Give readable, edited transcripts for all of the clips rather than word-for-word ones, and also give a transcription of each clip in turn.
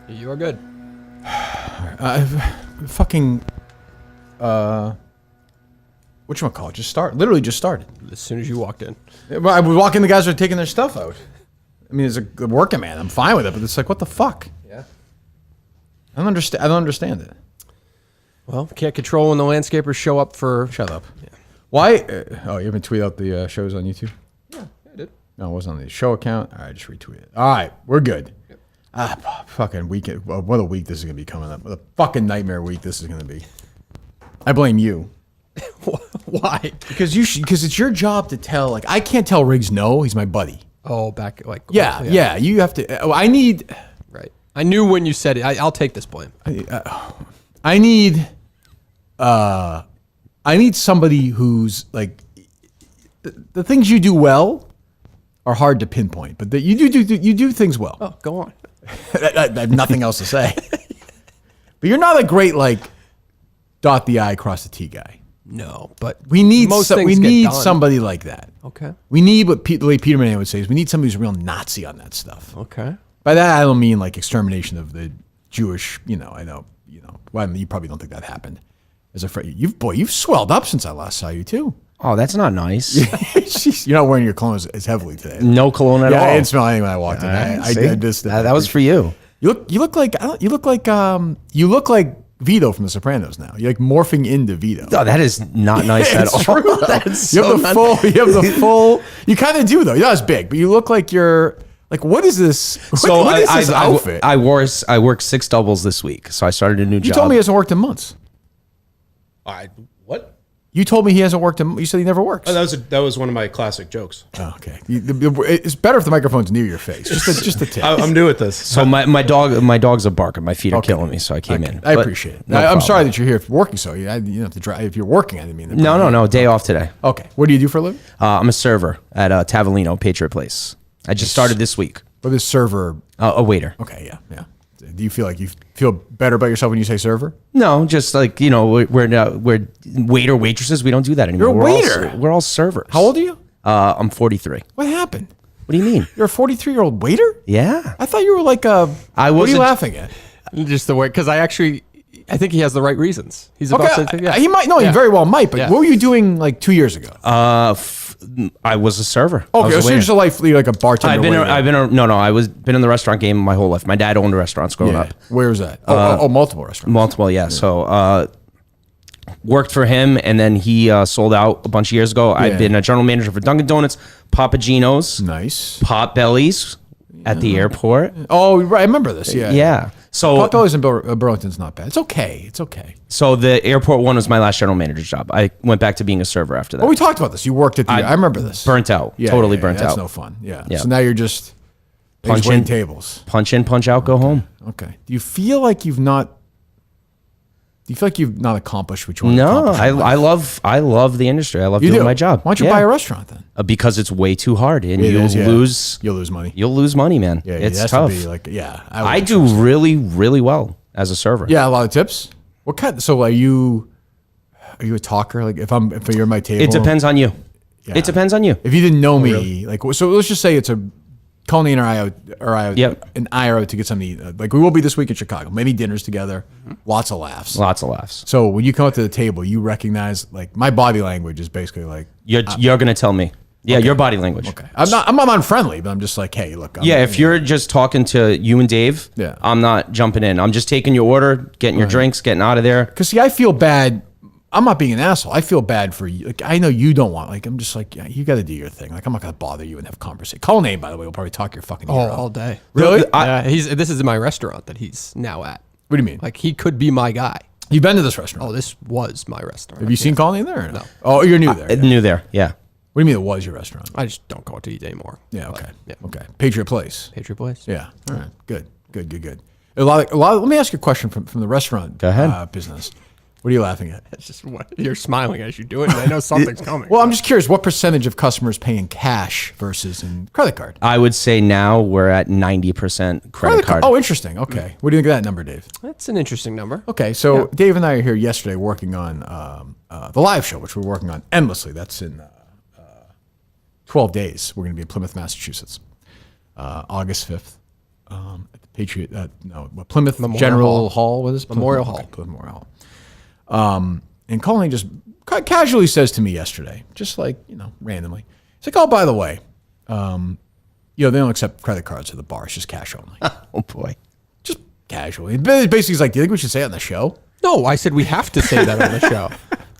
You are good. Fucking, whatchamacallit, literally just started. As soon as you walked in. I was walking, the guys are taking their stuff out. I mean, as a good working man, I'm fine with it, but it's like, what the fuck? Yeah. I don't understand it. Well, can't control when the landscapers show up for... Shut up. Yeah. Why? You haven't tweeted out the shows on YouTube? Yeah, I did. No, it wasn't on the show account. All right, just retweet it. All right, we're good. Yep. Fucking weekend. What a week this is going to be coming up. What a fucking nightmare week this is going to be. I blame you. Why? Because it's your job to tell. Like, I can't tell Riggs no. He's my buddy. Oh, back like... Yeah. You have to... I need... Right. I knew when you said it. I'll take this blame. I need somebody who's like... The things you do well are hard to pinpoint, but you do things well. Oh, go on. I have nothing else to say. But you're not a great, like, dot the I, cross the T guy. No, but we need done. somebody like that. Okay. We need what the late Peter Moynihan would say is we need somebody who's a real Nazi on that stuff. Okay. By that I don't mean like extermination of the Jewish. I know. Well, I mean, you probably don't think that happened. As a friend, you've swelled up since I last saw you too. Oh, that's not nice. You're not wearing your cologne as heavily today. No cologne at all. I didn't smell anything when I walked in. I just that was for you. You look like Vito from The Sopranos now. You're like morphing into Vito. Oh, that is not nice at all. True, That's you have the full. You kind of do though. You're not as big, but you look like you're like. What is this? What is this outfit? I worked 6 doubles this week, so I started a new job. You told me he hasn't worked in months. What? You told me he hasn't worked in. You said he never works. Oh, that was one of my classic jokes. Oh, okay. It's better if the microphone's near your face. Just a tip. I'm new at this. So my dog's a barker. My feet are killing me, so I came in. I appreciate it. I'm sorry that you're here working. So you have to drive. If you're working, I didn't mean that. No. Day off today. Okay. What do you do for a living? I'm a server at Tavolino Patriot Place. I just started this week. What is server? A waiter. Okay. Yeah. Do you feel like you feel better about yourself when you say server? No, just like we're waiter waitresses. We don't do that anymore. You're a waiter. We're all servers. How old are you? I'm 43. What happened? What do you mean? You're a 43-year-old waiter? Yeah. I thought you were like a. What are you laughing at? Just the way, because I think he has the right reasons. He's about to. Yeah. He might. No, he very well might. But what were you doing like 2 years ago? I was a server. Okay, so you're just like a bartender. I was been in the restaurant game my whole life. My dad owned restaurants growing up. Where was that? Multiple restaurants. Multiple, yeah. So worked for him, and then he sold out a bunch of years ago. I've been a general manager for Dunkin' Donuts, Papa Gino's, nice, Potbelly's at the airport. Oh, right, I remember this. Yeah. So Potbelly's in Burlington's not bad. It's okay. So the airport one was my last general manager's job. I went back to being a server after that. Oh, we talked about this. You worked at the. I remember this. Burnt out. Totally burnt out. That's no fun. Yeah. So now you're just waiting tables. Punch in, punch out, go home. Okay. Do you feel like you've not accomplished what you want to accomplish? No, I love the industry. I love doing my job. Why don't you buy a restaurant then? Because it's way too hard, and You'll lose money. You'll lose money, man. Yeah, it's tough. I do really, really well as a server. Yeah, a lot of tips. What kind? So are you a talker? Like if you're at my table, it depends on you. Yeah. It depends on you. If you didn't know me, so let's just say it's a Colleen or I an IRO to get something to eat. Like we will be this week in Chicago. Maybe dinners together. Lots of laughs. So when you come up to the table, you recognize like my body language is basically like you're gonna tell me. Yeah, okay. Your body language. Okay. I'm not unfriendly, but I'm just like, hey, look. If you're just talking to you and Dave, I'm not jumping in. I'm just taking your order, getting your drinks, getting out of there. Because see, I feel bad. I'm not being an asshole. I feel bad for you. Like I know you don't want. Like I'm just like, yeah, you got to do your thing. Like I'm not gonna bother you and have conversation. Call name, by the way. We'll probably talk your fucking ear off. All day. Really? This is my restaurant that he's now at. What do you mean? Like he could be my guy. You've been to this restaurant? Oh, this was my restaurant. Have you seen Colleen there? Or no. Oh, you're new there. New there. Yeah. What do you mean it was your restaurant? I just don't go to eat anymore. Yeah. Okay. Okay. Patriot Place. Patriot Place. Yeah. All right. Good. A lot. Let me ask you a question from the restaurant business. What are you laughing at? It's just what you're smiling as you do it, and I know something's coming. Well, I'm just curious. What percentage of customers pay in cash versus in credit card? I would say now we're at 90% credit card. Oh, interesting. Okay. What do you think of that number, Dave? That's an interesting number. Okay. So Dave and I are here yesterday working on the live show, which we're working on endlessly. That's in 12 days. We're going to be in Plymouth, Massachusetts, August 5th. at the Patriot, Plymouth Memorial General Hall. Hall. What is it? Memorial Plymouth, Hall. okay, Plymouth Memorial Hall. And Colleen just casually says to me yesterday, just like, randomly, he's like, oh, by the way, they don't accept credit cards at the bar. It's just cash only. Oh boy. Just casually. Basically, he's like, do you think we should say it on the show? No, I said we have to say that on the show.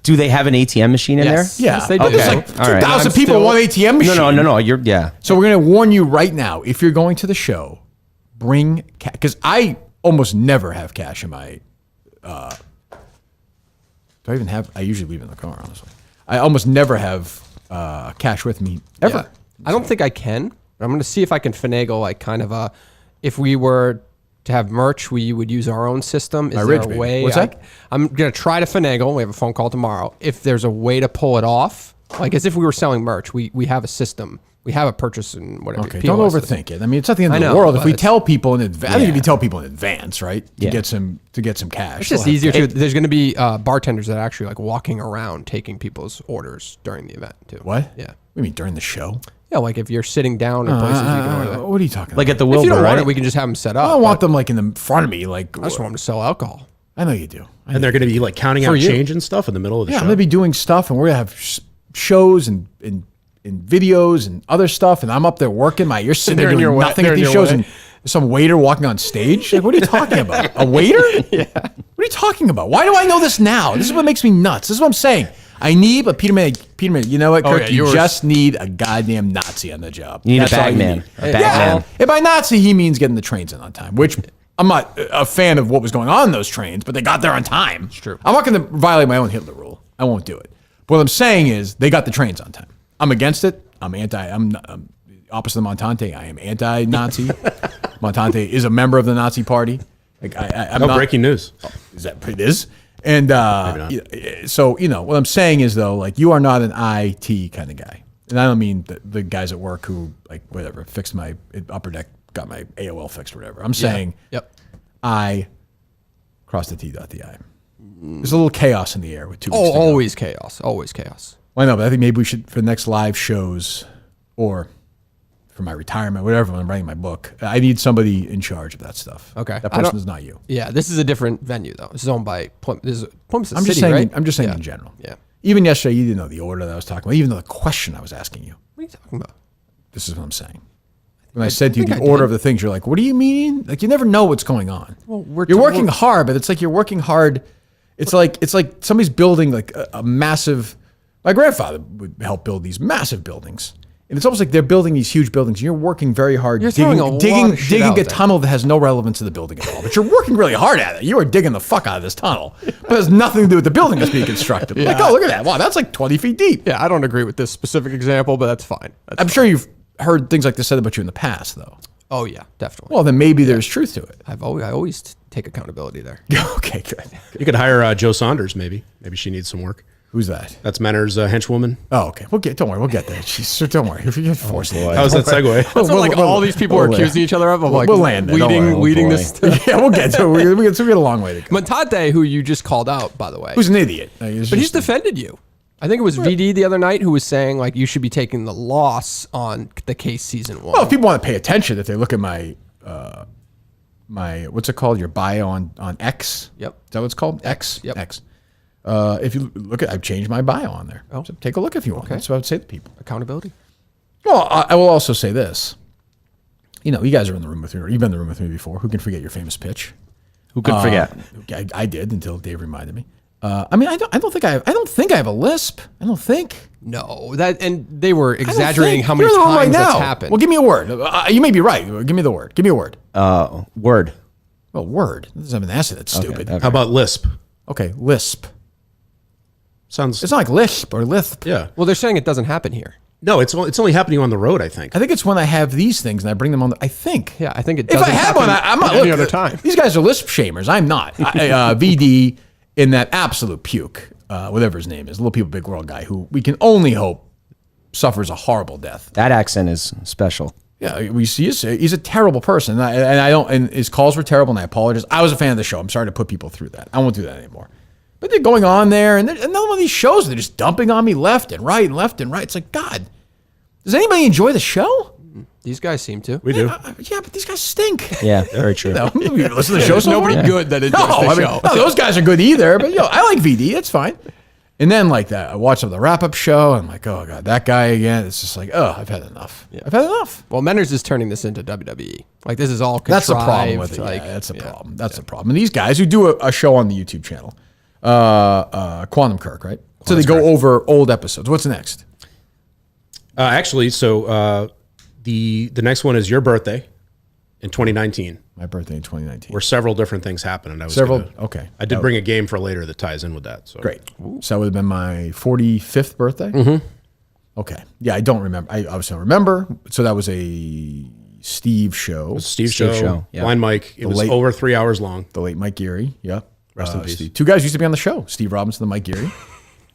Do they have an ATM machine in Yes. there? Yeah. Yes, they do. There's Okay. like All right. 2,000 I'm people still- want ATM machine. No. You're yeah. So we're going to warn you right now, if you're going to the show, bring cash. Because I almost never have cash in my, do I even have, I usually leave it in the car, honestly. I almost never have cash with me, ever. Yeah. I don't think I can. I'm going to see if I can finagle like kind of if we were to have merch, we would use our own system. Is there Ridge, a baby. way? What's that? I'm going to try to finagle. We have a phone call tomorrow. If there's a way to pull it off, like as if we were selling merch, we have a system. We have a purchase and whatever. Okay, don't POS overthink it. I mean, it's not the end I of the know, world if but we it's- tell people in advance. I think if Yeah. you tell people in advance, right, to Yeah. get some cash. It's just they'll have easier cash. too. There's going to be bartenders that are actually like walking around taking people's orders during the event too. What? Yeah. What do you mean during the show? Yeah, like if you're sitting down in places you can order that. What are you talking Like about? at the If Wilbur, you don't want right? it, we can just have them set up. I don't want but them like in the front of me. Like I just want them to sell alcohol. I know you do. And they're going to be like counting out you. change and stuff in the middle of the Yeah, show. I'm gonna be doing stuff, and we're gonna have shows and videos and other stuff, and I'm up there working. You're sitting there They're in doing your way- nothing they're at in these your shows, way. and some waiter walking on stage. Like, what are you talking about? A waiter? Yeah. What are you talking about? Why do I know this now? This is what makes me nuts. This is what I'm saying. I need, but Peter, you know what, Kirk? yeah, you yours. just need a goddamn Nazi on the job. You need That's a all bag man. need. A bag man. And by Nazi, he means getting the trains in on time, which I'm not a fan of what was going on in those trains, but they got there on time. It's true. I'm not going to violate my own Hitler rule. I won't do it. But what I'm saying is they got the trains on time. I'm against it. I'm opposite of Montante. I am anti-Nazi. Montante is a member of the Nazi party. Like I'm not, breaking news. Is that it is? And so what I'm saying is though, like you are not an IT kind of guy, and I don't mean the guys at work who like whatever fixed my upper deck, got my AOL fixed, or whatever. I'm saying Yep. I cross the T, dot the I. There's a little chaos in the air with 2 weeks Oh, to go. always chaos. Always chaos. Well, I know, but I think maybe we should, for the next live shows or for my retirement, whatever, when I'm writing my book, I need somebody in charge of that stuff. Okay. That I don't- person is not you. Yeah, this is a different venue though. This is owned by Plymouth. Plymouth's a I'm city, just saying. right? I'm just saying Yeah. in general. Yeah. Even yesterday, you didn't know the order that I was talking about. You even know the question I was asking you. What are you talking about? This is what I'm saying. When I said to you think the I order did. of the things, you're like, "What do you mean?" Like you never know what's going on. Well, we're you're t- working we're- hard, but it's like you're working hard. It's like somebody's building like a massive. My grandfather would help build these massive buildings. And it's almost like they're building these huge buildings, and you're working very hard You're throwing a lot of shit digging out a there. tunnel that has no relevance to the building at all. But you're working really hard at it. You are digging the fuck out of this tunnel, but it has nothing to do with the building that's being constructed. Like, oh, look at that! Wow, that's like 20 feet deep. Yeah, I don't agree with this specific example, but that's fine. I'm sure you've heard things like this said about you in the past, though. Oh yeah, definitely. Well, then maybe there's truth to it. I always take accountability there. Okay, good. You could hire Joe Saunders, maybe. Maybe she needs some work. Who's that? That's Menner's henchwoman. Oh, okay. Don't worry. We'll get there. Jeez, don't worry. If you get forced, How's that segue? That's what like all these people are accusing each other of like we'll land there, don't worry. weeding Oh, this. yeah, we'll get to it. We got a long way to go. Montante, who you just called out, by the way, Who's an idiot? but he's defended you. I think it was VD the other night who was saying like you should be taking the loss on the case season 1. Well, if people want to pay attention, if they look at my what's it called? Your bio on X. Yep. Is that what it's called? X. Yep. X. If you look at, I've changed my bio on there. Oh. So take a look if you want. Okay. That's what I would say to people. Accountability. Well, I will also say this. You guys are in the room with me, or you've been in the room with me before. Who can forget your famous pitch? Who could forget? I did until Dave reminded me. I mean, I don't think I have a lisp. I don't think. No, and they were I don't exaggerating think. how many You're in the room times that's happened. Well, give me a word. You may be right. Give me the word. Give me a word. Word. Well, word. That doesn't have an S in it. That's stupid. okay. How about Lisp? Okay, lisp. Sounds. It's not like lisp or lisp. Yeah. Well, they're saying it doesn't happen here. No, it's only happening on the road, I think. I think it's when I have these things and I bring them on. I think. Yeah, I think it If doesn't I have happen one, I'm not. any Look, other time. These guys are lisp shamers. I'm not. VD in that absolute puke, whatever his name is, Little People Big World guy, who we can only hope suffers a horrible death. That accent is special. Yeah, we see he's a terrible person, and I don't. And his calls were terrible, and I apologize. I was a fan of the show. I'm sorry to put people through that. I won't do that anymore. But they're going on there, and another one of these shows, they're just dumping on me left and right and left and right. It's like, God, does anybody enjoy the show? These guys seem to. We do. Yeah, but these guys stink. Yeah, very true. No, you listen to the show. There's nobody Yeah. good that enjoys No, the I mean, show. no, those guys are good either. But I like VD. It's fine. And then like that, I watch the wrap-up show. And I'm like, oh god, that guy again. It's just like, oh, I've had enough. Yeah. I've had enough. Well, Menners is turning this into WWE. Like this is all contrived. That's the problem with it. Like, Yeah, that's the problem. That's the problem. And these guys who do a show on the YouTube channel, Quantum Kirk, right? So they go over old episodes. What's next? Actually, so the next one is your birthday in 2019. My birthday in 2019. Where several different things happened, and I was Okay. I did bring a game for later that ties in with that. So Great. So that would have been my 45th birthday? Mm-hmm. Okay. Yeah, I don't remember. I obviously don't remember. So that was a Steve show. Steve Steve show, show, yeah. Blind Mike. It was late- over 3 hours long. The late Mike Geary. Yeah. Rest in peace. Steve. Two guys used to be on the show. Steve Robinson and Mike Geary.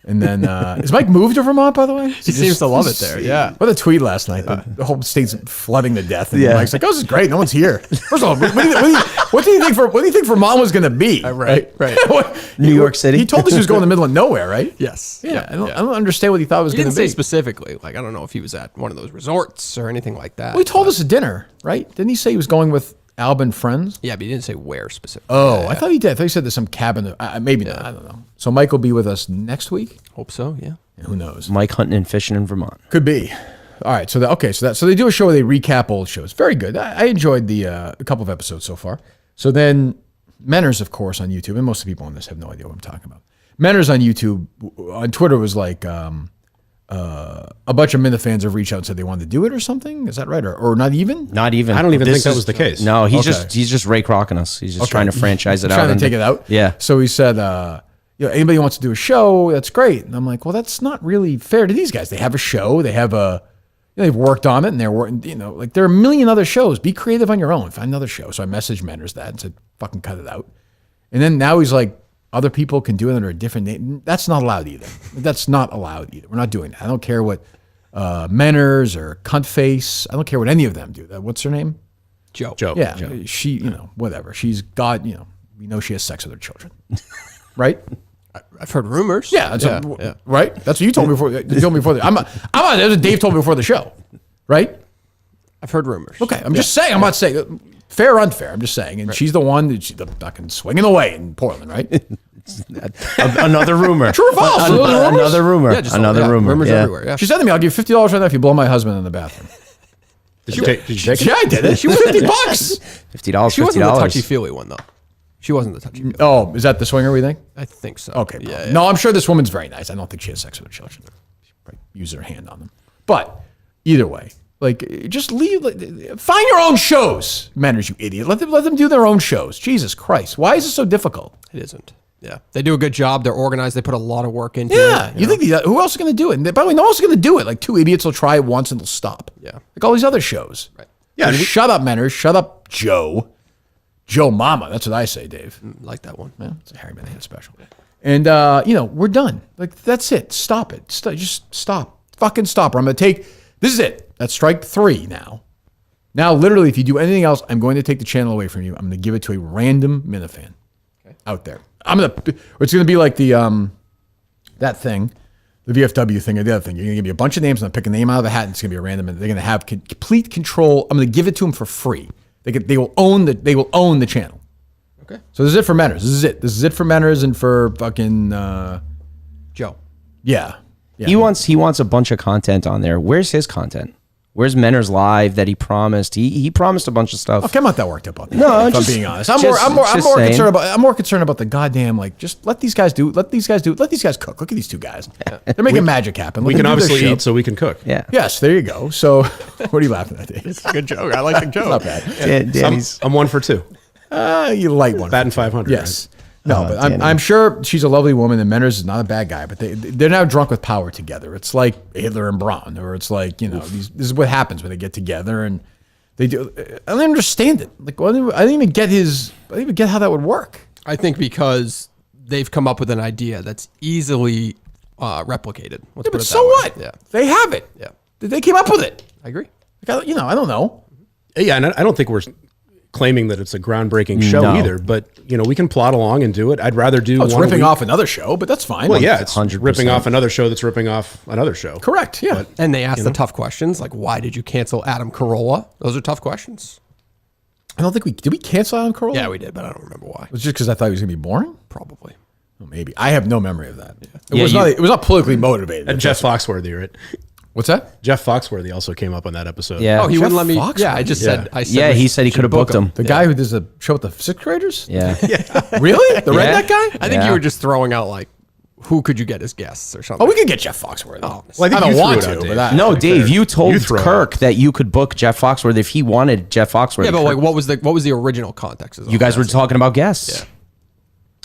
And then, is Mike moved to Vermont, by the way? He seems to love it there. Yeah. What a tweet last night. The whole state's flooding to death. And Mike's like, oh, this is great. No one's here. First of all, what do you think Vermont was going to be? Right. New York City. He told us he was going in the middle of nowhere, right? Yes. Yeah. I don't understand what he thought it was He going didn't to be. say specifically. Like I don't know if he was at one of those resorts or anything like that. Well, he told us at dinner, right? Didn't he say he was going with Alban friends? Yeah, but he didn't say where specifically. Oh, I thought he did. I thought he said there's some cabin. Maybe not. I don't know. So Mike will be with us next week. Hope so. Yeah. Who knows? Mike hunting and fishing in Vermont. Could be. All right. So they do a show where they recap old shows. Very good. I enjoyed the a couple of episodes so far. So then Menners, of course, on YouTube, and most of the people on this have no idea what I'm talking about. Menners on YouTube, on Twitter was like a bunch of Minna fans have reached out and said they wanted to do it or something. Is that right? Or not even? Not even. I don't even This think that is- was the case. No, he's Okay. just Ray Crocking us. He's just trying to franchise it out. Trying to and- take it out. Yeah. So he said, anybody wants to do a show, that's great. And I'm like, well, that's not really fair to these guys. They have a show. They have they've worked on it, and they're working. Like there are a million other shows. Be creative on your own. Find another show. So I messaged Menners that and said, fucking cut it out. And then now he's like, other people can do it under a different name. That's not allowed either. That's not allowed either. We're not doing that. I don't care what Menners or Cuntface. I don't care what any of them do. What's her name? Joe. Yeah, she, whatever. She's got, we know she has sex with her children, right? I've heard rumors. Yeah, right. That's what you told me before. You told me before. That's what Dave told me before the show, right? I've heard rumors. Okay, I'm just saying. I'm not saying fair or unfair. I'm just saying. And she's the one that she's the fucking swinging away in Portland, right? Another rumor. True or false? Those are rumors? Another rumor. Yeah, just Another rumor. Rumors Yeah. everywhere. Yeah. She said to me, "I'll give you $50 right now if you blow my husband in the bathroom." Did you take it? Yeah, I did it. She was $50. $50. She wasn't the $50. touchy feely one though. She wasn't the touchy feely. Oh, is that the swinger we think? I think so. Okay. Yeah. No, I'm sure this woman's very nice. I don't think she has sex with her children. She probably use her hand on them. But either way, like, just leave. Find your own shows, Menners, you idiot. Let them do their own shows. Jesus Christ, why is it so difficult? It isn't. Yeah. They do a good job. They're organized. They put a lot of work into Yeah, it. you think who else is going to do it? And by the way, no one else is going to do it. Like two idiots will try it once and they'll stop. Yeah. Like all these other shows. Right. Yeah. Shut up, Menners. Shut up, Joe. Joe Mama. That's what I say, Dave. like that one. Yeah, it's a Harry Minahan special. And, we're done. Like, that's it. Stop it. Just stop. Fucking stop. Or I'm going to take, this is it. That's strike 3 now. Now, literally, if you do anything else, I'm going to take the channel away from you. I'm going to give it to a random Minifan out there. It's going to be like the, that thing, the VFW thing or the other thing. You're going to give me a bunch of names and I'll pick a name out of the hat and it's going to be a random, and they're going to have complete control. I'm going to give it to them for free. They will own the channel. Okay. So this is it for Menners. This is it for Menners and for fucking Joe. yeah. He wants a bunch of content on there. Where's his content? Where's Menners Live that he promised? He promised a bunch of stuff. Okay, I'm not that worked up on that. No, if just- I'm being honest. just saying. I'm more concerned about the goddamn, like, just let these guys cook. Let these guys cook. Look at these two guys. They're making magic happen. We Let can them do their obviously show. eat, so we can cook. Yeah. Yes, there you go. So what are you laughing at, Dave? It's a good joke. I like the joke. Not bad. Danny's. I'm 1 for 2. You light one. Batting 500. Yes. No, but Danny. I'm sure she's a lovely woman, and Menners is not a bad guy. But they're now drunk with power together. It's like Hitler and Braun, or it's like this is what happens when they get together, and they do. I don't understand it. Like I didn't even get how that would work. I think because they've come up with an idea that's easily replicated. Let's put But it so that way. what? Yeah. They have it. Yeah. They came up with it. I agree. Like, I don't know. Yeah, and I don't think we're claiming that it's a groundbreaking show No. either, but we can plod along and do it. I'd rather do It's one ripping week. off another show, but that's fine. Well, yeah, it's 100%. ripping off another show that's ripping off another show. Correct. Yeah. And they ask the tough questions like, why did you cancel Adam Carolla? Those are tough questions. I don't think did we cancel Adam Carolla? Yeah, we did, but I don't remember why. It was just because I thought he was going to be boring? Probably. Well, maybe. I have no memory of that. Yeah, It was not politically motivated. And Jeff Foxworthy, right? What's that? Jeff Foxworthy also came up on that episode. Yeah. Oh, he Jeff wouldn't let me. Foxworthy? Yeah, I just said. I said Yeah, we he said he should could have book booked him. The guy who does the show with the sixth graders? Yeah. Really? The Yeah. redneck guy? I think Yeah. you were just throwing out like, who could you get as guests or something? Oh, we could get Jeff Foxworthy. Oh, Well, I think don't you want threw it to, out, but Dave. No, Dave, you told You throw it Kirk that you could book Jeff Foxworthy if he wanted Jeff Foxworthy. yeah, but Kirk- like, what was the original context? Is all you guys I'm were asking. talking about guests. Yeah.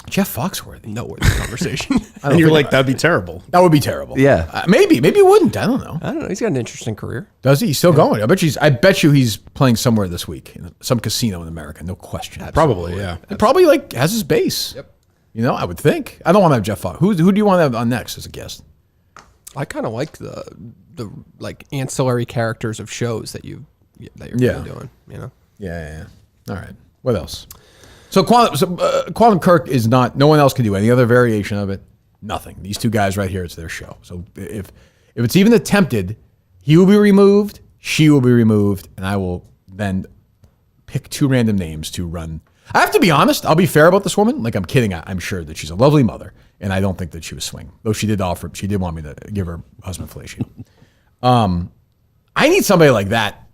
Jeff Foxworthy. Nowhere in the conversation. And you're like, that'd be terrible. That would be terrible. Yeah. Maybe he wouldn't. I don't know. I don't know. He's got an interesting career. Does he? He's still going. I bet you he's playing somewhere this week in some casino in America. No question. Probably, yeah. It probably like has his base. Yep. I would think. I don't want to have Jeff Fox. Who do you want to have on next as a guest? I kind of like the like ancillary characters of shows that you're Yeah. doing. Yeah. All right. What else? So Quantum Kirk is not. No one else can do any other variation of it. Nothing. These two guys right here. It's their show. So if it's even attempted, he will be removed. She will be removed, and I will then pick two random names to run. I have to be honest. I'll be fair about this woman. Like I'm kidding. I'm sure that she's a lovely mother, and I don't think that she was swing. Though she did offer. She did want me to give her husband fellatio. I need somebody like that.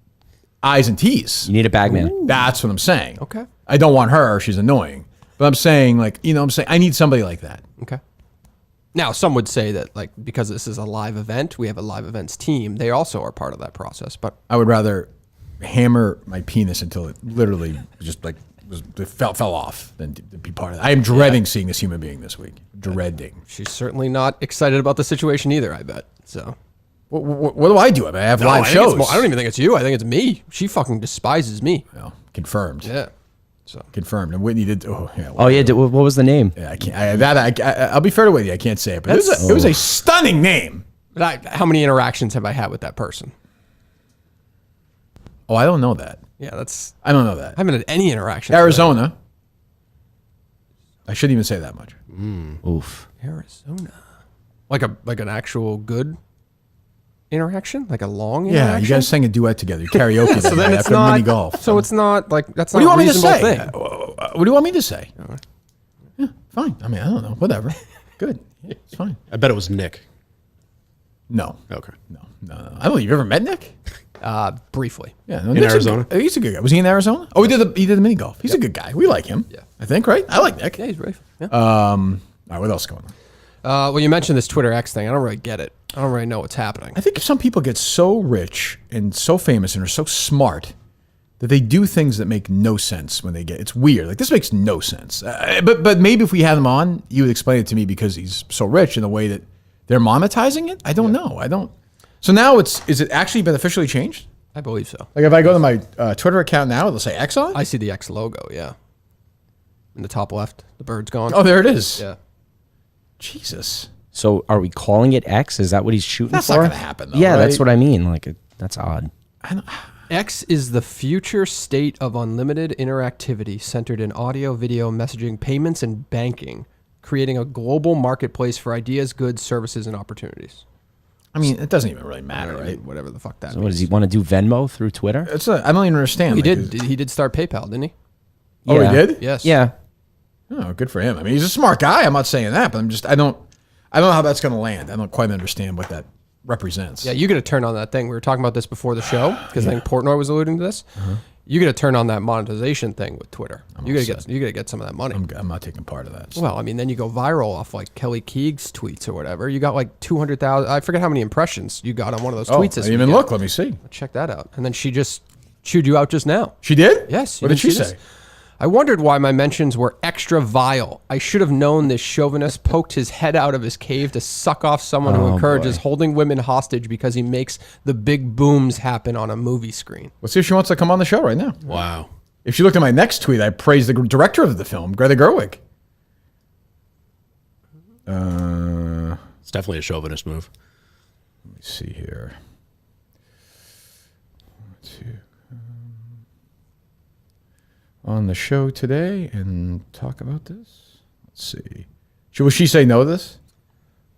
I's and T's. You need a bagman. That's what I'm saying. Okay. I don't want her. She's annoying. But I'm saying, I need somebody like that. Okay. Now, some would say that like because this is a live event, we have a live events team. They also are part of that process. But I would rather hammer my penis until it literally just like fell off than to be part of it. I am dreading seeing this human being this week. Dreading. she's certainly not excited about the situation either. I bet. So. What do I do? I mean, I have No, live I think it's shows. more- I don't even think it's you. I think it's me. She fucking despises me. Well, confirmed. Yeah. So. Confirmed. And Whitney did. Oh, yeah. Oh, yeah. What was the name? Yeah, I can't. I'll be fair to Whitney. I can't say it, but it was a stunning name. But how many interactions have I had with that person? Oh, I don't know that. Yeah, I don't know that. I haven't had any interactions. Arizona. I shouldn't even say that much. Oof. Arizona. Like an actual good interaction? Like a long Yeah, interaction? you guys sang a duet together. Karaoke So then it's after not mini golf. So it's not like that's What do you not want a me to reasonable say? thing. What do you want me to say? Yeah, fine. I mean, I don't know. Whatever. Good. It's fine. I bet it was Nick. No. Okay. No. I don't know. You've ever met Nick? Briefly. Yeah. No, In Nick's Arizona? He's a good guy. Was he in Arizona? Oh, he did the mini golf. He's a good guy. We like him. Yeah. I think, right? I like Nick. Yeah, he's right. Yeah. All right, what else is going on? Well, you mentioned this Twitter X thing. I don't really get it. I don't really know what's happening. I think some people get so rich and so famous and are so smart that they do things that make no sense when they get. It's weird. Like this makes no sense. But maybe if we had him on, you would explain it to me because he's so rich in the way that they're monetizing it. I don't know. I don't. So now is it actually been officially changed? I believe so. Like if I go to my Twitter account now, it'll say X on it? I see the X logo. Yeah. In the top left, the bird's gone. Oh, there it is. Yeah. Jesus. So are we calling it X? Is that what he's shooting That's for? not gonna happen, though, Yeah, that's right? what I mean. Like, that's odd. X is the future state of unlimited interactivity centered in audio, video, messaging, payments, and banking, creating a global marketplace for ideas, goods, services, and opportunities. I mean, it doesn't even really matter, right? Whatever the fuck that So means. what, does he want to do Venmo through Twitter? I don't even understand. He like, did. He did start PayPal, didn't he? Oh, he did? Yes. Yeah. Oh, good for him. I mean, he's a smart guy. I'm not saying that, but I don't know how that's going to land. I don't quite understand what that represents. Yeah, you got to turn on that thing. We were talking about this before the show because I think Portnoy was alluding to this. You got to turn on that monetization thing with Twitter. You got to get some of that money. I'm not taking part of that. Well, I mean, then you go viral off like Kelly Keegs tweets or whatever. You got like 200,000. I forget how many impressions you got on one of those tweets. I this didn't even weekend. look. Let me see. Check that out. And then she just chewed you out just now. She did? Yes. What you did she didn't see say? this? I wondered why my mentions were extra vile. I should have known this chauvinist poked his head out of his cave to suck off someone who encourages holding women hostage because he makes the big booms happen on a movie screen. Let's see if she wants to come on the show right now. Wow. If she looked at my next tweet, I praised the director of the film, Greta Gerwig. It's definitely a chauvinist move. Let me see here. on the show today and talk about this? Let's see. Will she say no to this?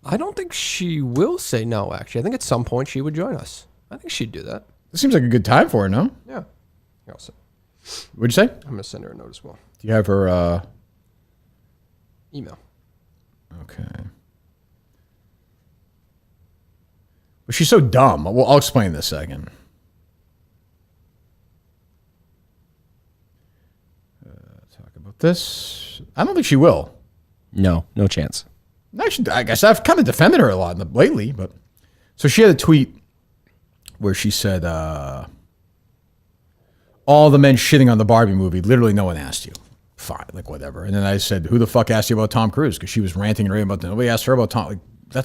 I don't think she will say no, actually. I think at some point she would join us. I think she'd do that. This seems like a good time for her, no? Yeah. Here, I'll send. What'd you say? I'm going to send her a note as well. Do you have her Email. Okay. But she's so dumb. Well, I'll explain this second. Talk about this. I don't think she will. No chance. Actually, I guess I've kind of defended her a lot lately, but so she had a tweet where she said, all the men shitting on the Barbie movie, literally no one asked you. Fine, like whatever. And then I said, who the fuck asked you about Tom Cruise? Because she was ranting and raving about that. Nobody asked her about Tom. Like,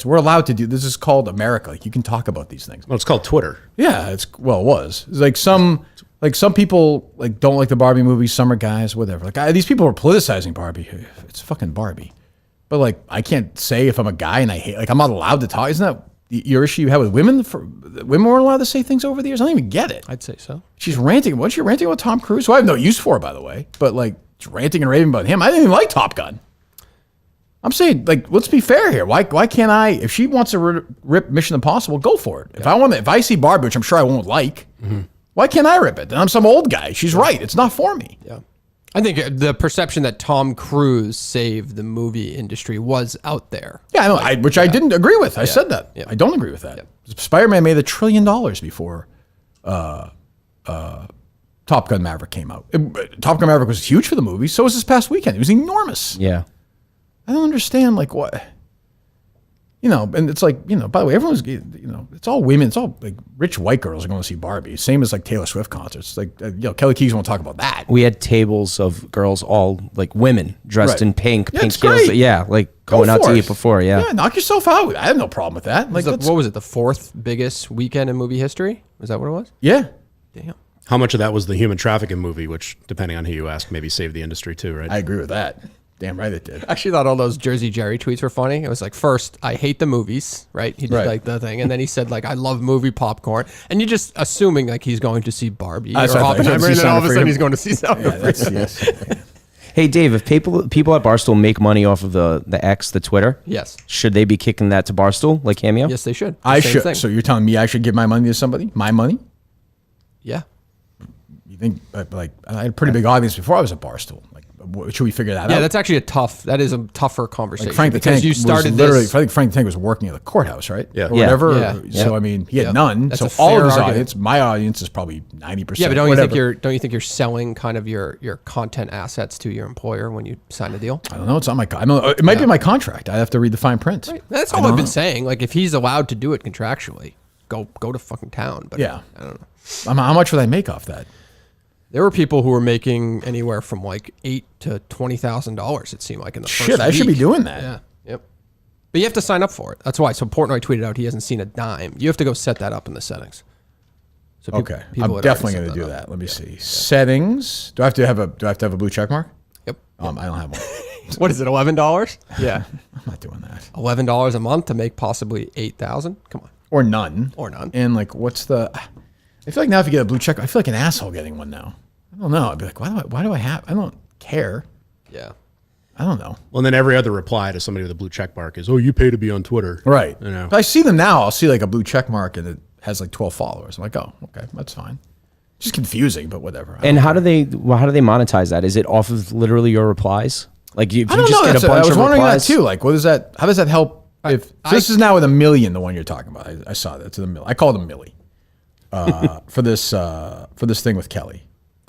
we're allowed to do. This is called America. Like, you can talk about these things. Well, it's called Twitter. Yeah, it was. It's like some people like don't like the Barbie movie. Some are guys, whatever. Like these people are politicizing Barbie. It's fucking Barbie. But like, I can't say if I'm a guy and I hate. Like, I'm not allowed to talk. Isn't that your issue you have with women? Women weren't allowed to say things over the years. I don't even get it. I'd say so. She's ranting. What's she ranting about Tom Cruise? Who I have no use for, by the way. But like, she's ranting and raving about him. I didn't even like Top Gun. I'm saying, like, let's be fair here. Why can't I? If she wants to rip Mission Impossible, go for it. Yeah. If I see Barbie, which I'm sure I won't like, why can't I rip it? And I'm some old guy. She's right. It's not for me. Yeah. I think the perception that Tom Cruise saved the movie industry was out there. Yeah, I know, I didn't agree with. I said that. Yeah. I don't agree with that. Yeah. Spider-Man made $1 trillion before Top Gun Maverick came out. Top Gun Maverick was huge for the movie. So was this past weekend. It was enormous. Yeah. I don't understand, like, what... and it's like, by the way, everyone's, it's all women. It's all like rich white girls are going to see Barbie. Same as like Taylor Swift concerts. Like, Kelly Keegs won't talk about that. We had tables of girls, all like women dressed in pink heels. Great. Yeah, like going out to eat before. Yeah. Yeah, knock yourself out. I have no problem with that. Like, what was it? The fourth biggest weekend in movie history? Was that what it was? Yeah. Damn. How much of that was the human trafficking movie, which, depending on who you ask, maybe saved the industry too, right? I agree with that. Damn right it did. I actually thought all those Jersey Jerry tweets were funny. It was like, first, I hate the movies, right? He did like the thing. And then he said, like, I love movie popcorn. And you're just assuming, like, he's going to see Barbie or Oppenheimer. And then all of a sudden he's going to see Sound of Freedom. Yes. Hey, Dave, if people at Barstool make money off of the X, the Twitter, yes, should they be kicking that to Barstool, like Cameo? Yes, they should. I should. Thing. So you're telling me I should give my money to somebody? My money? Yeah. You think, like, I had a pretty big audience before I was at Barstool. Like, should we figure that out? Yeah, that's actually that is a tougher conversation. Like Frank the Tank I think Frank the Tank was working at the courthouse, right? Yeah. Or whatever. Yeah. So, I mean, he had none. That's so all of his audience, my audience is probably 90%. Yeah, but don't you think you're selling kind of your content assets to your employer when you sign a deal? I don't know. It's not my, it might be my contract. I have to read the fine print. Right. That's all I've been saying. Like, if he's allowed to do it contractually, go to fucking town. But yeah. I don't know. How much would I make off that? There were people who were making anywhere from like $8,000 to $20,000. It seemed like in the first week. I should be doing that. Yeah, yep. But you have to sign up for it. That's why. So Portnoy tweeted out he hasn't seen a dime. You have to go set that up in the settings. So I'm definitely going to do that. Let me see. Settings. Do I have to have a blue check mark? Yep. I don't have one. What is it? $11? Yeah. I'm not doing that. $11 a month to make possibly 8,000. Come on. Or none. And like, what's the? I feel like now if you get a blue check, I feel like an asshole getting one now. I don't know. I'd be like, why do I have? I don't care. Yeah. I don't know. Well, and then every other reply to somebody with a blue check mark is, "Oh, you pay to be on Twitter." Right. If I see them now, I'll see like a blue check mark and it has like 12 followers. I'm like, oh, okay, that's fine. Just confusing, but whatever. And how do they monetize that? Is it off of literally your replies? Like, if I you don't just know. get a bunch I was of wondering replies? that too. Like, what is that? How does that help? This is now with 1 million, the one you're talking about. I saw that. It's a million. I called him Millie for this thing with Kelly.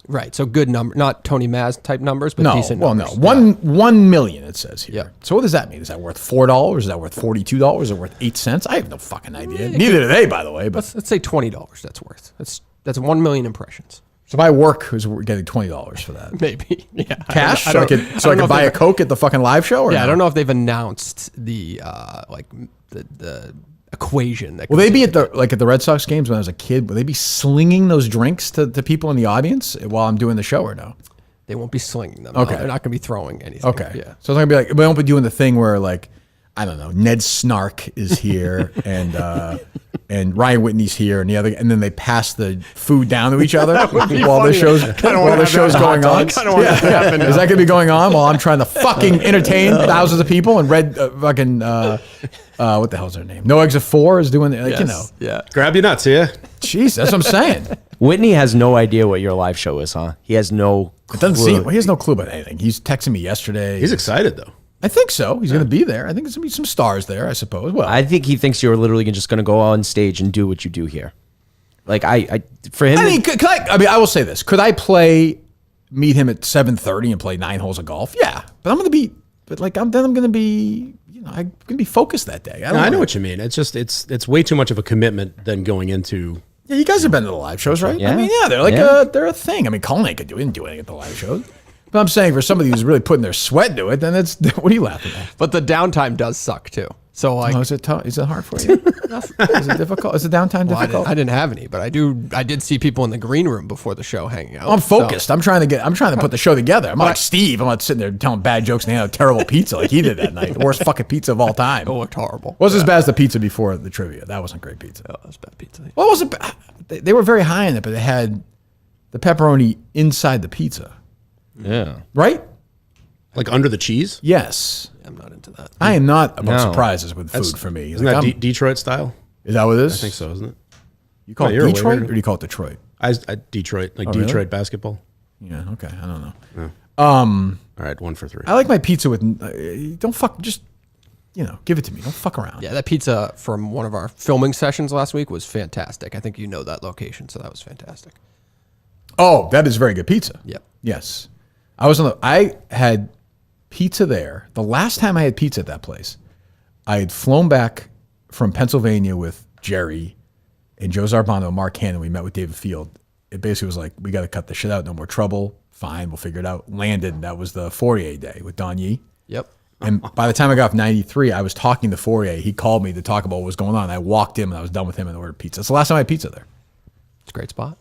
Right. So good number, not Tony Maz type numbers, but decent numbers. No. 1 million it says here. Yeah. So what does that mean? Is that worth $4? Is that worth $42? Is it worth 8 cents? I have no fucking idea. Neither do they, by the way. But let's say $20 that's worth. That's 1 million impressions. So my work is getting $20 for that. Maybe. Yeah. Cash? So I could buy a Coke at the fucking live show? Or yeah, no? I don't know if they've announced the the equation. That will they be at the Red Sox games when I was a kid? Will they be slinging those drinks to people in the audience while I'm doing the show or no? They won't be slinging them. Okay. No, they're not going to be throwing anything. Okay. Yeah. So it's going to be like, we won't be doing the thing where like I don't know, Ned Snark is here and Ryan Whitney's here and then they pass the food down to each other while the show's going on. Is that gonna be going on while I'm trying to fucking entertain thousands of people and what the hell's their name? No Eggs at 4 is doing Yeah. Grab your nuts, yeah. Jeez, that's what I'm saying. Whitney has no idea what your live show is, huh? He has no clue. It doesn't seem, he has no clue about anything. He's texting me yesterday. He's excited though. I think so. He's going to be there. I think there's going to be some stars there, I suppose. Well, I think he thinks you're literally just going to go on stage and do what you do here. Like for him. I mean, I will say this. Could I meet him at 7:30 and play 9 holes of golf? Yeah. But I'm going to be, I'm going to be focused that day. I know what you mean. It's just, it's way too much of a commitment than going into. Yeah, you guys have been to the live shows, right? Yeah. I mean, yeah, they're a thing. I mean, Colin didn't do anything at the live shows. But I'm saying for somebody who's really putting their sweat into it, then what are you laughing at? But the downtime does suck too. So like, is it tough? Is it hard for you? Is it difficult? Is the downtime difficult? I didn't have any, but I did see people in the green room before the show hanging out. I'm focused. So. I'm trying to put the show together. I'm like Steve. I'm not sitting there telling bad jokes and eating a terrible pizza like he did that night. The worst fucking pizza of all time. It looked horrible. Wasn't as bad as the pizza before the trivia. That wasn't great pizza. Oh, that was bad pizza. Well, it wasn't bad. They were very high in it, but they had the pepperoni inside the pizza. Yeah. Right? Like under the cheese? Yes. I'm not into that. I am not above surprises with food for me. Isn't that Detroit style? Is that what it is? I think so, isn't it? You call it Detroit or do you call it Detroit? Detroit, like really? Detroit basketball. Yeah, okay. I don't know. Yeah. All right, 1 for 3. I like my pizza with, don't fuck, just, give it to me. Don't fuck around. Yeah, that pizza from one of our filming sessions last week was fantastic. I think you know that location, so that was fantastic. Oh, that is very good pizza. Yep. Yes. I had pizza there. The last time I had pizza at that place, I had flown back from Pennsylvania with Jerry and Joe Zarbano and Mark Hannon. We met with David Field. It basically was like, we got to cut the shit out. No more trouble. Fine. We'll figure it out. Landed. And that was the Fourier day with Don Yee. Yep. And by the time I got off 93, I was talking to Fourier. He called me to talk about what was going on. I walked in and I was done with him and ordered pizza. It's the last time I had pizza there. It's a great spot.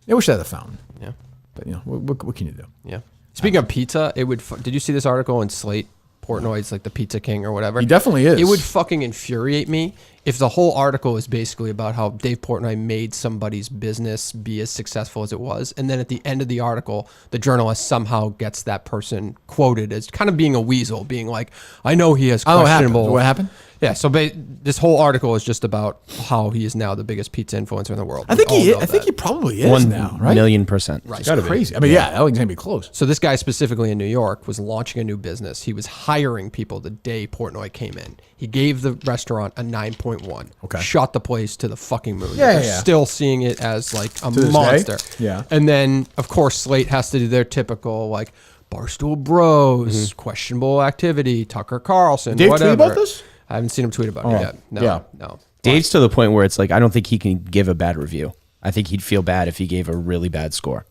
I wish I had a fountain. Yeah. But, what can you do? Yeah. Speaking of pizza, did you see this article in Slate? Portnoy's like the pizza king or whatever. He definitely is. It would fucking infuriate me if the whole article is basically about how Dave Portnoy made somebody's business be as successful as it was. And then at the end of the article, the journalist somehow gets that person quoted as kind of being a weasel, being like, I know he has questionable. What happened? Yeah, so this whole article is just about how he is now the biggest pizza influencer in the world. I think he probably is now, right? 1,000,000%. Right. It's crazy. I mean, yeah, that was going to be close. So this guy specifically in New York was launching a new business. He was hiring people the day Portnoy came in. He gave the restaurant a 9.1. Okay. Shot the place to the fucking moon. Yeah, They're yeah. still seeing it as like a this monster. day? Yeah. And then, of course, Slate has to do their typical like Barstool Bros, questionable activity, Tucker Carlson, Dave whatever. tweet about this? I haven't seen him tweet about it yet. No, yeah. no. Dave's to the point where it's like, I don't think he can give a bad review. I think he'd feel bad if he gave a really bad score.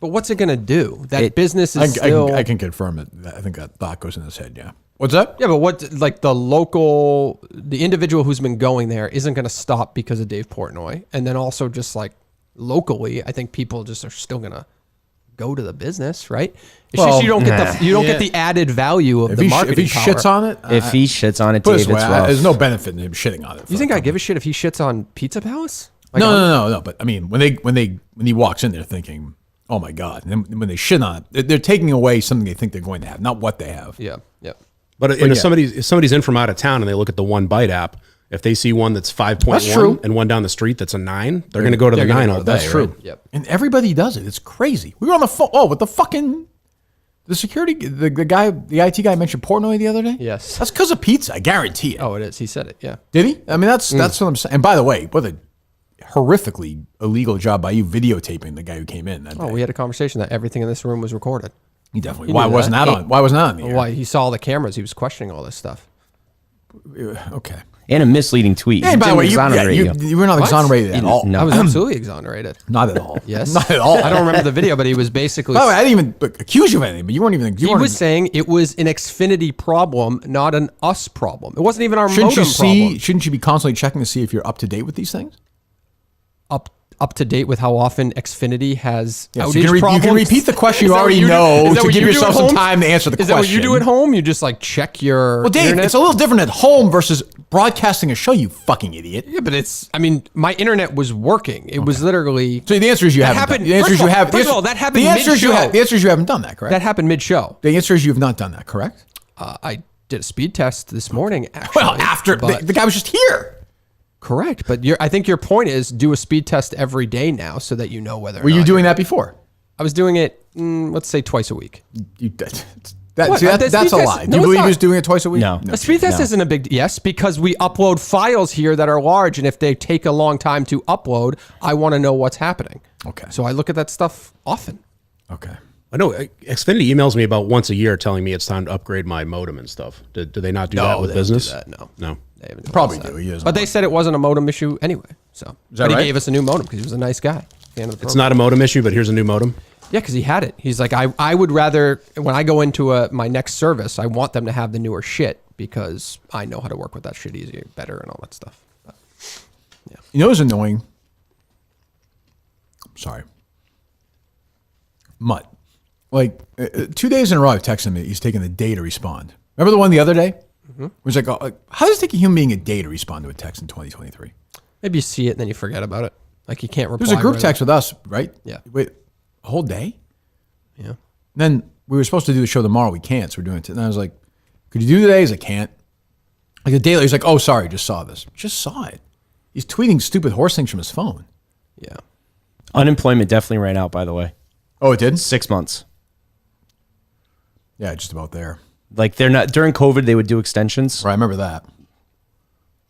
But what's it going to do? That business is still... I can confirm it. I think that thought goes in his head, yeah. What's that? Yeah, but the individual who's been going there isn't going to stop because of Dave Portnoy. And then also just like locally, I think people just are still going to go to the business, right? It's just you don't get the added value of the marketing If he power. shits on it, If he shits on it, put it Dave, this it's way, rough. there's no benefit in him shitting on it. You think I give a shit if he shits on Pizza Palace? Like, No. But I mean, when he walks in, they're thinking, "Oh my god!" And then when they shit on it, they're taking away something they think they're going to have, not what they have. Yeah. But if somebody's in from out of town and they look at the One Bite app, if they see one that's 5.1 and one down the street that's a 9, they're going to go to the 9 all day. That's true. Right? Yep. And everybody does it. It's crazy. We were on the phone. Oh, with the fucking security, the guy, the IT guy mentioned Portnoy the other day. Yes. That's because of pizza. I guarantee it. Oh, it is. He said it. Yeah. Did he? I mean, that's what I'm saying. And by the way, what a horrifically illegal job by you videotaping the guy who came in that day. Oh, we had a conversation that everything in this room was recorded. He definitely. He Why knew wasn't that. that on? Why wasn't that on the air? Why he saw all the cameras. He was questioning all this stuff. Okay. And a misleading tweet. And He by the didn't way, exonerate you were not exonerated at all. No. I was absolutely exonerated. Not at all. Yes. Not at all. I don't remember the video, but he was basically... By the way, I didn't even accuse you of anything, but you weren't even. He was saying it was an Xfinity problem, not an us problem. It wasn't even our Shouldn't modem problem. Shouldn't you be constantly checking to see if you're up to date with these things? up to date with how often Xfinity has outage So you problems? can repeat the question Is you that what already you do? know Is that to what give you do yourself at some home? time to answer the question. Is that what you do at home? You just like check your Well, Dave, internet? it's a little different at home versus broadcasting a show, you fucking idiot. Yeah, but I mean, my internet was working. It was literally. So the answer is you That haven't. happened- The answer first is of you all- have. first of all, that happened The answer is you mid-show. have. The answer is you haven't done that, correct? That happened mid-show. The answer is you have not done that, correct? I did a speed test this morning. Actually, Well, after but- the guy was just here. correct, but I think your point is do a speed test every day now so that you know whether. Were you doing that before? I was doing it, let's say twice a week. You did. What? That's Speed a test- lie. Do no, you it's believe not. he was doing it twice a week? No. A speed test isn't a big yes because we upload files here that are large, and if they take a long time to upload, I want to know what's happening. Okay. So I look at that stuff often. Okay. I know Xfinity emails me about once a year telling me it's time to upgrade my modem and stuff. Do they not do that with they don't business? do that, no. No. They haven't done Probably that. do. He doesn't But they said it wasn't a modem issue anyway. So that but right? he gave us a new modem because he was a nice guy. Fan of the It's program. not a modem issue, but here's a new modem. Yeah, because he had it. He's like, I would rather, when I go into my next service, I want them to have the newer shit because I know how to work with that shit easier, better, and all that stuff. But, You know what's annoying? Sorry. Mutt. Like 2 days in a row, I've texted him. He's taking a day to respond. Remember the one the other day? Mm-hmm. It was like, how does it take a human being a day to respond to a text in 2023? maybe you see it and then you forget about it. Like you can't reply. There's a group right text with us, right? Yeah. Wait, a whole day? away. Yeah. Then we were supposed to do the show tomorrow. We can't, so we're doing it. And I was like, could you do today? He's like, can't. Like a day later, he's like, oh, sorry, just saw this. Just saw it. He's tweeting stupid horse things from his phone. Yeah. Unemployment definitely ran out, by the way. Oh, it did? 6 months. Yeah, just about there. Like they're not during COVID, they would do extensions. Right, I remember that.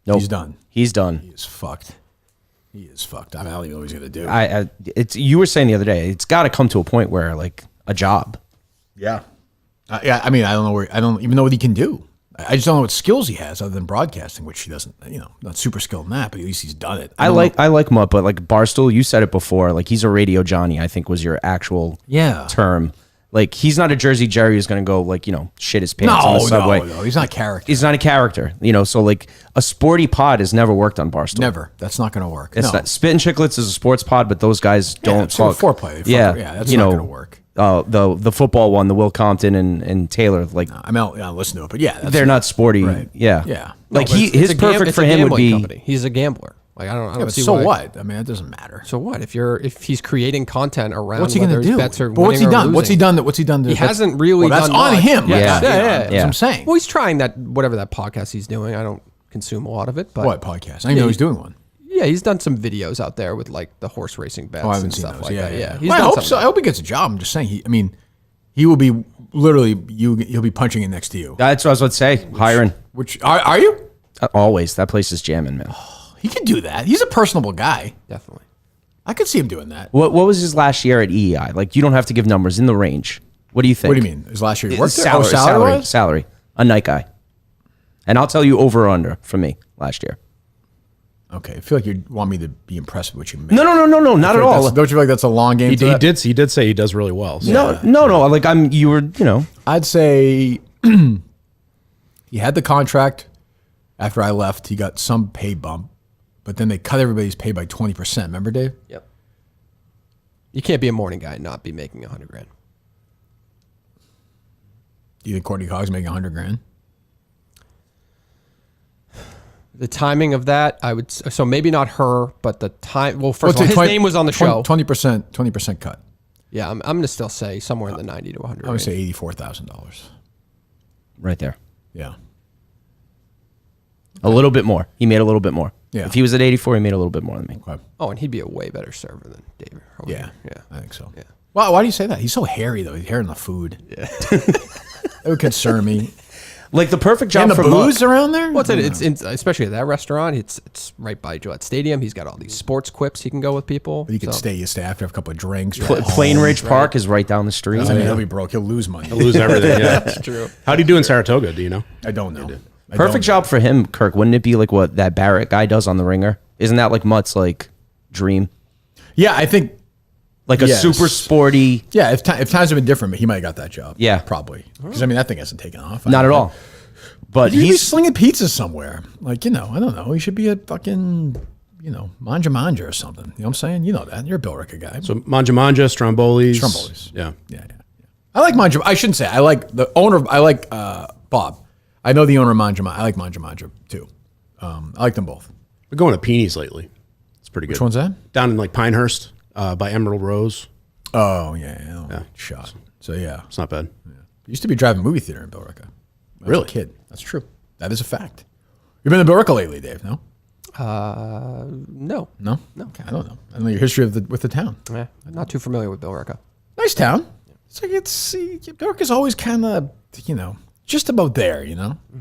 Nope. He's done. He's done. He is fucked. He is fucked. I don't even know what he's going to do. It's you were saying the other day. It's got to come to a point where like a job. Yeah. I mean, I don't know I don't even know what he can do. I just don't know what skills he has other than broadcasting, which he doesn't, not super skilled in that, but at least he's done it. I like Mutt, but like Barstool, you said it before. Like he's a radio Johnny, I think was your actual term. Like he's not a Jersey Jerry who's going to go like, shit his pants on the subway. No, he's not a character. He's not a character, so like a sporty pod has never worked on Barstool. Never. That's not going to work. It's not. Spit and Chicklets is a sports pod, but those guys don't it's like talk. foreplay. Yeah, that's not going to work. The football one, the Will Compton and Taylor, like I mean, I'll listen to it, but yeah, they're not sporty. Right. Yeah, Yeah. Like No, but his perfect it's for a him would gambling be. company. He's a gambler. Like I don't Yeah, but see so why. what? I mean, it doesn't matter. So what if he's creating content around What's he going to whether his do? bets are But what's he winning or done? What's he losing? done? What's he done? He hasn't really Well, that's done on much. him. Yeah, That's- yeah. That's what I'm saying. Well, he's trying that whatever that podcast he's doing. I don't consume a lot of it, but What podcast? I didn't know he's doing one. yeah, he's done some videos out there with like the horse racing bets Oh, I haven't and seen stuff those. like that. Yeah, Well, I hope so. I hope he gets a job. I'm just saying. He will be literally he'll be punching it next to you. That's what I was about to say. Hiring Which are you? always. That place is jamming, man. He can do that. He's a personable guy. Definitely. I could see him doing that. What was his last year at EEI? Like you don't have to give numbers in the range. What do you think? What do you mean? His last year he worked there? Salary, Oh, salary. A night guy. And I'll tell you over or under for me last year. Okay, I feel like you want me to be impressed with what you make. No, not at all. Don't you feel like that's a long game? He to that? did say he does really well. So. No. Like you were. I'd say he had the contract after I left. He got some pay bump, but then they cut everybody's pay by 20%. Remember, Dave? Yep. You can't be a morning guy and not be making $100,000. Do you think Courtney Cogg's making $100,000? The timing of that, I would so maybe not her, but the time. Well, first of all, his name was on the show. 20% cut. Yeah, I'm going to still say somewhere in the 90 to 100. I would say $84,000. Right there. Yeah. A little bit more. He made a little bit more. Yeah. If he was at 84, he made a little bit more than me. Okay. Oh, and he'd be a way better server than David. Yeah. Yeah. I think so. Yeah. Why do you say that? He's so hairy though. He's hair in the food. Yeah. That would concern me. Like the perfect job And the for booze around there? Well, it's especially at that restaurant. It's right by Gillette Stadium. He's got all these sports quips he can go with people. But you can stay after a couple of drinks. Plain Ridge Park is right down the street. I mean, he'll be broke. He'll lose money. He'll lose everything. Yeah, That's true. How do you do in Saratoga? Do you know? I don't know. Perfect job for him, Kirk. Wouldn't it be like what that Barrett guy does on The Ringer? Isn't that like Mutt's like dream? Yeah, I think. Like a Yes. super sporty. Yeah, if times have been different, he might have got that job. Yeah. probably. Because that thing hasn't taken off. Not at all. But He's he's slinging pizzas somewhere. Like I don't know. He should be a fucking Manja Manja or something. You know what I'm saying? You know that. You're a Billerica guy. So Manja Manja, Strombolis. Strombolis. Yeah. I like Manja. I shouldn't say. I like the owner. I like Bob. I know the owner of Manja Manja. I like Manja Manja too. I like them both. We're going to Peenie's lately. It's pretty good. Which one's that? Down in like Pinehurst by Emerald Rose. Oh, yeah. Shot. So, yeah. It's not bad. Yeah. Used to be driving movie theater in Billerica. Really? A kid. That's true. That is a fact. You've been in Billerica lately, Dave, no? No. No? Okay, I don't know. I don't know your history with the town. Yeah, I'm not too familiar with Billerica. Nice town. It's like Billerica's always kind of, just about there,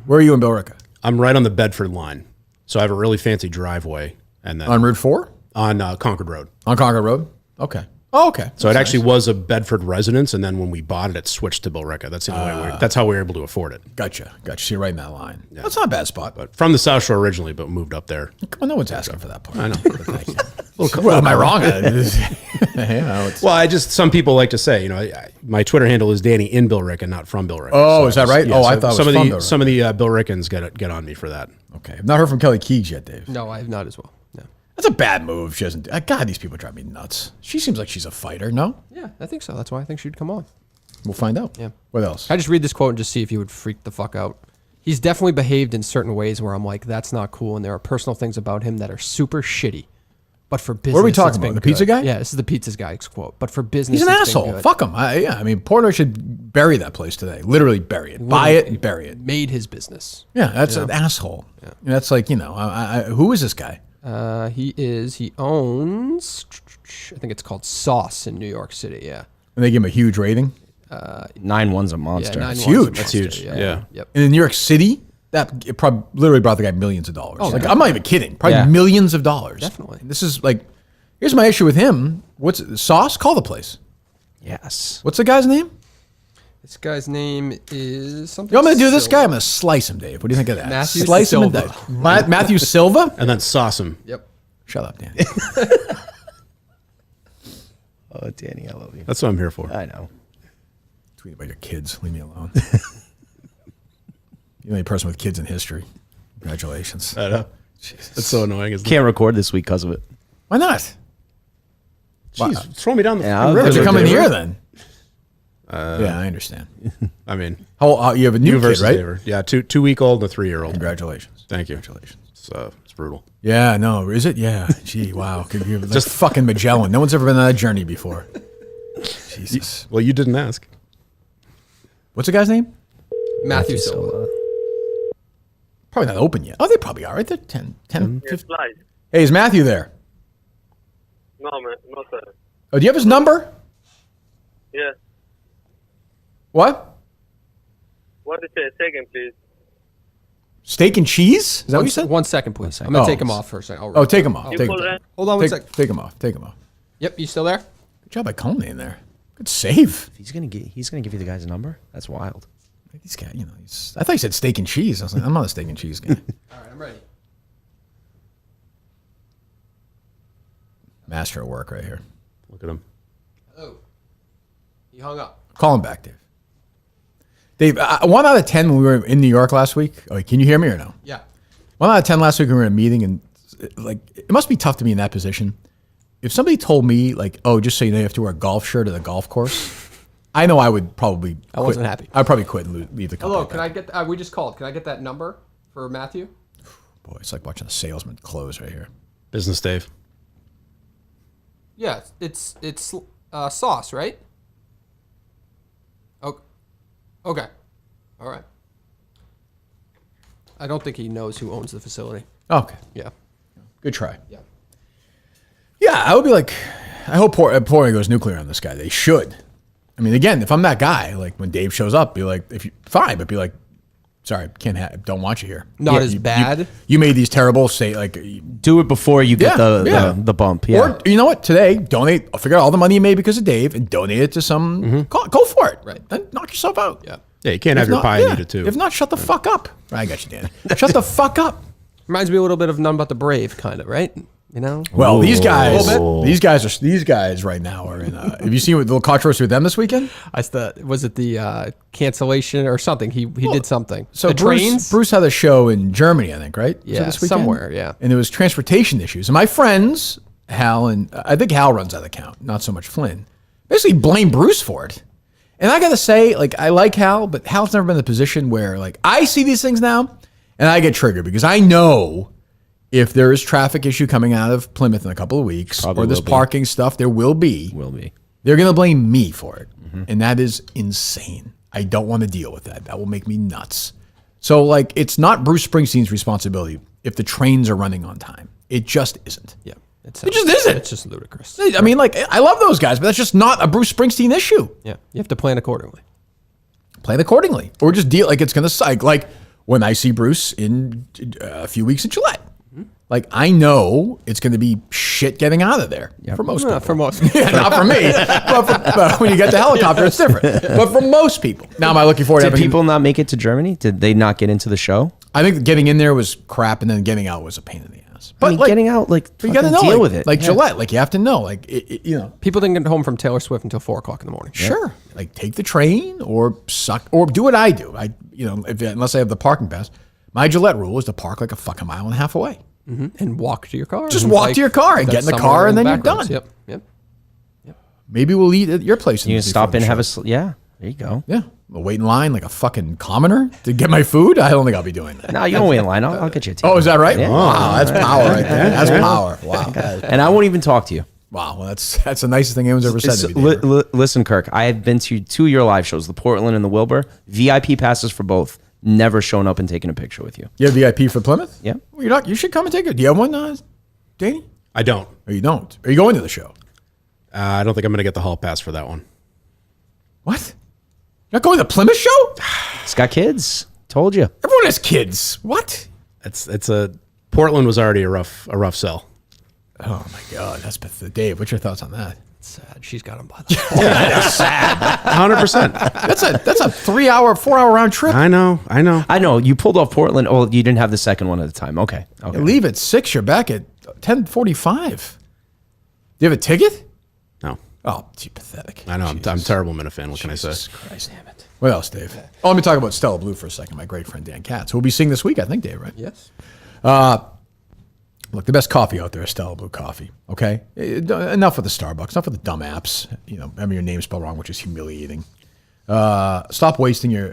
Where are you in Billerica? I'm right on the Bedford line. So I have a really fancy driveway. And then On Route 4? On Concord Road. On Concord Road? Okay. Oh, okay. So it actually was a Bedford residence, and then when we bought it, it switched to Billerica. That's the only way. That's how we were able to afford it. Gotcha. So you're right in that line. Yeah. That's not a bad spot. But from the South Shore originally, but moved up there. Come on, no one's asking for that part. I know. Well, am I wrong? Well, some people like to say, my Twitter handle is Danny in Billerica, not from Billerica. Oh, is that right? Yeah, I thought it was some of the Billricans get on me for that. Okay. I've not heard from Kelly Keegs yet, Dave. No, I have not as well. No. That's a bad move. She doesn't. God, these people drive me nuts. She seems like she's a fighter. No. Yeah, I think so. That's why I think she'd come on. We'll find out. Yeah. What else? I just read this quote and just see if you would freak the fuck out. He's definitely behaved in certain ways where I'm like, that's not cool, and there are personal things about him that are super shitty. But for business, what are we talking it's about? been The pizza good. guy? Yeah, this is the pizza guy's quote. But for business, He's an it's been asshole. good. Fuck him. Portnoy should bury that place today. Literally bury it. Buy it and bury it. Made his business. Yeah, that's an asshole. Yeah. That's like, who is this guy? He owns, I think it's called Sauce in New York City. Yeah. And they give him a huge rating. 9-1's a monster. Yeah, That's huge. That's huge. Yeah. Yep. And in New York City, it probably literally brought the guy millions of dollars. Oh, I'm not even kidding. Probably millions of dollars. Definitely. And this is like, here's my issue with him. Sauce? Call the place. Yes. What's the guy's name? This guy's name is something. You want me to do this Silva. guy? I'm going to slice him, Dave. What do you think of that? Matthew Slice him Silva. and dice. Matthew Silva? And then sauce him. Yep. Shut up, Danny. Oh, Danny, I love you. That's what I'm here for. I know. Tweet about your kids. Leave me alone. You're the only person with kids in history. Congratulations. I know. Jesus. That's so annoying. Can't record this week because of it. Why not? Jeez, throw me down the Yeah, fucking But river. you're coming Daver. here then. Yeah, I understand. I mean, How you have a new kid, versus right? Daver. Yeah, 2-week-old and a 3-year-old. Congratulations. Thank you. Congratulations. It's brutal. Yeah, no, is it? Yeah. Gee, wow. You're like just fucking Magellan. No one's ever been on that journey before. Jesus. Well, you didn't ask. What's the guy's name? Matthew Silva. Probably not open yet. Oh, they probably are, right? They're 10, 15. Slide. Hey, is Matthew there? No, man. No, sir. Oh, do you have his number? Yeah. What? What is it? Second, please. Steak and cheese? Is that what you said? 1 second, please. I'm going to Oh. take him off for a second. Oh, take him off. You Take, pull that? Hold on 1 second. take him off. Take him off. Yep, you still there? Good job by Coney in there. Good save. He's gonna give you the guy's number. That's wild. These guys, I thought you said steak and cheese. I was like, I'm not a steak and cheese guy. All right, I'm ready. Master at work right here. Look at him. Oh, he hung up. Call him back, Dave. Dave, 1 out of 10 when we were in New York last week. Oh, can you hear me or no? Yeah. 1 out of 10 last week we were in a meeting, and it must be tough to be in that position. If somebody told me just so you know, you have to wear a golf shirt at a golf course, I know I would probably. I wasn't happy. I'd probably quit and leave the company. Hello, can I get? We just called. Can I get that number for Matthew? Boy, it's like watching a salesman close right here. Business Dave. Yeah, it's Sauce, right? Oh, okay, all right. I don't think he knows who owns the facility. Okay, Yeah. good try. Yeah. Yeah, I would be like, I hope Portnoy goes nuclear on this guy. They should. I mean, again, if I'm that guy, like when Dave shows up, be like, fine, but be like, sorry, don't want you here. Not as bad. You made these terrible Do it before you get Yeah, the bump. Yeah. Or you know what? Today, donate. Figure out all the money you made because of Dave and donate it to some. Go for it. Right. Then knock yourself out. Yeah. Yeah, you can't have If your not- pie yeah. and eat it too. If not, shut the fuck up. I got you, Danny. Shut the fuck up. Reminds me a little bit of None But the Brave, kind of, right? You know? Well, these guys right now are in. Have you seen what the controversy with them this weekend? Was it the cancellation or something? He did something. So the trains. Bruce had a show in Germany, I think, right? Yeah, this weekend? somewhere. Yeah, and there was transportation issues. And my friends, Hal and I think Hal runs that account, not so much Flynn, basically blame Bruce for it. And I got to say, like, I like Hal, but Hal's never been in the position where, like, I see these things now and I get triggered because I know if there is traffic issue coming out of Plymouth in a couple of weeks or this parking stuff, there will be. They're going to blame me for it. Mm-hmm. And that is insane. I don't want to deal with that. That will make me nuts. So, like, it's not Bruce Springsteen's responsibility if the trains are running on time. It just isn't. Yeah. It just isn't. It's just ludicrous. I mean, like, I love those guys, but that's just not a Bruce Springsteen issue. Yeah. You have to plan accordingly. Plan accordingly. Or just deal like it's going to psych. Like, when I see Bruce in a few weeks in Gillette. Like, I know it's going to be shit getting out of there for most people. For most people. Yeah, not for me. But when you get the helicopter, it's different. But for most people. Now, am I looking forward to Did people not make it to Germany? Did they not get into the show? I think getting in there was crap, and then getting out was a pain in the ass. But getting out, like, you got to know, deal with it. Like Gillette, like, you have to know. Like, you know. People didn't get home from Taylor Swift until 4 o'clock in the morning. Sure. Like, take the train or do what I do. Unless I have the parking pass. My Gillette rule is to park like a fucking mile and a half away. Mm-hmm. And walk to your car. Just walk to your car and get in the car, and then you're done. Yep. Maybe we'll eat at your place. You can stop in, have there you go. Yeah. We'll wait in line like a fucking commoner to get my food. I don't think I'll be doing that. No, you don't wait in line. I'll get you a ticket. Oh, is that right? Yeah. Wow, that's power right there. That's power. Wow. And I won't even talk to you. Wow, well, that's the nicest thing anyone's ever said to me. Listen, Kirk, I have been to 2 of your live shows, the Portland and the Wilbur. VIP passes for both. Never shown up and taken a picture with you. You have VIP for Plymouth? Yeah. Well, you should come and take it. Do you have one, Danny? I don't. Or you don't? Are you going to the show? I don't think I'm going to get the hall pass for that one. What? You're not going to the Plymouth show? It's got kids. Told you. Everyone has kids. What? Portland was already a rough sell. Oh my God, that's pathetic. Dave, what's your thoughts on that? Sad. She's got him by the That is sad. 100%. That's a 4-hour round trip. I know. You pulled off Portland. Oh, you didn't have the second one at the time. Okay. You leave at 6. You're back at 10:45. Do you have a ticket? No. Oh, gee, pathetic. I know. I'm terrible Minifan. What can I say? Christ, damn it. What else, Dave? Oh, let me talk about StellaBlue for a second. My great friend Dan Katz, who will be seeing this week, I think, Dave, right? Yes. Look, the best coffee out there is StellaBlue coffee. Okay, enough with the Starbucks, enough with the dumb apps. Having your name spelled wrong, which is humiliating. Stop wasting your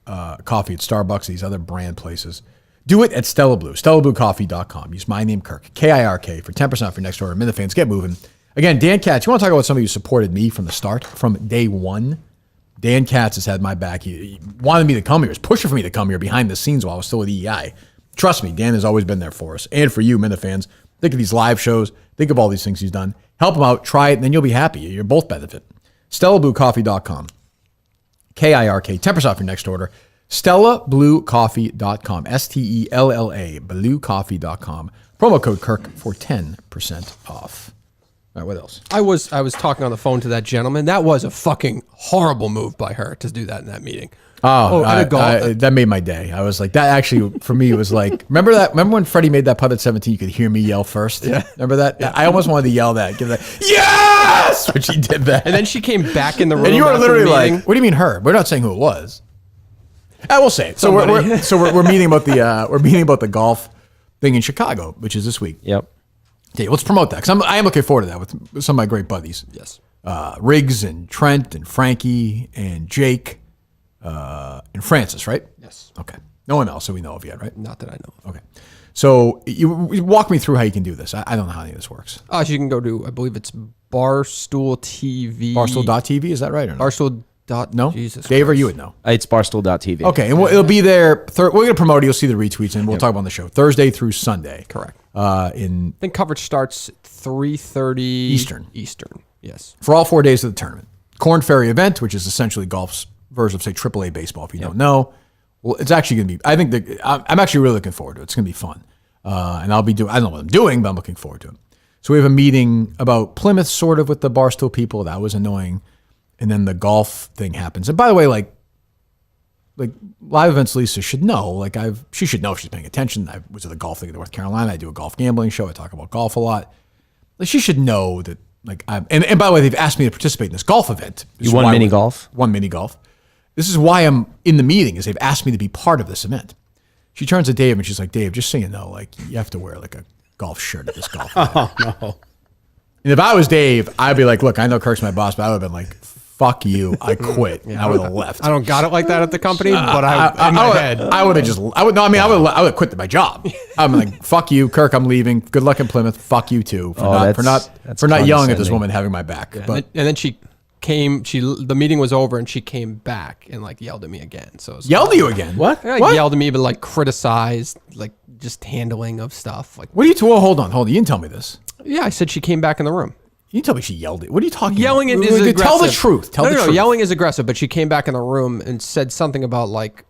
coffee at Starbucks, these other brand places. Do it at StellaBlue. StellaBlueCoffee.com. Use my name, Kirk, Kirk, for 10% off your next order. Minifans, get moving. Again, Dan Katz. You want to talk about somebody who supported me from the start, from day one? Dan Katz has had my back. He wanted me to come here. He was pushing for me to come here behind the scenes while I was still at EEI. Trust me, Dan has always been there for us. And for you, Minifans, think of these live shows. Think of all these things he's done. Help him out. Try it, and then you'll be happy. You'll both benefit. StellaBlueCoffee.com. KIRK. 10% off your next order. StellaBlueCoffee.com. STELLA. BlueCoffee.com. Promo code Kirk for 10% off. All right, what else? I was talking on the phone to that gentleman. That was a fucking horrible move by her to do that in that meeting. That made my day. I was like, that actually, for me, it was like, remember when Freddie made that putt at 17, you could hear me yell first? Yeah. Remember that? Yeah. I almost wanted to yell that, give that, yes! When she did that. And then she came back in the room. And you were literally like, what do you mean her? We're not saying who it was. I will say it. So we're meeting about the golf thing in Chicago, which is this week. Yep. Okay, let's promote that, because I am looking forward to that with some of my great buddies. Yes. Riggs and Trent and Frankie and Jake and Francis, right? Yes. Okay. No one else that we know of yet, right? Not that I know of. Okay. So you walk me through how you can do this. I don't know how any of this works. So you can go to, I believe it's Barstool TV. Barstool.tv, is that right or no? Barstool. No? Jesus Dave, or Christ. you would know. It's barstool.tv. Okay, and it'll be there. We're going to promote it. You'll see the retweets, and we'll talk about it on the show. Thursday through Sunday. Correct. I think coverage starts at 3:30 Eastern. Yes. For all 4 days of the tournament. Corn Ferry event, which is essentially golf's version of, say, AAA baseball, if you don't know. Well, it's actually going to be, I'm actually really looking forward to it. It's going to be fun. And I'll be doing, I don't know what I'm doing, but I'm looking forward to it. So we have a meeting about Plymouth, sort of, with the Barstool people. That was annoying. And then the golf thing happens. And by the way, like, like live events Lisa should know. Like she should know if she's paying attention. I was at the golf thing in North Carolina. I do a golf gambling show. I talk about golf a lot. Like she should know that. Like and by the way, they've asked me to participate in this golf event. You won mini golf? Won mini golf. This is why I'm in the meeting. Is they've asked me to be part of this event. She turns to Dave and she's like, Dave, just so you know, like you have to wear like a golf shirt at this golf event. Oh no. And if I was Dave, I'd be like, look, I know Kirk's my boss, but I would have been like, fuck you, I quit. And I would have left. I don't got it like that at the company, but in my head. I would have quit my job. I'm like, fuck you, Kirk, I'm leaving. Good luck in Plymouth. Fuck you too. For not yelling at this woman having my back. Yeah, but and then she came, the meeting was over and she came back and like yelled at me again. So yelled at you again? What? Like, yelled at me, but like criticized, like just handling of stuff. Like, what are you, hold on. You didn't tell me this. Yeah, I said she came back in the room. You tell me she yelled at you. What are you talking Yelling about? Is aggressive. Tell the truth. Tell the truth. Yelling is aggressive, but she came back in the room and said something about like,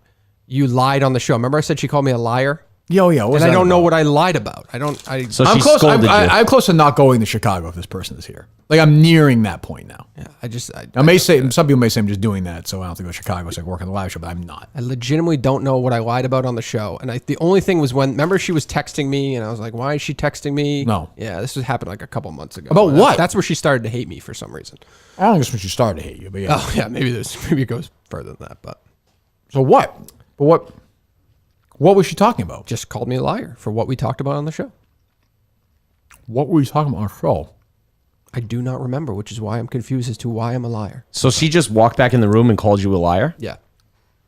you lied on the show. Remember I said she called me a liar? Yeah. And I don't know what I lied about. So I'm she close. scolded you. I'm close to not going to Chicago if this person is here. Like I'm nearing that point now. Yeah, I may say some people may say I'm just doing that so I don't have to go to Chicago so I can work on the live show, but I'm not. I legitimately don't know what I lied about on the show. And the only thing was remember she was texting me and I was like, why is she texting me? No. Yeah, this happened like a couple months ago. About what? That's where she started to hate me for some reason. I don't think it's when she started to hate you, but yeah. Oh yeah, maybe it goes further than that, but. So what? But what was she talking about? Just called me a liar for what we talked about on the show. What were you talking about on the show? I do not remember, which is why I'm confused as to why I'm a liar. So she just walked back in the room and called you a liar? Yeah.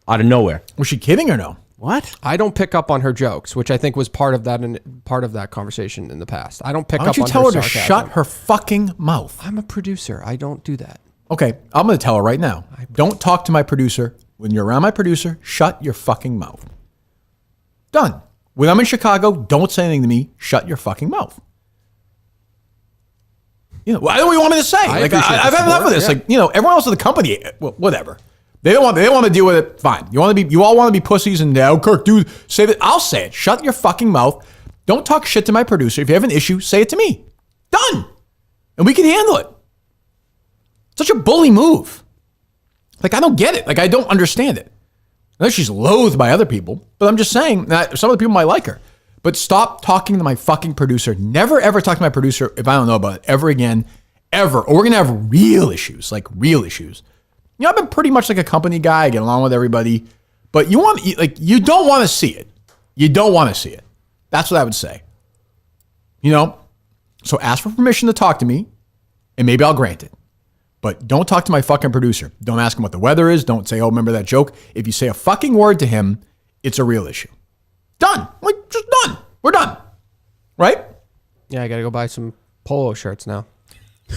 Out of nowhere. Was she kidding or no? What? I don't pick up on her jokes, which I think was part of that conversation in the past. I don't pick Why up don't on you tell her to sarcasm. shut her fucking mouth? I'm a producer. I don't do that. Okay, I'm going to tell her right now. Don't talk to my producer. When you're around my producer, shut your fucking mouth. Done. When I'm in Chicago, don't say anything to me. Shut your fucking mouth. You know, what do you want me to say? I've had enough of this. Yeah. Like, you know, everyone else in the company, well, whatever. They don't want to deal with it. Fine. You all want to be pussies and Kirk, dude, say that. I'll say it. Shut your fucking mouth. Don't talk shit to my producer. If you have an issue, say it to me. Done. And we can handle it. Such a bully move. Like, I don't get it. Like, I don't understand it. I know she's loathed by other people, but I'm just saying that some of the people might like her. But stop talking to my fucking producer. Never, ever talk to my producer if I don't know about it ever again, ever. Or we're going to have real issues, like real issues. You know, I've been pretty much like a company guy. I get along with everybody. But you don't want to see it. You don't want to see it. That's what I would say. You know? So ask for permission to talk to me, and maybe I'll grant it. But don't talk to my fucking producer. Don't ask him what the weather is. Don't say, oh, remember that joke? If you say a fucking word to him, it's a real issue. Done. Like, just done. We're done. Right? Yeah, I got to go buy some polo shirts now.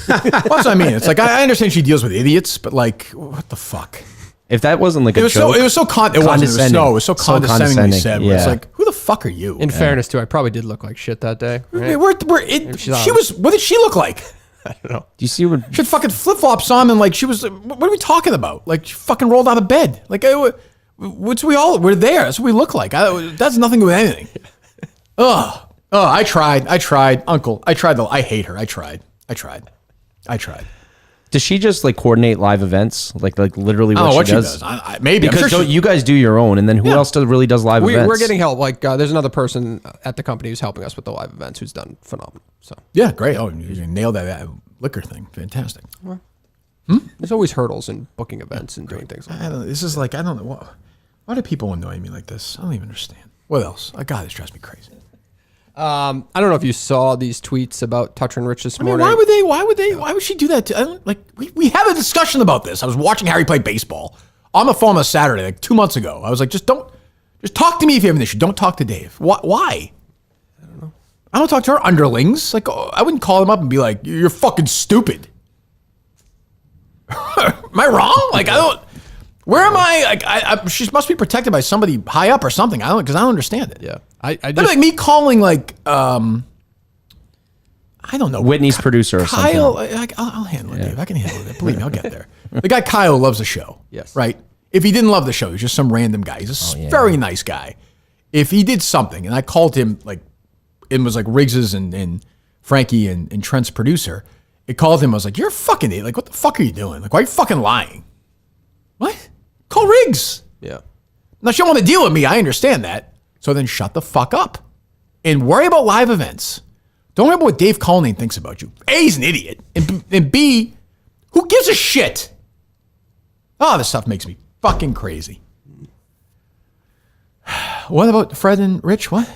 That's what I mean. It's like, I understand she deals with idiots, but like, what the fuck? If that wasn't like a joke. It was so condescending. It was so condescendingly said. Yeah. It's like, who the fuck are you? In fairness, too, I probably did look like shit that day. Right? What did she look like? I don't know. Do you see what? She had fucking flip-flops on and like she was, what are we talking about? Like she fucking rolled out of bed. Like, we're there. That's what we look like. That's nothing to do with anything. I tried. Uncle, I tried though. I hate her. I tried. Does she just like coordinate live events? Like literally what she does? Maybe. Because sure you guys do your own, and then who else really does live events? We're getting help. Like there's another person at the company who's helping us with the live events who's done phenomenal. So yeah, great. Oh, you nailed that liquor thing. Fantastic. Well, there's always hurdles in booking events and doing things like that. I don't know. Why do people annoy me like this? I don't even understand. What else? God, this drives me crazy. I don't know if you saw these tweets about Toucher and Rich this morning. Why would she do that? I don't like. We had a discussion about this. I was watching Harry play baseball on the phone on a Saturday, like 2 months ago. I was like, just talk to me if you have an issue. Don't talk to Dave. Why? I don't know. I don't talk to her underlings. Like, I wouldn't call them up and be like, you're fucking stupid. Am I wrong? Like, I don't. Where am I? Like, she must be protected by somebody high up or something. Because I don't understand it. Yeah, I just like me calling like I don't know, Whitney's producer or Kyle, something. I'll handle it, Dave. I can handle it. Believe me, I'll get there. The guy Kyle loves the show. Yes. Right. If he didn't love the show, he's just some random guy. He's a very nice guy. If he did something, and I called him like it was like Riggs's and Frankie and Trent's producer, it called him. I was like, you're a fucking idiot. Like, what the fuck are you doing? Like, why are you fucking lying? What? Call Riggs. Yeah. Now, she don't want to deal with me. I understand that. So then shut the fuck up and worry about live events. Don't worry about what Dave Cullinane thinks about you. A, he's an idiot. And B, who gives a shit? Oh, this stuff makes me fucking crazy. What about Fred and Rich? What?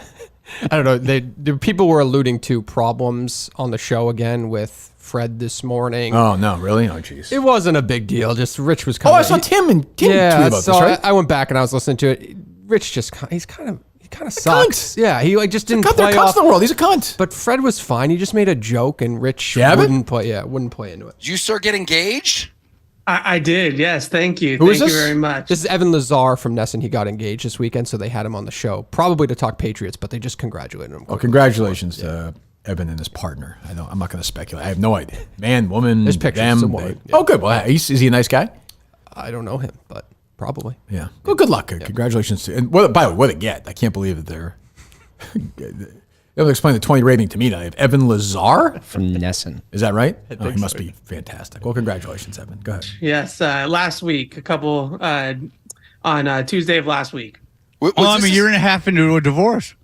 I don't know. The people were alluding to problems on the show again with Fred this morning. Oh, no, really? Oh, jeez. It wasn't a big deal. Just Rich was kind of... I saw Tim tweet about this, right? I went back and I was listening to it. Rich just... He kind of sucks. Yeah, he just didn't play There are cunts in the world. He's a cunt. But Fred was fine. He just made a joke and Rich wouldn't play into it. Did you, sir, get engaged? I did, yes. Thank you. Who is Thank this? you very much. This is Evan Lazar from Nesson. He got engaged this weekend, so they had him on the show, probably to talk Patriots, but they just congratulated him. Well, congratulations to Evan and his partner. I'm not going to speculate. I have no idea. Man, woman, There's pictures them. somewhere. Yeah. Oh, good. Well, is he a nice guy? I don't know him, but probably. Yeah. Well, good luck. Congratulations to. And by the way, what a get! I can't believe that they're. They'll explain the 20 rating to me now. They have Evan Lazar From Nesson. Is that right? He must be fantastic. Well, congratulations, Evan. Go ahead. Yes, last week, a couple on Tuesday of last week. Well, I'm a year and a half into a divorce.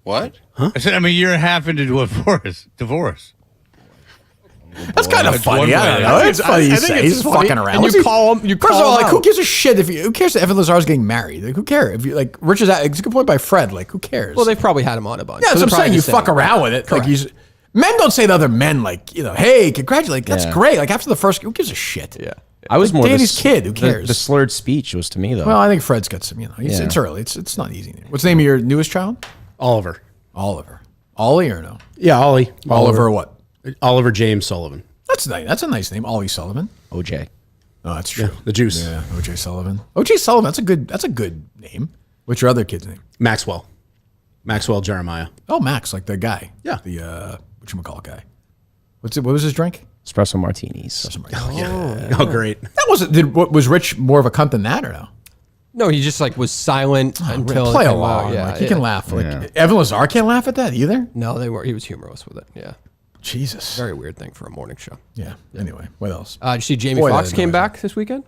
What? I said I'm a year and a half into a divorce. That's kind of funny. I don't know. It's funny. He's fucking around. And you call him. First of all, who gives a shit who cares if Evan Lazar's getting married? Who cares? If you Richard's it's a good point by Fred. Who cares? Well, they've probably had him on a bunch. Yeah, that's so what I'm saying. You fuck around with it. Correct. Men don't say to other men hey, congratulate. That's great. After the first, who gives a shit? Yeah. I was more Danny's kid. Who cares? The slurred speech was to me though. Well, I think Fred's got some. It's early. It's not easy. What's the name of your newest child? Oliver. Ollie or no? Yeah, Ollie. Oliver what? Oliver James Sullivan. That's nice. That's a nice name, Ollie Sullivan. OJ. Oh, that's true. Yeah, the juice. Yeah, OJ Sullivan. OJ Sullivan. That's a good name. What's your other kid's name? Maxwell Jeremiah. Oh, Max, like the guy. Yeah. The whatchamacallit guy. What was his drink? Espresso martinis. Oh, great. That wasn't. Was Rich more of a cunt than that or no? No, he just was silent until Play it came along. out. Yeah, he can laugh. Evan Lazar can't laugh at that either. No, he was humorous with it. Yeah. Jesus. Very weird thing for a morning show. Yeah. Anyway, what else? Did you see Jamie Boy, Foxx that came annoys back this weekend?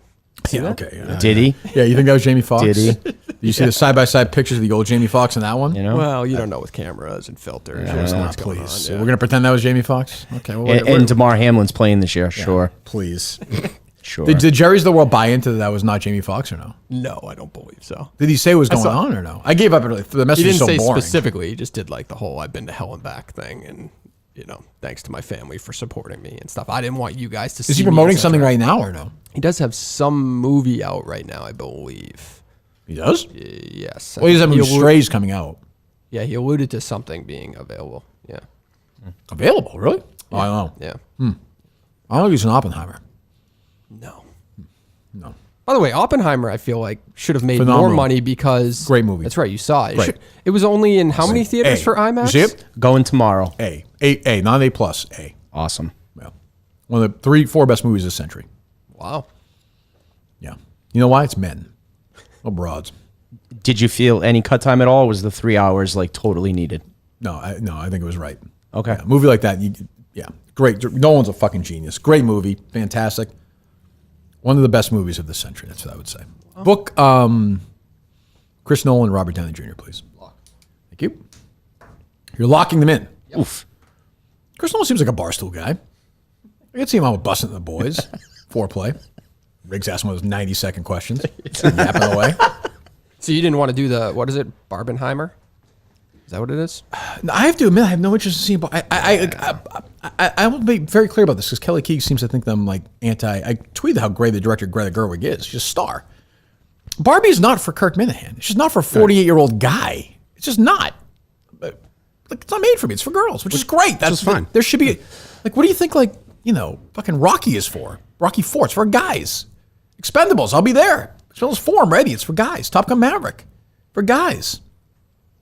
Yeah. Okay. Did he? Yeah. You think that was Jamie Foxx? Did he? Did you see the side by side pictures of the old Jamie Foxx in that one? You know? Well, you don't know with cameras and filters. What's going on. Please. Yeah. We're gonna pretend that was Jamie Foxx. Okay. Well, And DeMar Hamlin's playing this year. Sure. Please. Sure. Did Jerry's of the World buy into that was not Jamie Foxx or no? No, I don't believe so. Did he say what was going on or no? I gave up early. The message He is didn't so say boring. specifically. He just did the whole "I've been to hell and back" thing, and thanks to my family for supporting me and stuff. I didn't want you guys to see. Is he me promoting as something such. right now or no? He does have some movie out right now, I believe. He does? Yes. Well, he does have He movie Strays coming out. Yeah, he alluded to something being available. Yeah. Available, really? Oh, I don't know. Yeah. I don't think he's an Oppenheimer. No. No. By the way, Oppenheimer, I feel like should have made Phenomenal. more money because Great movie. That's right, you saw it. Great. It was only in how many theaters A. for IMAX? You see it? Going tomorrow. A, not A plus. A. Awesome. Well, one of the 3-4 best movies this century. Wow. Yeah. You know why? It's men. No broads. Did you feel any cut time at all? Or was the 3 hours totally needed? No, I think it was right. Okay. Yeah, a movie like that, great. Nolan's a fucking genius. Great movie, fantastic. One of the best movies of the century. That's what I would say. Book Chris Nolan and Robert Downey Jr., please. Thank you. You're locking them in. Oof. Chris Nolan seems like a barstool guy. I can see him out busting the boys. Foreplay. Riggs asked one of those 90-second questions. Yapping away. So you didn't want to do what is it, Barbenheimer? Is that what it is? I have to admit, I have no interest in seeing. I will be very clear about this because Kelly Keegs seems to think that I'm anti. I tweeted how great the director Greta Gerwig is. She's a star. Barbie is not for Kirk Minahan. It's just not for a 48-year-old guy. It's just not. It's not made for me. It's for girls, which is great. That's fine. There should be what do you think? Fucking Rocky is for Rocky 4. It's for guys. Expendables. I'll be there. Expendables 4. I'm ready. It's for guys. Top Gun Maverick for guys.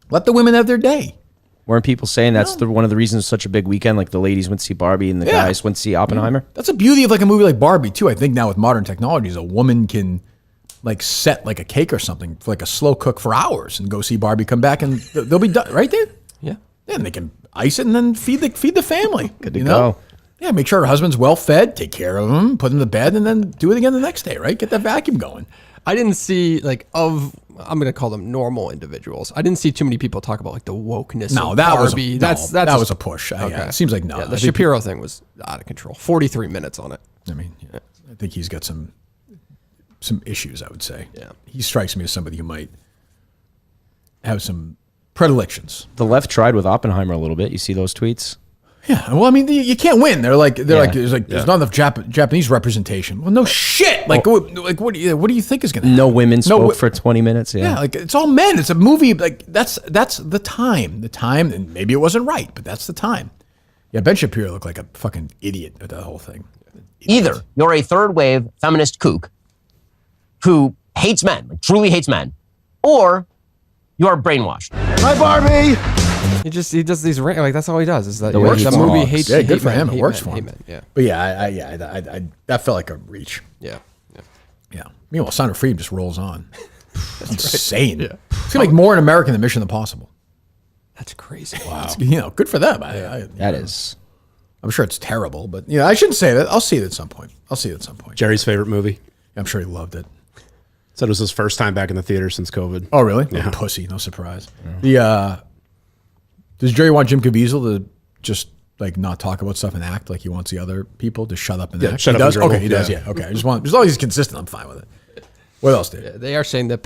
Let the women have their day. Weren't people saying that's one of the reasons it's such a big weekend? Like the ladies went to see Barbie and the guys went to see Oppenheimer? That's the beauty of a movie like Barbie, too. I think now with modern technologies, a woman can set a cake or something for a slow cook for hours and go see Barbie, come back, and they'll be done right there. Yeah. Yeah, and they can ice it and then feed the family. Good to go. Yeah, make sure her husband's well fed, take care of him, put him to bed, and then do it again the next day, right? Get that vacuum going. I didn't see I'm going to call them normal individuals. I didn't see too many people talk about like the wokeness of Barbie. That was a push. Okay. Yeah, it seems like no. Yeah, the Shapiro thing was out of control. 43 minutes on it. I mean, I think he's got some issues, I would say. Yeah. He strikes me as somebody who might have some predilections. The left tried with Oppenheimer a little bit. You see those tweets? Yeah, well, I mean, you can't win. There's not enough Japanese representation. Well, no shit. What do you think is going to happen? No women spoke for 20 minutes. Yeah, like it's all men. It's a movie. Like that's the time. The time, and maybe it wasn't right, but that's the time. Yeah, Ben Shapiro looked like a fucking idiot at the whole thing. Either you're a third wave feminist kook who hates men, like truly hates men, or you're brainwashed. Hi, Barbie. He does these like that's all he does. Is that The way he the movie talks. hates? Yeah, good hate for him. men, It works hate for men, him. hate men. Yeah, But yeah, I that felt like a reach. yeah. Meanwhile, Sound of Freedom just rolls on. That's insane. Yeah. It's gonna make more in America than Mission Impossible. That's crazy. Wow. Good for them. That is. I'm sure it's terrible, but I shouldn't say that. I'll see it at some point. Jerry's favorite movie. I'm sure he loved it. Said it was his first time back in the theater since COVID. Oh, really? Yeah. Oh, pussy. No surprise. Does Jerry want Jim Caviezel to just like not talk about stuff and act like he wants the other people to shut up and act? shut he up does? and dribble. Okay, he does. Yeah. Yeah. Okay. As long as he's consistent, I'm fine with it. What else, Dave? They are saying the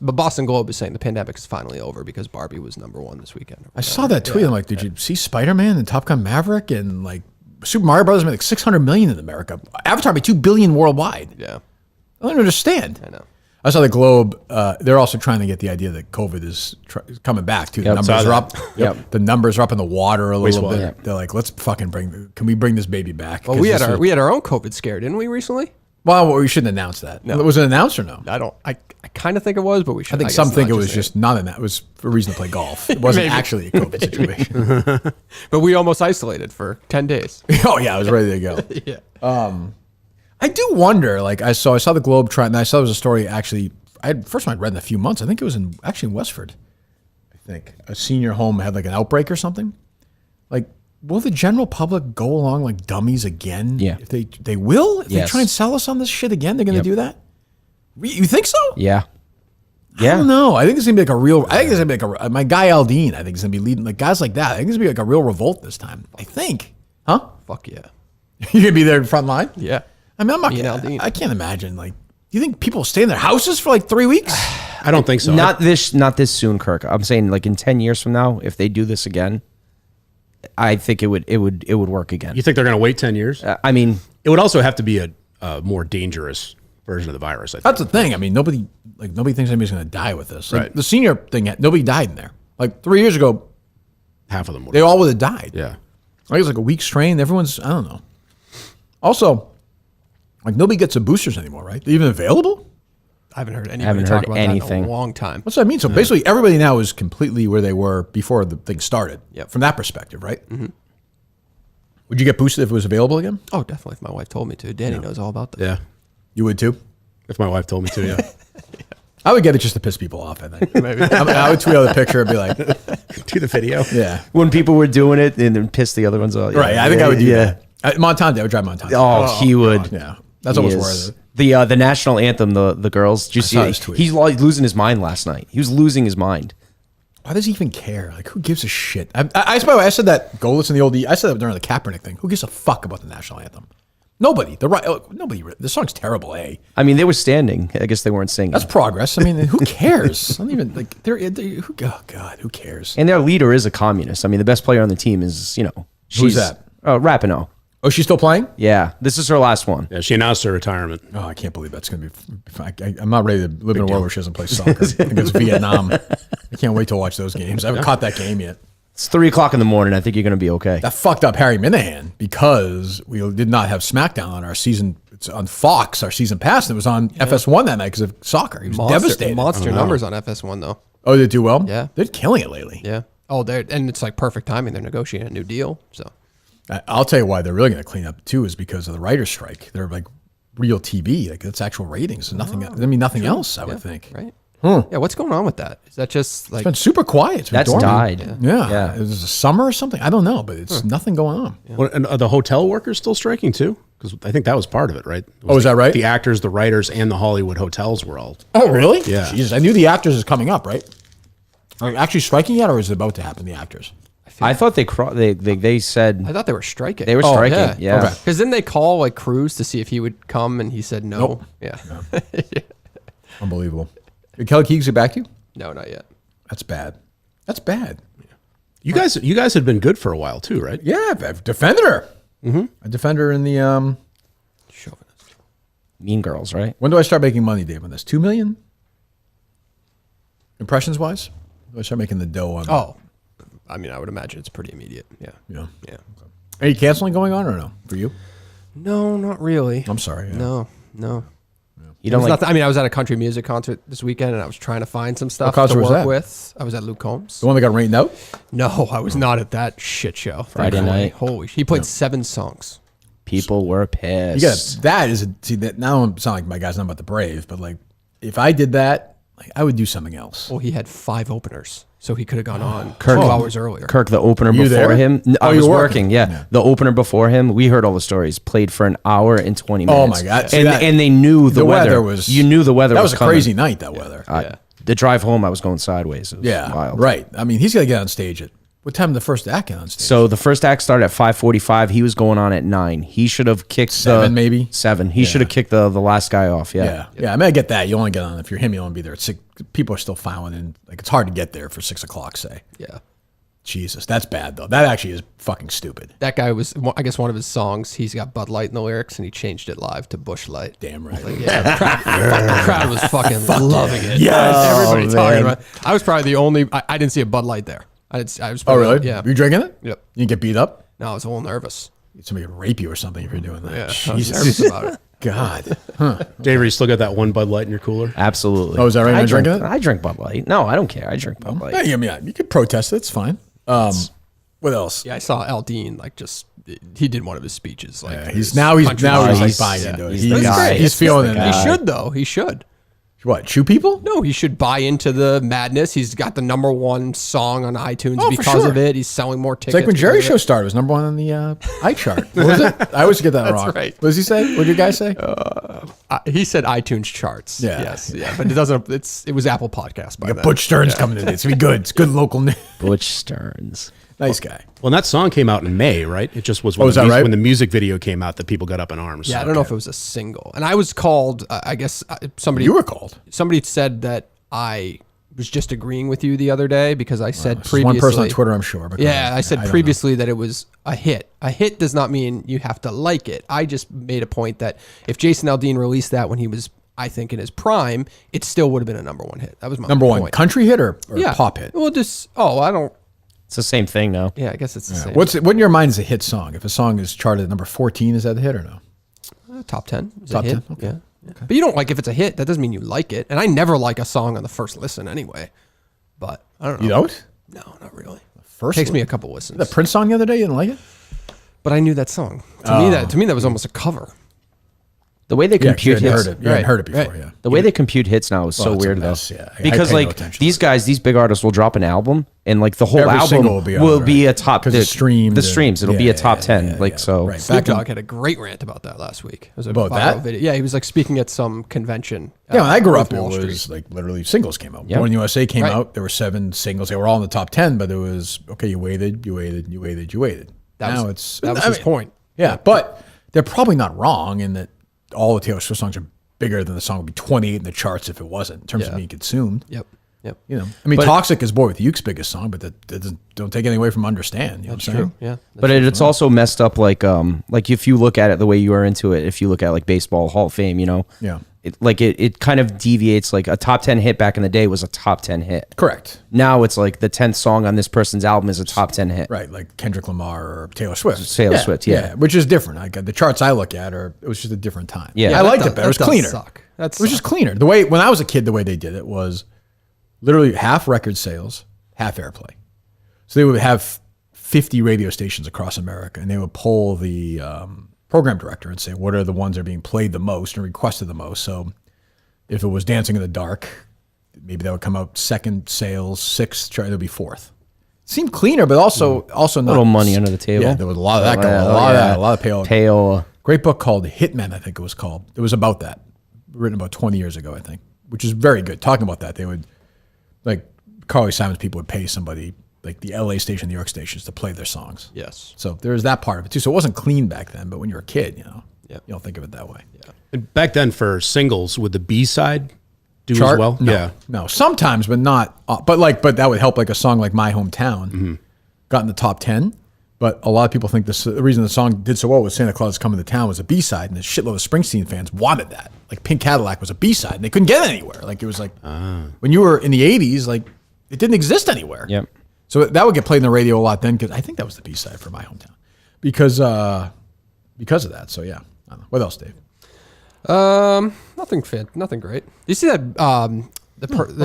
Boston Globe is saying the pandemic is finally over because Barbie was #1 this weekend. I saw that tweet. I'm like, did you see Spider-Man and Top Gun Maverick and like Super Mario Brothers made like $600 million in America? Avatar made $2 billion worldwide. Yeah, I don't understand. I know. I saw the Globe. They're also trying to get the idea that COVID is coming back too. The Yep. numbers Saw are up. that. Yep. The numbers are up in the water a little Wastewater. bit. Yep. They're like, let's fucking can we bring this baby back? Well, we had our own COVID scare, didn't we recently? Well, we shouldn't announce that. No. Was it announced or no? I kind of think it was, but we should. I think some think it was just not an. It was for a reason to play golf. It wasn't actually a COVID situation. But we almost isolated for 10 days. Oh yeah, I was ready to go. Yeah. I do wonder. Like I saw the Globe trying. And I saw there was a story actually. First one I'd read in a few months. I think it was in Westford. I think a senior home had like an outbreak or something. Like, will the general public go along like dummies again? Yeah. If they will? If they Yes. try and sell us on this shit again, they're going to do that? You think so? Yeah. I don't know. I think it's going to be like a real, I think it's going to be like my guy Aldean, I think is going to be leading, like guys like that. I think it's going to be like a real revolt this time. I think. Huh? Fuck yeah. You're going to be there in front line? Yeah. I mean, I'm not, Me and Aldean. I can't imagine like, do you think people stay in their houses for like 3 weeks? I don't think so. Not this soon, Kirk. I'm saying like in 10 years from now, if they do this again, I think it would work again. You think they're going to wait 10 years? I mean, It would also have to be a more dangerous version of the virus, I think. That's the thing. I mean, nobody thinks anybody's going to die with this. Like, Right. The senior thing, nobody died in there. Like 3 years ago, Half of them would. they all would have died. Yeah. I think it's like a week strain. Everyone's, I don't know. Also, like nobody gets the boosters anymore, right? They're even available? I haven't heard anybody Haven't talk heard about anything. that in a long time. What's that mean? So basically, everybody now is completely where they were before the thing started. Yep. From that perspective, right? Mm-hmm. Would you get boosted if it was available again? Oh, definitely. If my wife told me to. Danny knows all about that. Yeah. You would too? If my wife told me to, yeah. I would get it just to piss people off, I think. Maybe. I would tweet out the picture and be like, Do the video. yeah. when people were doing it and then piss the other ones off. Right, I think I would do that. Montana, I would drive Montana. Oh, he would. Yeah. That's almost worth it. The national anthem, the girls. Did you saw see his it? tweet. He's losing his mind last night. He was losing his mind. Why does he even care? Like, who gives a shit? By the way, I said that, go listen to the old, I said that during the Kaepernick thing. Who gives a fuck about the national anthem? Nobody. Nobody. The song's terrible, eh? I mean, they were standing. I guess they weren't singing. That's progress. I mean, who cares? I don't even, like, oh, God, who cares? And their leader is a communist. I mean, the best player on the team is, Who's that? Rapinoe. Oh, she's still playing? Yeah, this is her last one. Yeah, she announced her retirement. Oh, I can't believe that's going to be. I'm not ready to live in a world where she doesn't play soccer. I think it's Vietnam. I can't wait to watch those games. I haven't caught that game yet. It's 3:00 in the morning. I think you're going to be okay. That fucked up Harry Minahan because we did not have SmackDown on our season. It's on Fox, our season pass, and it was on FS1 that night because of soccer. He was devastated. Monster numbers on FS1 though. Oh, they do well? Yeah. They're killing it lately. Yeah. Oh, and it's like perfect timing. They're negotiating a new deal. So I'll tell you why they're really going to clean up too is because of the writer's strike. They're like real TV. Like that's actual ratings. And nothing else, I would think. right. Yeah, what's going on with that? Is that just like It's been super quiet. It's been That's dormant. died. Yeah. It was a summer or something. I don't know, but it's nothing going on. Well, and are the hotel workers still striking too? Because I think that was part of it, right? Oh, is that right? The actors, the writers, and the Hollywood hotels were all. Oh, really? Yeah. Jesus, I knew the actors is coming up, right? Are they actually striking yet, or is it about to happen? The actors. I thought they said I thought they were striking. they were striking. Yeah. Okay. Because then they call like Cruz to see if he would come, and he said no. Nope. Yeah. Unbelievable. Did Kelly Keegs get back to you? No, not yet. That's bad. That's bad. You guys had been good for a while too, right? Yeah, I've defended her. I defended her in the. Chauvinist. Mean Girls, right? When do I start making money, Dave, on this? 2 million? Impressions wise? Do I start making the dough on Oh, I mean, I would imagine it's pretty immediate. Yeah. Yeah. Yeah. Any canceling going on or no? For you? No, not really. I'm sorry. Yeah. No. You don't like I mean, I was at a country music concert this weekend, and I was trying to find some stuff concert to was work that? with. I was at Luke Combs. The one that got rained out? No, I was not at that shit show. Friday Thankfully. night. Holy, he played 7 songs. people were You pissed. got that is see that now I'm sound like my guy's not about the Brave, but like if I did that, like I would do something else. Well, he had 5 openers, so he could have gone on Kirk- 2 hours earlier. Kirk, the opener You before there? him. Oh, I you was were working. Yeah. The opener before him. We heard all the stories. Played for an hour and 20 minutes. Oh my God. See, And that- and they knew the weather was. You knew the weather. That was a coming. crazy night. That weather. The drive home, I was going sideways. It was wild. Right. I mean, he's got to get on stage at what time did the first act get on stage? So the first act started at 5:45. He was going on at 9. He should have kicked 7 maybe? 7. He should have kicked the last guy off. Yeah. Yeah. I mean, I get that. You only get on if you're him. You only be there at 6. People are still filing in. Like it's hard to get there for 6 o'clock. Say. Yeah. Jesus, that's bad though. That actually is fucking stupid. That guy was, I guess, one of his songs. He's got Bud Light in the lyrics, and he changed it live to Bush Light. Damn right. Like, yeah, the crowd was fucking loving it. Yes. Everybody Oh, talking man. about it. I was probably the only. I didn't see a Bud Light there. I was Oh probably, really? Yeah. You drinking it? Yep. You didn't get beat up? No, I was a little nervous. Somebody could rape you or something if you're doing that. Yeah, I was nervous about it. God. Dave, you still got that one Bud Light in your cooler? Absolutely. Oh, is that right? I You're drink, drinking it? I drink Bud Light. No, I don't care. I drink Bud Light. Yeah, I mean, you could protest it. It's fine. What else? Yeah, I saw Al Dean he did one of his speeches. Like Yeah, his he's like he's- buying yeah, into it. he's He's, the guy. he's feeling it. He should though. He should. What? Shoot people? No, he should buy into the madness. He's got the #1 song on iTunes Oh, for because sure. of it. He's selling more tickets. It's like when Jerry because of Show it. started. It was #1 on the iChart. What was it? I always get that wrong. right. What does he say? What did your guy say? He said iTunes charts. Yeah. Yes. Yeah. But it doesn't. It was Apple Podcast by We got then. Butch Stearns coming in. It's gonna be good. It's good local news. Butch Stearns. Nice guy. Well, and that song came out in May, right? It just was when, is that right? when the music video came out that people got up in arms. Yeah, I don't know if it was a single. And I was called. I guess somebody. You were called. Somebody said that I was just agreeing with you the other day because I said There's previously. one person on Twitter, I'm sure. But Yeah, I said don't previously that it was a hit. A hit does not mean you have to like it. I just made a point that if Jason Aldean released that when he was, I think, in his prime, it still would have been a #1 hit. That was my know. #1 point. country hit or pop hit? Well, just I don't. It's the same thing now. Yeah, I guess it's the same. What in your mind is a hit song? If a song is charted at #14, is that a hit or no? Top 10? Is Top a hit? 10, okay. Yeah. But you don't like if it's a hit. That doesn't mean you like it. And I never like a song on the first listen anyway. But I don't know. You don't? No, not really. First Takes me a couple listens. The Prince song the other day, you didn't like it? But I knew that song. To me that was almost a cover. The way they Yeah, 'cause you compute hadn't hits. heard it. You hadn't heard it before, Right. yeah. The way they compute hits now is so it's a weird though. mess, yeah. I Because pay no like attention these to guys, these big artists will drop an album and like the whole Every album single will on, be right. a top 'Cause it's streamed the and- streams. It'll be yeah, a top yeah, 10. yeah, like yeah. so. Right. Snoop Back in- Dogg had a great rant about that last week. It was a About viral that? video. Yeah, he was like speaking at some convention. Yeah, when I grew up, it Wall was Street. like literally singles came out. Yep. Born in USA came Right. out. There were 7 singles. They were all in the top 10, but it was okay. You waited. Now it's that was I his mean, point. Yeah, but they're probably not wrong in that all the Taylor Swift songs are bigger than the song would be 28 in the charts if it wasn't in terms of Yeah. being consumed. Yep. You know, I mean, But- Toxic is Boy with Uke's biggest song, but that doesn't don't take anything away from Understand. You know That's what I'm true. saying? Yeah. But it's also messed up like if you look at it the way you are into it, if you look at like baseball Hall of Fame, you know. Yeah. It kind of deviates. Like a top 10 hit back in the day was a top 10 hit. Correct. Now it's like the 10th song on this person's album is a top 10 hit. Right, like Kendrick Lamar or Taylor Swift. Taylor Swift, yeah. Which is different. Like the charts I look at it was just a different time. Yeah. I liked it better. It was That does cleaner. suck. It was just cleaner. The way when I was a kid, the way they did it was literally half record sales, half airplay. So they would have 50 radio stations across America, and they would poll the program director and say, what are the ones that are being played the most and requested the most? So if it was Dancing in the Dark, maybe that would come out second sales, sixth, try to be fourth. Seemed cleaner, but also not. A little money under the table. Yeah, there was a lot of that going on. A lot of payola. Payola. Great book called Hitmen, I think it was called. It was about that. Written about 20 years ago, I think, which is very good. Talking about that, they would, like, Carly Simon's people would pay somebody, like the LA station, New York stations, to play their songs. Yes. So there's that part of it, too. So it wasn't clean back then, but when you're a kid, you don't think of it that way. Yeah. And back then for singles, would the B-side do Chart? as well? No, Yeah. no, sometimes, but not. But that would help. Like a song like "My Hometown" got in the top 10. But a lot of people think the reason the song did so well with "Santa Claus is Coming to Town" was a B-side, and a shitload of Springsteen fans wanted that. Like "Pink Cadillac" was a B-side, and they couldn't get it anywhere. Like it was like when you were in the '80s, like it didn't exist anywhere. Yep. So that would get played in the radio a lot then, because I think that was the B-side for "My Hometown," because of that. So yeah, I don't know. What else, Dave? Nothing great. Do you see that?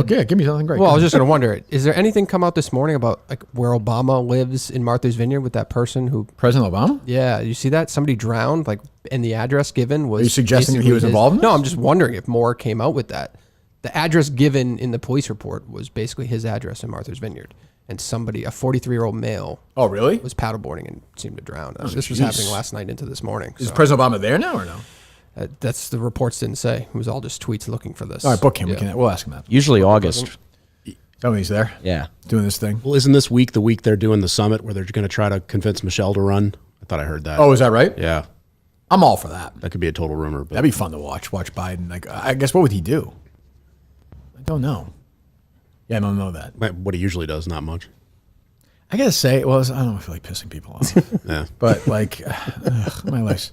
Yeah, give me something great. Well, I was just going to wonder, is there anything come out this morning about like where Obama lives in Martha's Vineyard with that person who? President Obama? Yeah, you see that? Somebody drowned, like, and the address given was. Are you suggesting that he basically was involved in this? No, I'm just wondering if more came out with that. The address given in the police report was basically his address in Martha's Vineyard, and somebody, a 43-year-old male. Oh, really? Was paddleboarding and seemed to drown. This was happening last night into this morning. Is President Obama there now or no? That's the reports didn't say. It was all just tweets looking for this. All right, book him. Yeah. We'll ask him that. Usually August. Oh, he's there? Yeah. Doing this thing? Well, isn't this week the week they're doing the summit where they're going to try to convince Michelle to run? I thought I heard that. Oh, is that right? Yeah. I'm all for that. That could be a total rumor. But That'd be fun to watch Biden. Like, I guess, what would he do? I don't know. Yeah, I don't know that. What he usually does, not much. I gotta say, well, I don't feel like pissing people off. Yeah. But like, my life.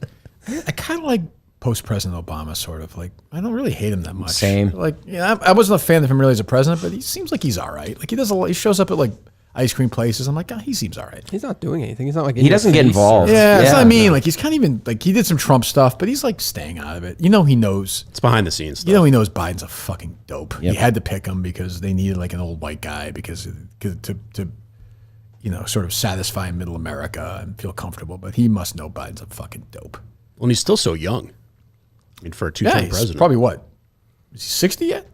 I kind of like post-President Obama, sort of. Like, I don't really hate him that much. Same. Like, yeah, I wasn't a fan of him really as a president, but he seems like he's all right. Like, he does a lot. He shows up at like ice cream places. I'm like, he seems all right. He's not doing anything. He's not like He doesn't get involved. Yeah, that's what I mean. Like, he's kind of even like he did some Trump stuff, but he's like staying out of it. You know, he knows. It's behind the scenes stuff. You know, he knows Biden's a fucking dope. Yep. He had to pick him because they needed like an old white guy to sort of satisfy middle America and feel comfortable. But he must know Biden's a fucking dope. Well, and he's still so young. I mean, for a two-term He's president. probably what? Is he 60 yet?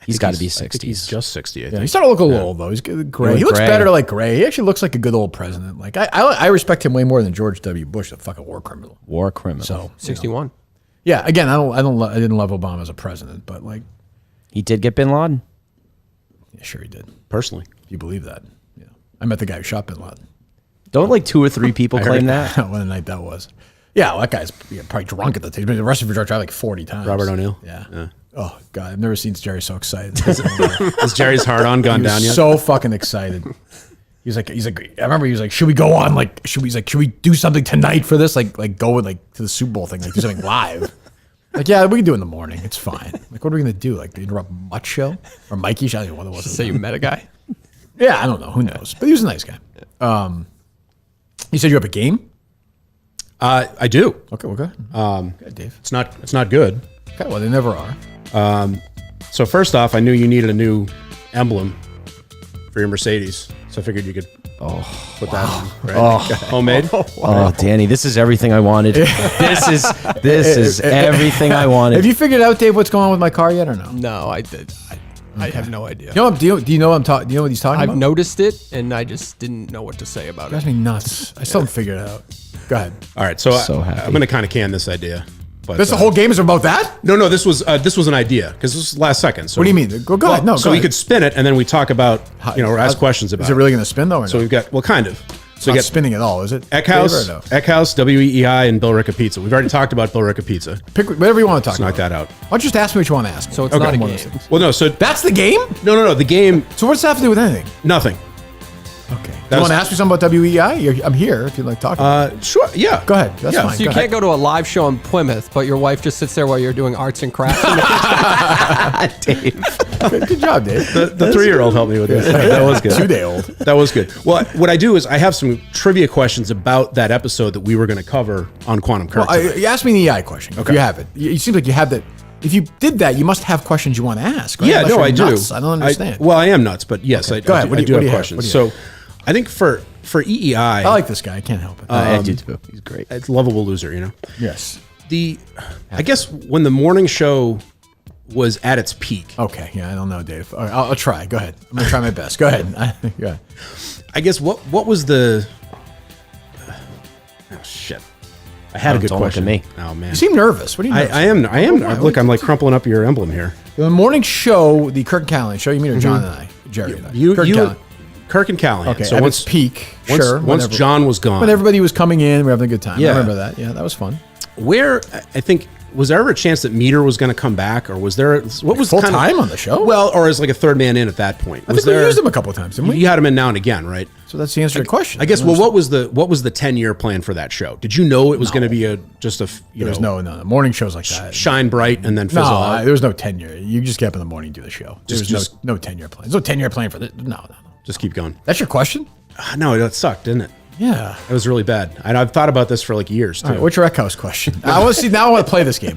He's got to be I think 60s. he's just 60, I Yeah, think. he's starting to look a little old though. He's gray. He looks gray. better like gray. He actually looks like a good old president. Like I respect him way more than George W. Bush, the fucking war criminal. War criminal. So 61. yeah, again, I didn't love Obama as a president, but like, He did get Bin Laden? yeah, sure he did. Personally. If you believe that, yeah. I met the guy who shot Bin Laden. Don't like 2 or 3 people claim that? What a night that was. Yeah, well, that guy's probably drunk at the time. He's been arrested for drug trial like 40 times. Robert O'Neill? Yeah. Oh, God. I've never seen Jerry so excited. Has Jerry's heart on gone He was down yet? so fucking excited. He's like, I remember he was like, should we go on? Like, should we do something tonight for this? Like go like to the Super Bowl thing, like do something live. Like, yeah, we can do it in the morning. It's fine. Like, what are we going to do? Like, the Interrupt Mutt show? Or Mikey show? I don't know what it was. Say you met a guy. Yeah, I don't know. Who knows? But he was a nice guy. You said you have a game? I do. Okay, well, go ahead. Good, Dave. It's not good. Okay, well, they never are. So first off, I knew you needed a new emblem for your Mercedes. So I figured you could put that on. Right? Homemade? Oh, Danny, this is everything I wanted. This is everything I wanted. Have you figured out, Dave, what's going on with my car yet or no? No, I did. I have no idea. Do you know what he's talking I've about? noticed it, and I just didn't know what to say about Drives it. me nuts. I still haven't figured it out. Go ahead. All right, so happy. I'm going to kind of can this idea. But, This the whole game is about that? No, this was an idea because this was last second. So What do you mean? Go ahead. No, so go we ahead. could spin it and then we talk about, or ask questions about Is it really going to spin though? Or So no? we've got, kind of. It's So not we got spinning at all, is it? Eckhouse, Dave, or no? Eckhouse, WEEI, and Billerica Pizza. We've already talked about Billerica Pizza. Pick whatever you want to talk Knock about. that out. Why don't you just ask me what you want to ask? So it's Okay. not a One game. of those things. Well, no, so That's the game? no. The game, So what does that have to do with anything? nothing. Okay. You That want to was- ask me something about WEI? I'm here if you'd like to talk about it. Sure, yeah. Go ahead. That's Yeah. fine. So you Go can't ahead. go to a live show in Plymouth, but your wife just sits there while you're doing arts and crafts. Dave. Good job, Dave. The 3-year-old helped me with this. That was good. 2-day-old. That was good. Well, what I do is I have some trivia questions about that episode that we were going to cover on Quantum Kirk. Well, you asked me an EI question. If you have it. It seems like you have that. If you did that, you must have questions you want to ask. Right? Yeah, Unless no, you're I do. nuts. I don't understand. Well, I am nuts, but yes, I, Go ahead. I, What I do do you have have? questions. What do So you I think for EEI, I like this guy. I can't help it. I do too. He's great. it's lovable loser, you know? Yes. I guess when the morning show was at its peak. Okay, yeah, I don't know, Dave. All right, I'll try. Go ahead. I'm gonna try my best. Go ahead. Go ahead. I guess what was the? Oh shit! I had a good question. Me. Oh man, You seem nervous. What are you? I am. Look, I'm like crumpling up your emblem here. The morning show, the Kirk and Callahan show. You mean John and I, Jerry and I. Kirk and Callahan. Okay, so at once its peak, once John was gone, when everybody was coming in, we were having a good time. Yeah. I remember that. Yeah, that was fun. where I think. Was there ever a chance that Meter was going to come back, or was there? What was full kind of, time on the show? Well, or as like a third man in at that point? I think we used him a couple of times, didn't we? You had him in now and again, right? So that's the answer to your question. I guess. Well, what was the 10-year plan for that show? Did you know it was going to be there was no morning shows like that. Shine bright and then fizzle out? There was no tenure. You just get up in the morning and do the show. There was no 10-year plan. There's no 10-year plan for this. No. Just keep going. That's your question? No, that sucked, didn't it? Yeah, it was really bad. And I've thought about this for like years too. All right, what's your Echoes question? I want to see. Now I want to play this game.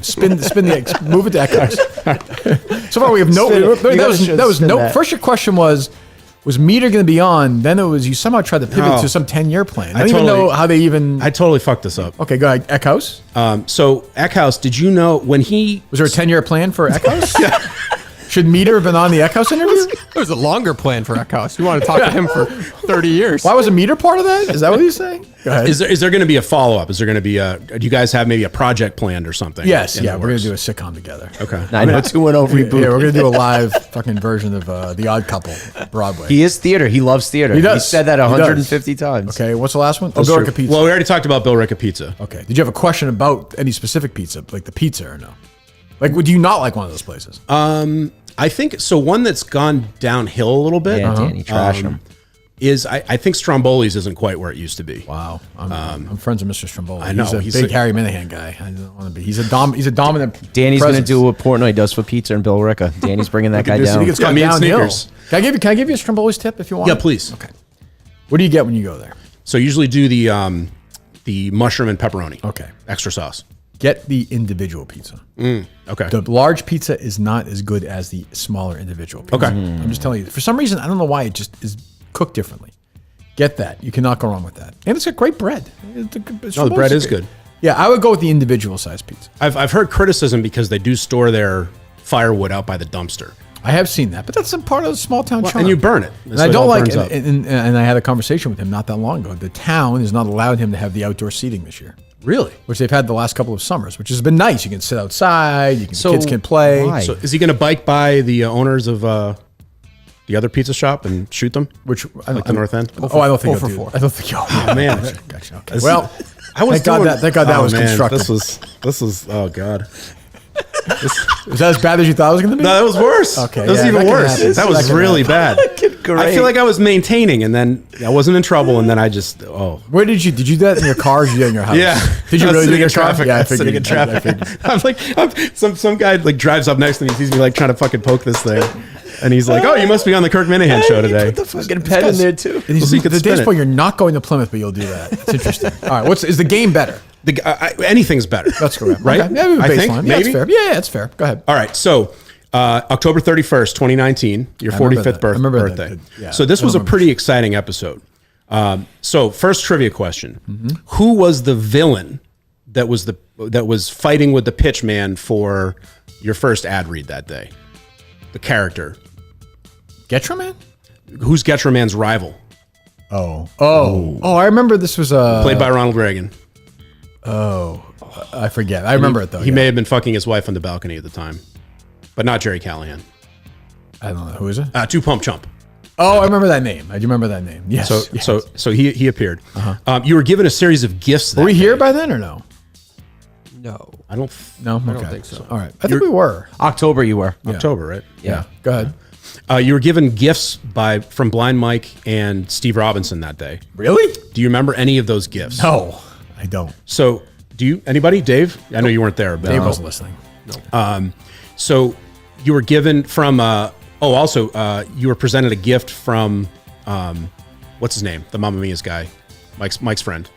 Move it to Echoes. So far we have no. That was no. First, your question was Meter going to be on? Then it was you somehow tried to pivot to some 10-year plan. I don't even know how they even. I totally fucked this up. Okay, go ahead. Echoes. So Eckhouse, did you know when he was there a 10-year plan for Echoes? Yeah. Should Meter have been on the Eckhouse interview? There was a longer plan for Eckhouse. We want to talk to him for 30 years. Why was a Meter part of that? Is that what he's saying? Go ahead. Is there going to be a follow-up? Is there going to be a... Do you guys have maybe a project planned or something? Yes. Yeah, we're going to do a sitcom together. Okay. 90210 reboot. Yeah, we're going to do a live fucking version of The Odd Couple, Broadway. He is theater. He loves theater. He does. He said that 150 times. Okay, what's the last one? Billerica Pizza. Well, we already talked about Billerica Pizza. Okay. Did you have a question about any specific pizza, like the pizza or no? Like, would you not like one of those places? I think so. One that's gone downhill a little bit. Yeah, Danny trashed him. Is I think Stromboli's isn't quite where it used to be. Wow, I'm friends with Mr. Stromboli. I know he's a big Harry Minahan guy. I don't want to be. He's a dominant. Danny's going to do what Portnoy does for pizza in Billerica. Danny's bringing that guy down. It's gone downhill. Can I give you a Stromboli's tip if you want? Yeah, please. Okay. What do you get when you go there? So usually do the mushroom and pepperoni. Okay. Extra sauce. Get the individual pizza. Okay. The large pizza is not as good as the smaller individual pizza. Okay. I'm just telling you. For some reason, I don't know why, it just is cooked differently. Get that. You cannot go wrong with that. And it's got great bread. The bread is good. Yeah, I would go with the individual size pizza. I've heard criticism because they do store their firewood out by the dumpster. I have seen that, but that's a part of the small town charm. And you burn it. And I don't like it. And I had a conversation with him not that long ago. The town has not allowed him to have the outdoor seating this year. Really? Which they've had the last couple of summers, which has been nice. You can sit outside. Kids can play. Why? So is he going to bike by the owners of the other pizza shop and shoot them? Which the North End? I don't think he'll do that. I don't think. Oh man! Gotcha. Okay. Well, I was thank God that was constructive. This was oh god. Was that as bad as you thought it was going to be? No, that was worse. Okay, that was even worse. That was really bad. I feel like I was maintaining, and then I wasn't in trouble, and then I just Where did you do that in your car? Or did you do that in your house? Yeah. Did you really do it in your car? Traffic. Yeah, I sitting in figured. traffic. I'm like, some guy like drives up next to me, sees me like trying to fucking poke this thing, and he's like, "Oh, you must be on the Kirk Minahan show today." Put the fucking pen in there too. The day's point, you're not going to Plymouth, but you'll do that. It's interesting. All right, is the game better? Anything's better. That's correct. Right? Okay. Yeah, I think maybe. maybe. That's fair. Yeah, that's fair. Go ahead. All right, so October 31st, 2019, your 45th birthday. So this was a pretty exciting episode. So first trivia question: Who was the villain that was fighting with the pitch man for your first ad read that day? The character. Getraman? Who's Getraman's rival? Oh! I remember this was played by Ronald Reagan. Oh, I forget. I remember it though. He may have been fucking his wife on the balcony at the time, but not Jerry Callahan. I don't know. Who is it? Two Pump Chump. Oh, I remember that name. I do remember that name. Yes. So he appeared. You were given a series of gifts. Were we here by then or no? No. I don't. No, I don't think so. All right. I think we were. October you were. October, right? Yeah. Go ahead. You were given gifts from Blind Mike and Steve Robinson that day. Really? Do you remember any of those gifts? No, I don't. So, anybody? Dave? I know you weren't there, but Dave wasn't listening. No. So you were given from. You were presented a gift from. What's his name? The Mamma Mia's guy, Mike's friend.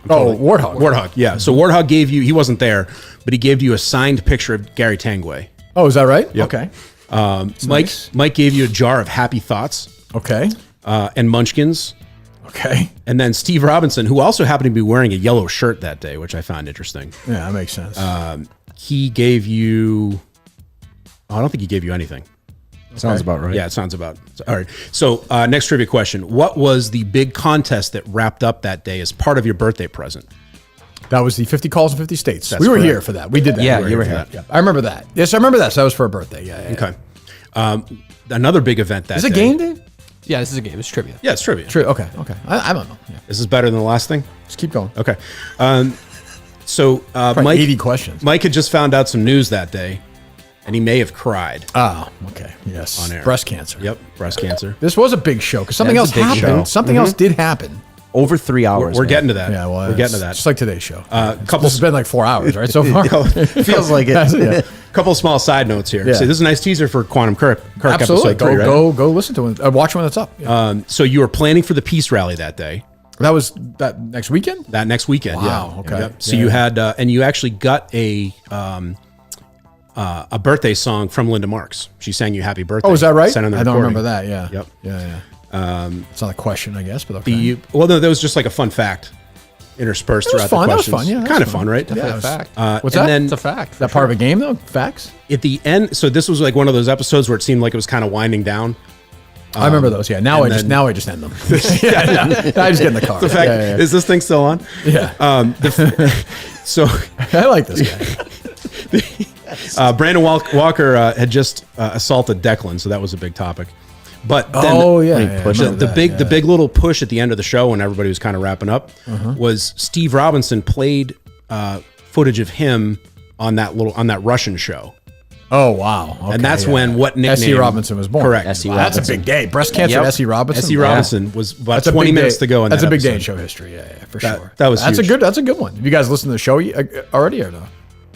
Warthog. Warthog. Yeah. So Warthog gave you. He wasn't there, but he gave you a signed picture of Gary Tanguay. Oh, is that right? Yep. Okay. Mike gave you a jar of Happy Thoughts. Okay. And Munchkins. Okay. And then Steve Robinson, who also happened to be wearing a yellow shirt that day, which I found interesting. Yeah, that makes sense. He gave you Oh, I don't think he gave you anything. Sounds about right. Yeah, it sounds about. All right. So next trivia question. What was the big contest that wrapped up that day as part of your birthday present? That was the 50 calls in 50 states. That's we were correct. here for that. We did that. Yeah, we you were for here. that. Yeah. I remember that. Yes, I remember that. So that was for a birthday. Yeah. Okay. Another big event that Is day. it a game, Dave? Yeah, this is a game. It's trivia. Yeah, it's trivia. True. Okay. I don't know. Yeah. This is better than the last thing? Just keep going. Okay. So Probably Mike, 80 questions. Mike had just found out some news that day, and he may have cried. Oh, okay. Yes. On air. Breast cancer. Yep, breast cancer. This was a big show because something That else is a big happened. show. Something else did happen. Over 3 hours. We're man. getting to that. Yeah, well, we're getting to that. Just like today's show. Couple. This has been like 4 hours, right? So far. Feels like it. Yeah. Couple small side notes here. Yeah. So this is a nice teaser for Quantum Kirk Absolutely. episode 3, right? Go listen to it. Watch when it's up. Yeah. So you were planning for the peace rally that day. That was that next weekend? That next weekend. Wow, Yeah. okay. Yep. So Yeah, you yeah. had, and you actually got a birthday song from Linda Marks. She sang you "Happy Birthday." Oh, is that right? Sent on the I don't recording. remember that. Yeah. Yep. Yeah. It's not a question, I guess, but okay. Well, no, that was just like a fun fact interspersed That was throughout fun. the That was questions. fun. Yeah, that Kind was of fun. fun, right? Definitely Yeah, a fact. What's and that? then It's a fact. that part of a game, though? Facts? at the end, so this was like one of those episodes where it seemed like it was kind of winding down. I remember those. Yeah. Now I just end them. yeah. I just get in the car. The fact is this thing still on? Yeah. So I like this guy. Brandon Walker had just assaulted Declan, so that was a big topic. But then the big little push at the end of the show when everybody was kind of wrapping up was Steve Robinson played footage of him on that Russian show. Oh, wow. Okay, And that's when what nickname S.E. Robinson was born. Correct. S.E. Wow, that's a Robinson. big day. Breast cancer, Yep. S.E. Robinson. S.E. Robinson was about That's a 20 big minutes day. to go in That's that a big day in episode. show history. Yeah, for That- sure. that was That's huge. That's a good one. Have you guys listened to the show already or no?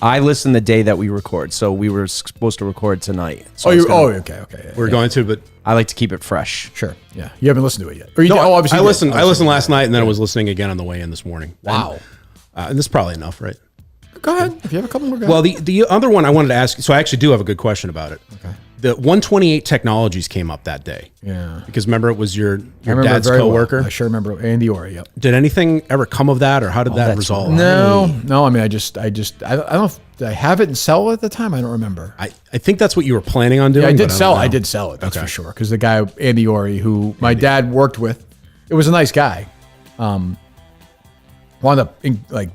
I listened the day that we record, so we were supposed to record tonight. So Okay. Yeah. We're going to, but I like to keep it fresh. Sure. Yeah. You haven't listened to it yet. Or you no, obviously I you did. listened. I listened last night, and then I was listening again on the way in this morning. Wow. And this is probably enough, right? Go ahead. If you have a couple more guys. Well, the other one I wanted to ask. So I actually do have a good question about it. Okay. The 128 Technologies came up that day. Yeah. Because remember, it was your I remember it dad's very well. coworker. I sure remember Andy Orr. Yep. Did anything ever come of that, or how did that resolve? No. I mean, I don't know. Did I have it and sell it at the time? I don't remember. I think that's what you were planning on doing. Yeah, I did but sell. don't know. I did sell it. That's Okay. for sure. Because the guy Andy Orr, who my dad worked with, it was a nice guy. Wound up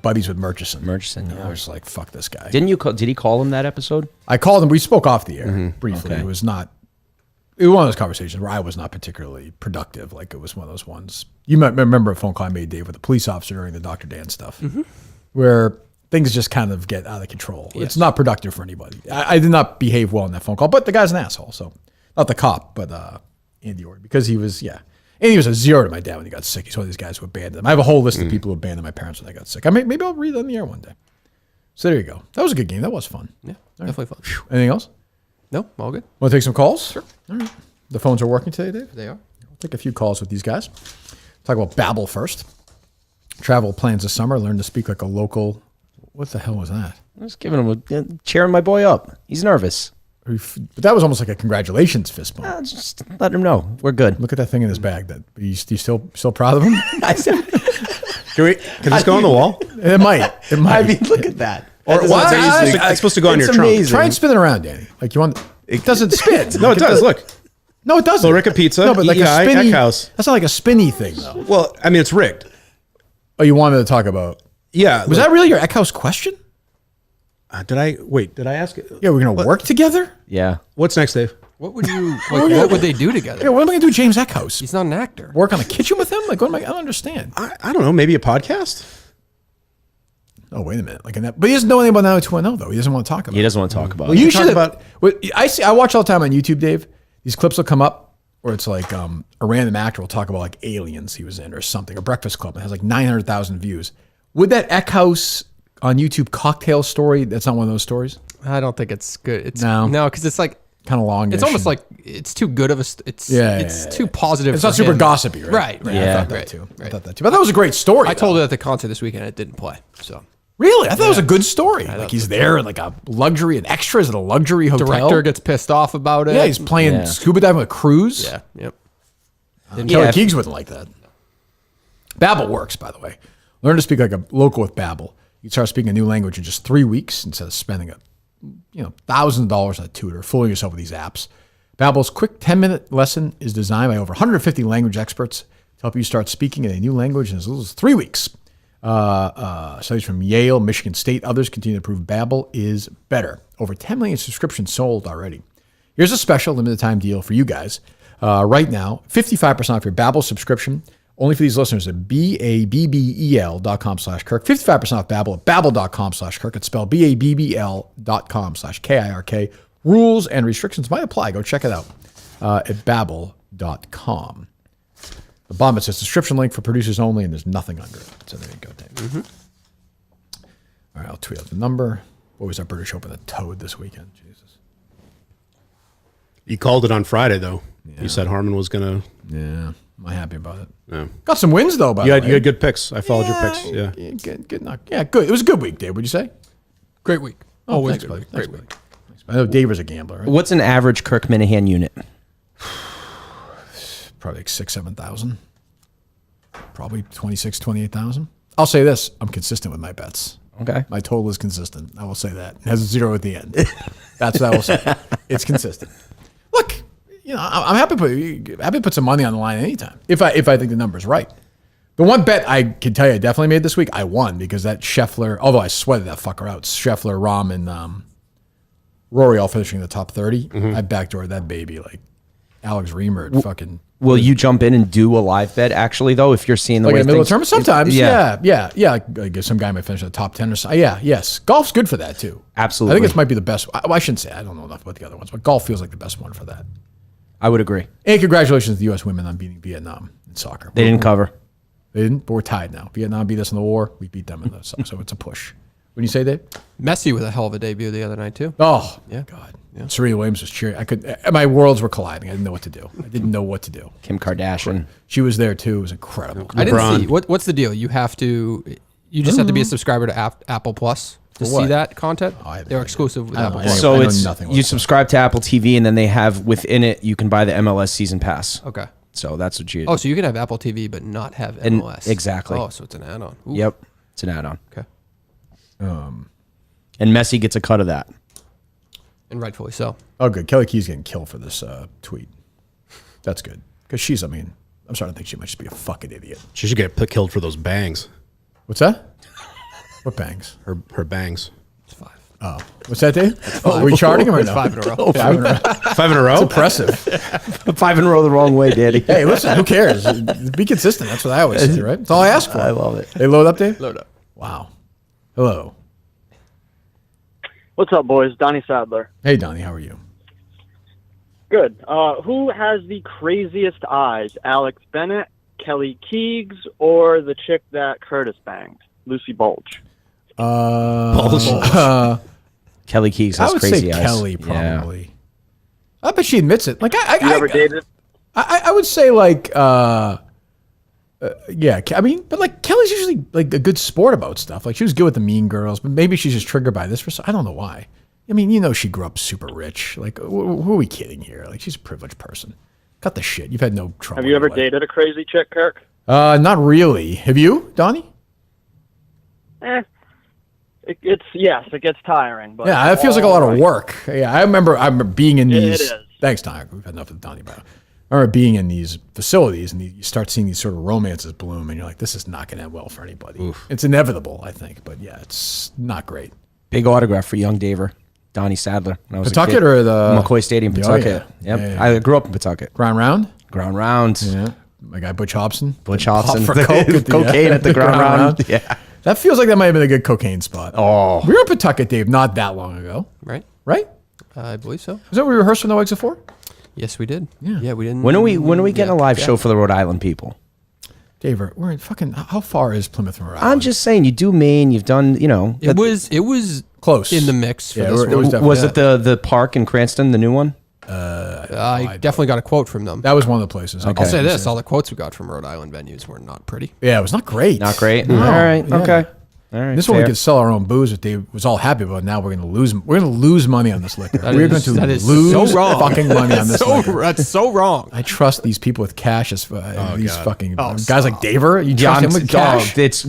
buddies with Murchison. Yeah. I was like, fuck this guy. Did he call him that episode? I called him. We spoke off the air Mm-hmm. briefly. Okay. It was one of those conversations where I was not particularly productive. Like it was one of those ones. You might remember a phone call I made, Dave, with a police officer during the Dr. Dan stuff, where things just kind of get out of control. It's not productive for anybody. I did not behave well in that phone call, but the guy's an asshole. So not the cop, but Andy Orr, because he was, and he was a zero to my dad when he got sick. He's one of these guys who abandoned him. I have a whole list of people who abandoned my parents when they got sick. Maybe I'll read that in the air one day. So there you go. That was a good game. That was fun. Yeah, definitely fun. Anything else? No, all good. Want to take some calls? Sure. All right. The phones are working today, Dave? They are. I'll take a few calls with these guys. Talk about Babbel first. Travel plans this summer. Learn to speak like a local. What the hell was that? I was giving him cheering my boy up. He's nervous. But that was almost like a congratulations fist bump. Just let him know we're good. Look at that thing in his bag. That you still proud of him? Can this go on the wall? It might. It might. I mean, look at that. Or That's amazing. It's supposed to go on It's your trunk. amazing. Try and spin it around, Danny. Like you want. It doesn't spin. No, it does. Look. No, it doesn't. Billerica Pizza, No, but like a EI, spinny. Eck House. That's not like a spinny thing, though. Well, I mean, it's rigged. Oh, you wanted to talk about? Yeah. Was that really your Eck House question? Did I ask it? Yeah, we're gonna work together. Yeah. What's next, Dave? What would you what would they do together? Yeah, what am I gonna do, with James Eckhouse? He's not an actor. Work on a kitchen with him? Like, what am I don't understand. I don't know. Maybe a podcast? Oh, wait a minute. Like, but he doesn't know anything about 90210, though. He doesn't want to talk about. He doesn't want to talk about Well, it. you should talk about. I watch all the time on YouTube, Dave. These clips will come up where it's like a random actor will talk about like aliens he was in or something, or Breakfast Club. It has like 900,000 views. Would that Eckhouse on YouTube cocktail story? That's not one of those stories. I don't think it's good. It's No. because it's like Kind of long. it's almost like it's too good of a. It's too positive. It's for not super him. gossipy, right? Right. I Yeah. thought that Right. too. I Right. thought that too. But that was a great story. I told it at the concert this weekend. It didn't play. So Really, I thought it was a good story. Like he's there in like a luxury and extras at a luxury hotel. director gets pissed off about it. Yeah, he's playing scuba diving with Cruise. Yeah. Yep. Kelly Keegs wouldn't like that. Babbel works, by the way. Learn to speak like a local with Babbel. You can start speaking a new language in just 3 weeks instead of spending thousands of dollars on a tutor, fooling yourself with these apps. Babbel's quick 10-minute lesson is designed by over 150 language experts to help you start speaking in a new language in as little as 3 weeks. Studies from Yale, Michigan State, others continue to prove Babbel is better. Over 10 million subscriptions sold already. Here's a special limited time deal for you guys. Right now, 55% off your Babbel subscription. Only for these listeners at babbel.com/Kirk. 55% off Babbel at babbel.com/Kirk. It's spelled babbel.com/KIRK. Rules and restrictions might apply. Go check it out at babbel.com. The bomb, it says subscription link for producers only, and there's nothing under it. So there you go, Dave. Mm-hmm. All right, I'll tweet out the number. What was our British Open? The Toad this weekend. Jesus. You called it on Friday, though. Yeah. You said Harman was going to. Yeah, I'm happy about it. Yeah. Got some wins, though, by the way. You had good picks. I followed your picks. Yeah. Good. Yeah, good. It was a good week, Dave, would you say? Great week. Always good. Great week. Thanks, I know Dave was a gambler, right? What's an average Kirk Minahan unit? Probably like 6,000-7,000. Probably 26,000, 28,000. I'll say this. I'm consistent with my bets. Okay. My total is consistent. I will say that. It has a 0 at the end. That's what I will say. It's consistent. Look, I'm happy to put some money on the line anytime if I think the number's right. The one bet I can tell you I definitely made this week, I won because that Scheffler, although I sweated that fucker out, Scheffler, Rahm, and Rory all finishing in the top 30. Mm-hmm. I backdoored that baby like Alex Reamer fucking. Will you jump in and do a live bet, actually, though, if you're seeing the like way in the middle of things... the tournament? Sometimes, yeah. Like some guy might finish in the top 10 or so. Yeah, yes. Golf's good for that, too. Absolutely. I think this might be the best. I shouldn't say. I don't know enough about the other ones, but golf feels like the best one for that. I would agree. And congratulations to the U.S. women on beating Vietnam in soccer. They didn't cover. They didn't, but we're tied now. Vietnam beat us in the war. We beat them in the so it's a push. What do you say, Dave? Messi with a hell of a debut the other night, too. Oh, yeah. God. Yeah. Serena Williams was cheering. My worlds were colliding. I didn't know what to do. Kim Kardashian. She was there too. It was incredible. I didn't see. What's the deal? You just have to be a subscriber to Apple Plus to see that content. They're exclusive with Apple Plus. So you subscribe to Apple TV, and then they have within it, you can buy the MLS season pass. Okay. So that's what you. Oh, so you can have Apple TV but not have MLS. Exactly. Oh, so it's an add-on. Ooh. Yep, it's an add-on. Okay. And Messi gets a cut of that. And rightfully so. Oh, good. Kelly Kee's getting killed for this tweet. That's good. Because I'm starting to think she might just be a fucking idiot. She should get killed for those bangs. What's that? What bangs? Her bangs. It's 5. Oh. What's that, Dave? Are we charting them or no? 5 in a row. Oh, 5 in a row. 5 in a row? It's impressive. 5 in a row the wrong way, Daddy. Hey, listen, who cares? Be consistent. That's what I always say, right? That's all I ask for. I love it. They load up, Dave? Load up. Wow. Hello. What's up, boys? Donnie Sadler. Hey, Donnie. How are you? Good. Who has the craziest eyes, Alex Bennett, Kelly Keegs, or the chick that Curtis banged, Lucy Bulge? Kelly Keegs has crazy eyes. I would say Kelly, probably. Yeah. I bet she admits it. Like, you ever dated? I would say, like, yeah, I mean, but like Kelly's usually like a good sport about stuff. Like she was good with the Mean Girls, but maybe she's just triggered by this. I don't know why. I mean, she grew up super rich. Like, who are we kidding here? Like, she's a privileged person. Cut the shit. You've had no trouble. Have you ever dated a crazy chick, Kirk? Not really. Have you, Donnie? It gets tiring. But yeah, it feels like a lot of work. Yeah, I remember being in these. It is. Thanks, Donnie. We've had enough of Donnie about it. I remember being in these facilities and you start seeing these sort of romances bloom and you're like, this is not going to end well for anybody. Oof. It's inevitable, I think. But yeah, it's not great. Big autograph for young Daver, Donnie Sadler. When I was Pawtucket or the McCoy Stadium, Pawtucket. Yeah. Yep. Yeah. I grew up in Pawtucket. Ground Round? Ground Round. Yeah. My guy Butch Hobson. Butch Hobson. For cocaine at the Ground Round. Yeah. That feels like that might have been a good cocaine spot. Oh. We were in Pawtucket, Dave, not that long ago. Right? I believe so. Is that what we rehearsed for No Exit 4? Yes, we did. Yeah, we didn't. When are we getting a live show for the Rhode Island people? Dave, we're in fucking. How far is Plymouth from Rhode Island? I'm just saying, you do Maine, you've done, It was close in the mix for Yeah, this it one. was it the park in Cranston, the new one? I definitely got a quote from them. That was one of the places. I'll say this: all the quotes we got from Rhode Island venues were not pretty. Yeah, it was not great. Not great. No. All right. Yeah. Okay. All right, this one we could sell our own booze that Dave was all happy about. Now we're going to lose. We're going to lose money on this liquor. We're going to lose fucking money on this liquor. That's so wrong. I trust these people with cash as fucking guys like Daver. You trust him with cash? It's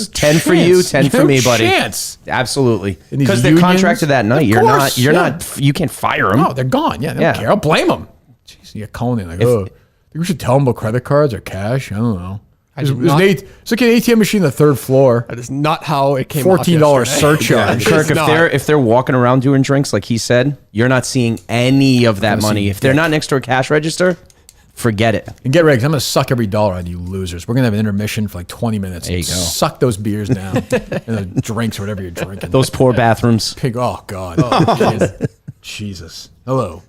10 for you, 10 for me, buddy. Chance. Absolutely. Because they're contracted that night. You're not. You can't fire them. No, they're gone. Yeah, they don't care. I'll blame them. Jeez, you're calling in like, think we should tell them about credit cards or cash. I don't know. It's like an ATM machine on the third floor. That is not how it came. $14 surcharge. Kirk, if they're walking around doing drinks like he said, you're not seeing any of that money. If they're not next to a cash register, forget it. And get ready, because I'm going to suck every dollar out of you losers. We're going to have an intermission for like 20 minutes. There you go. Suck those beers down. And the drinks or whatever you're drinking. Those poor bathrooms. Oh, God. Jesus. Hello.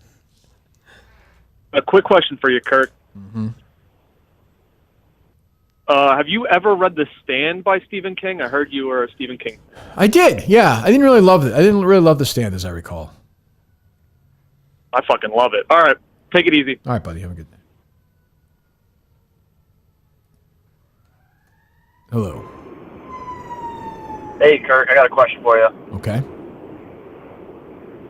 A quick question for you, Kirk. Mm-hmm. Have you ever read The Stand by Stephen King? I heard you were a Stephen King fan. I did, yeah. I didn't really love it. I didn't really love The Stand, as I recall. I fucking love it. All right. Take it easy. All right, buddy. Have a good day. Hello. Hey, Kirk. I got a question for you. Okay.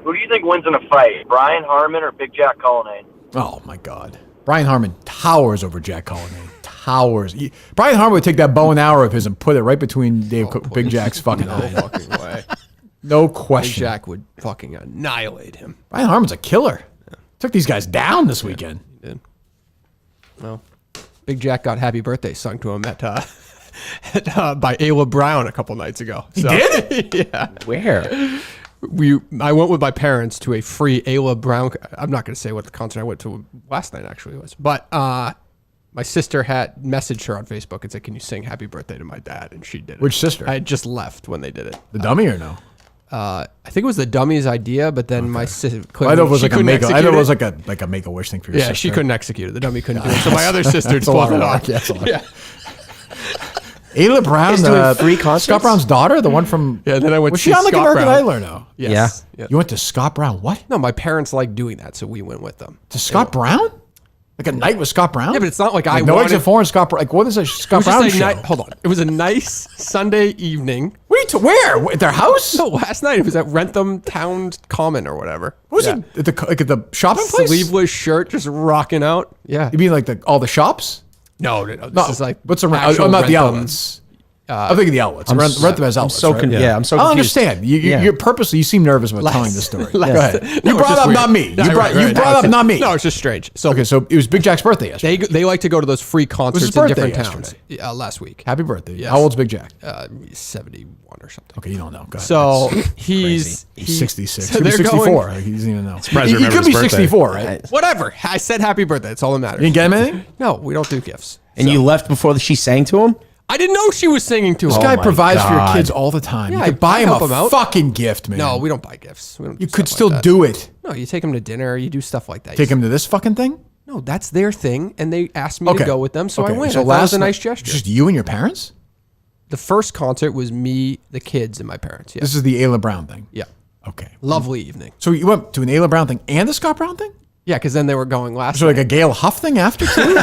Who do you think wins in a fight, Brian Harmon or Big Jack Cullinane? Oh, my God. Brian Harmon towers over Jack Cullinane. Towers. Brian Harmon would take that bow and arrow of his and put it right between Big Jack's fucking eyes. No fucking way. No question. Big Jack would fucking annihilate him. Brian Harmon's a killer. Yeah. Took these guys down this weekend. He did. Well, Big Jack got Happy Birthday sung to him at by Ayla Brown a couple nights ago. So, he did? Yeah. Where? I went with my parents to a free Ayla Brown. I'm not going to say what the concert I went to last night actually was, but my sister had messaged her on Facebook and said, "Can you sing Happy Birthday to my dad?" And she did it. Which sister? I had just left when they did it. The dummy or no? I think it was the dummy's idea, but then my sister couldn't. I know it was like a make a wish thing for your sister. Yeah, she couldn't execute it. The dummy couldn't do it. So my other sister pulled it off. Yeah. Ayla Brown, doing free concerts? Scott Brown's daughter, the one from. Yeah, then I went. Was she on like American Idol or no? Yes. Yeah. You went to Scott Brown? What? No, my parents liked doing that, so we went with them. To Scott Brown? Like a night with Scott Brown? Yeah, but it's not like I no wanted. Exit 4 and Scott Brown. Like, what is a Scott Brown show? Hold on. It was a nice Sunday evening. Wait, where? At their house? No, last night. It was at Rentham Town Common or whatever. What was it? At the shopping place? Sleeveless shirt, just rocking out. Yeah. You mean like all the shops? No. This is like what's around? Oh, not the outlets. I'm thinking the outlets. Rentham has outlets. I'm so confused. I understand. You're purposely. You seem nervous about telling this story. Go ahead. You brought up not me. You brought up not me. No, it's just strange. So so it was Big Jack's birthday yesterday. They like to go to those free concerts in different towns. Last week. Happy birthday. Yes. How old's Big Jack? 71 or something. Okay, you don't know. Go ahead. So he's 66. So he's 64. He doesn't even know. He could be 64, right? Whatever. I said happy birthday. That's all that matters. You didn't get him anything? No, we don't do gifts. And you left before she sang to him? I didn't know she was singing to him. This guy provides for your kids all the time. Yeah, you could buy him a fucking gift, man. No, we don't buy gifts. You could still do it. No, you take them to dinner. You do stuff like that. Take him to this fucking thing? No, that's their thing, and they asked me to go with them, so I went. So that was a nice gesture. Just you and your parents? The first concert was me, the kids, and my parents. Yeah. This is the Ayla Brown thing? Yeah. Okay. Lovely evening. So you went to an Ayla Brown thing and a Scott Brown thing? Yeah, because then they were going last night. So like a Gail Huff thing after too?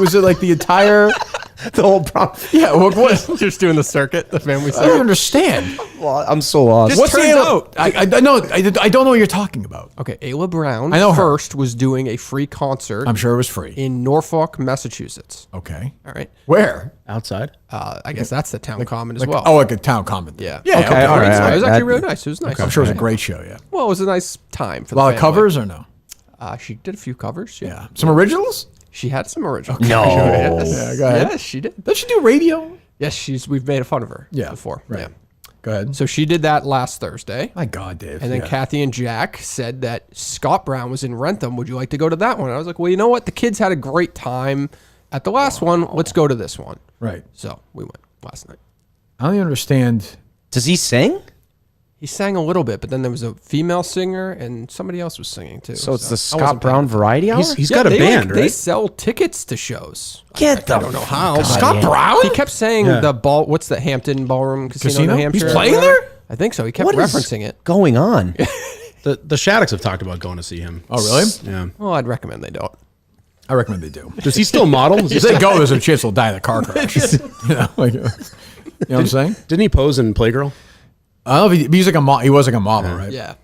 was it like the entire... The whole problem. Yeah, what? Just doing the circuit, the family circuit. I don't understand. Well, I'm so lost. What's turns out? I don't know what you're talking about. Okay, Ayla Brown I know first was doing a free concert. I'm sure it was free. In Norfolk, Massachusetts. Okay. All right. Where? Outside? I guess that's the town common as well. Oh, like a town common. Yeah. Yeah. Okay. All right. It was actually really nice. It was nice. Okay. I'm sure it was a great show, yeah. Well, it was a nice time for a lot of covers or no? She did a few covers. Yeah. Some originals? She had some originals. No. Yes. Yeah, go ahead. Yes, she did. Does she do radio? Yes, we've made fun of her before. Right. Yeah. Go ahead. So she did that last Thursday. My God, Dave. And then Kathy and Jack said that Scott Brown was in Rentham. Would you like to go to that one? I was like, well, you know what? The kids had a great time at the last one. Let's go to this one. Right. So we went last night. I don't even understand. Does he sing? He sang a little bit, but then there was a female singer and somebody else was singing too. So it's the Scott Brown Variety Hour? He's got a band, right? They sell tickets to shows. I don't know how. Scott Brown? He kept saying what's the Hampton Ballroom Casino in New Hampshire? He's playing there? I think so. He kept referencing it. Going on? The Shaddocks have talked about going to see him. Oh, really? Yeah. Well, I'd recommend they don't. I recommend they do. Does he still model? If they go, there's a chance they'll die in a car crash. know what I'm saying? Didn't he pose in Playgirl? I don't know if he's like a he was like a model, right? Yeah.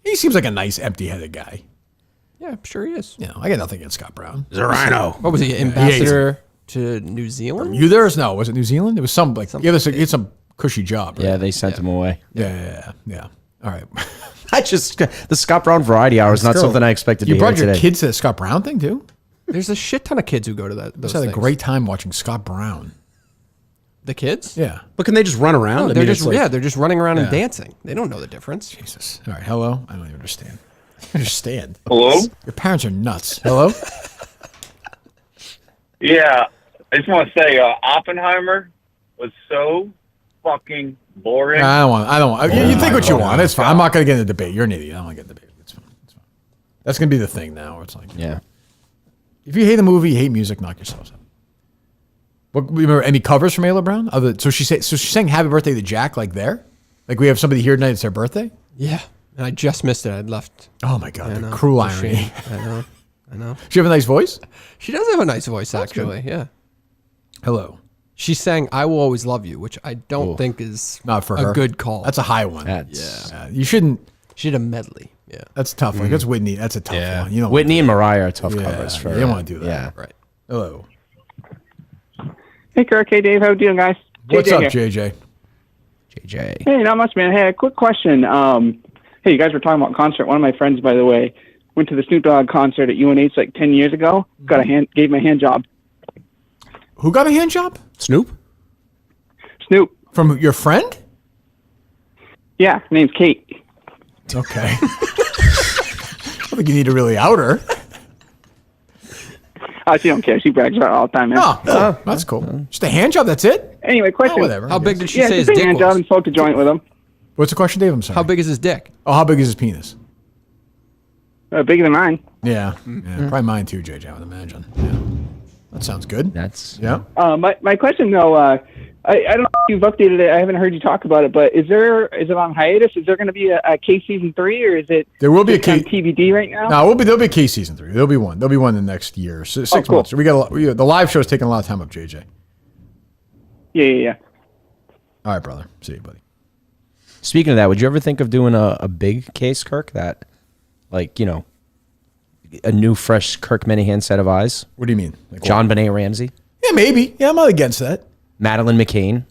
He seems like a nice, empty-headed guy. Yeah, I'm sure he is. You know, I got nothing against Scott Brown. He's a rhino. What was he, ambassador to New Zealand? You there? No, was it New Zealand? It was some like it's some cushy job. Right? Yeah, they sent him away. Yeah. All right. The Scott Brown Variety Hour is not something I expected to You hear brought your today. kids to the Scott Brown thing too? There's a shit ton of kids who go to that. Those I had a things. great time watching Scott Brown. The kids? Yeah. But can they just run around? No, they're just running around and dancing. They don't know the difference. Jesus. All right. Hello. I don't even understand. Understand. Hello? Your parents are nuts. Hello? Yeah, I just want to say Oppenheimer was so fucking boring. I don't want. You think what you want. It's fine. I'm not going to get in a debate. You're an idiot. I don't want to get in a debate. It's fine. That's going to be the thing now. Where it's like, Yeah. if you hate a movie, you hate music, knock yourselves out. What, remember any covers from Ayla Brown? So she's saying happy birthday to Jack like there? Like we have somebody here tonight, it's their birthday? Yeah. And I just missed it. I'd left. Oh my God, the cruel irony. Shame. I know. She have a nice voice? She does have a nice voice, actually. Good. Yeah. Hello. She sang "I Will Always Love You," which I don't think is not for her. a good call. That's a high one. You shouldn't. She did a medley. Yeah. That's a tough. Like that's Whitney. That's a tough one. You know, Whitney and Mariah are tough covers. For you don't want to do that. Yeah. Right. Hello. Hey, Kirk. Hey, Dave. How you doing, guys? What's up, here. JJ? Hey, not much, man. Hey, a quick question. Hey, you guys were talking about concert. One of my friends, by the way, went to the Snoop Dogg concert at UNH like 10 years ago. Gave him a hand job. Who got a hand job? Snoop? Snoop. From your friend? Yeah, her name's Kate. Okay. I don't think you need to really out her. She don't care. She brags about it all the time, man. Oh, that's cool. Just a hand job, that's it? Anyway, question. Whatever. How big did she Yeah, say his just a dick hand job was? and smoked a joint with him. What's the question, Dave? I'm sorry. How big is his dick? Oh, how big is his penis? Bigger than mine. Yeah. Probably mine too, JJ, I would imagine. Yeah. That sounds good. Yeah. My question though, I don't know if you've updated it. I haven't heard you talk about it, but is it on hiatus? Is there going to be a K season 3, or is it? There will be a K K TBD right now. No, there'll be a K season 3. There'll be one. There'll be one in the next year, 6 cool. months. We got the live show's taking a lot of time up, JJ. Yeah. All right, brother. See you, buddy. Speaking of that, would you ever think of doing a big case, Kirk? That, like, you know, a new, fresh Kirk Minahan set of eyes. What do you mean? Like John Benet Ramsey. Yeah, maybe. Yeah, I'm not against that. Madeline McCain.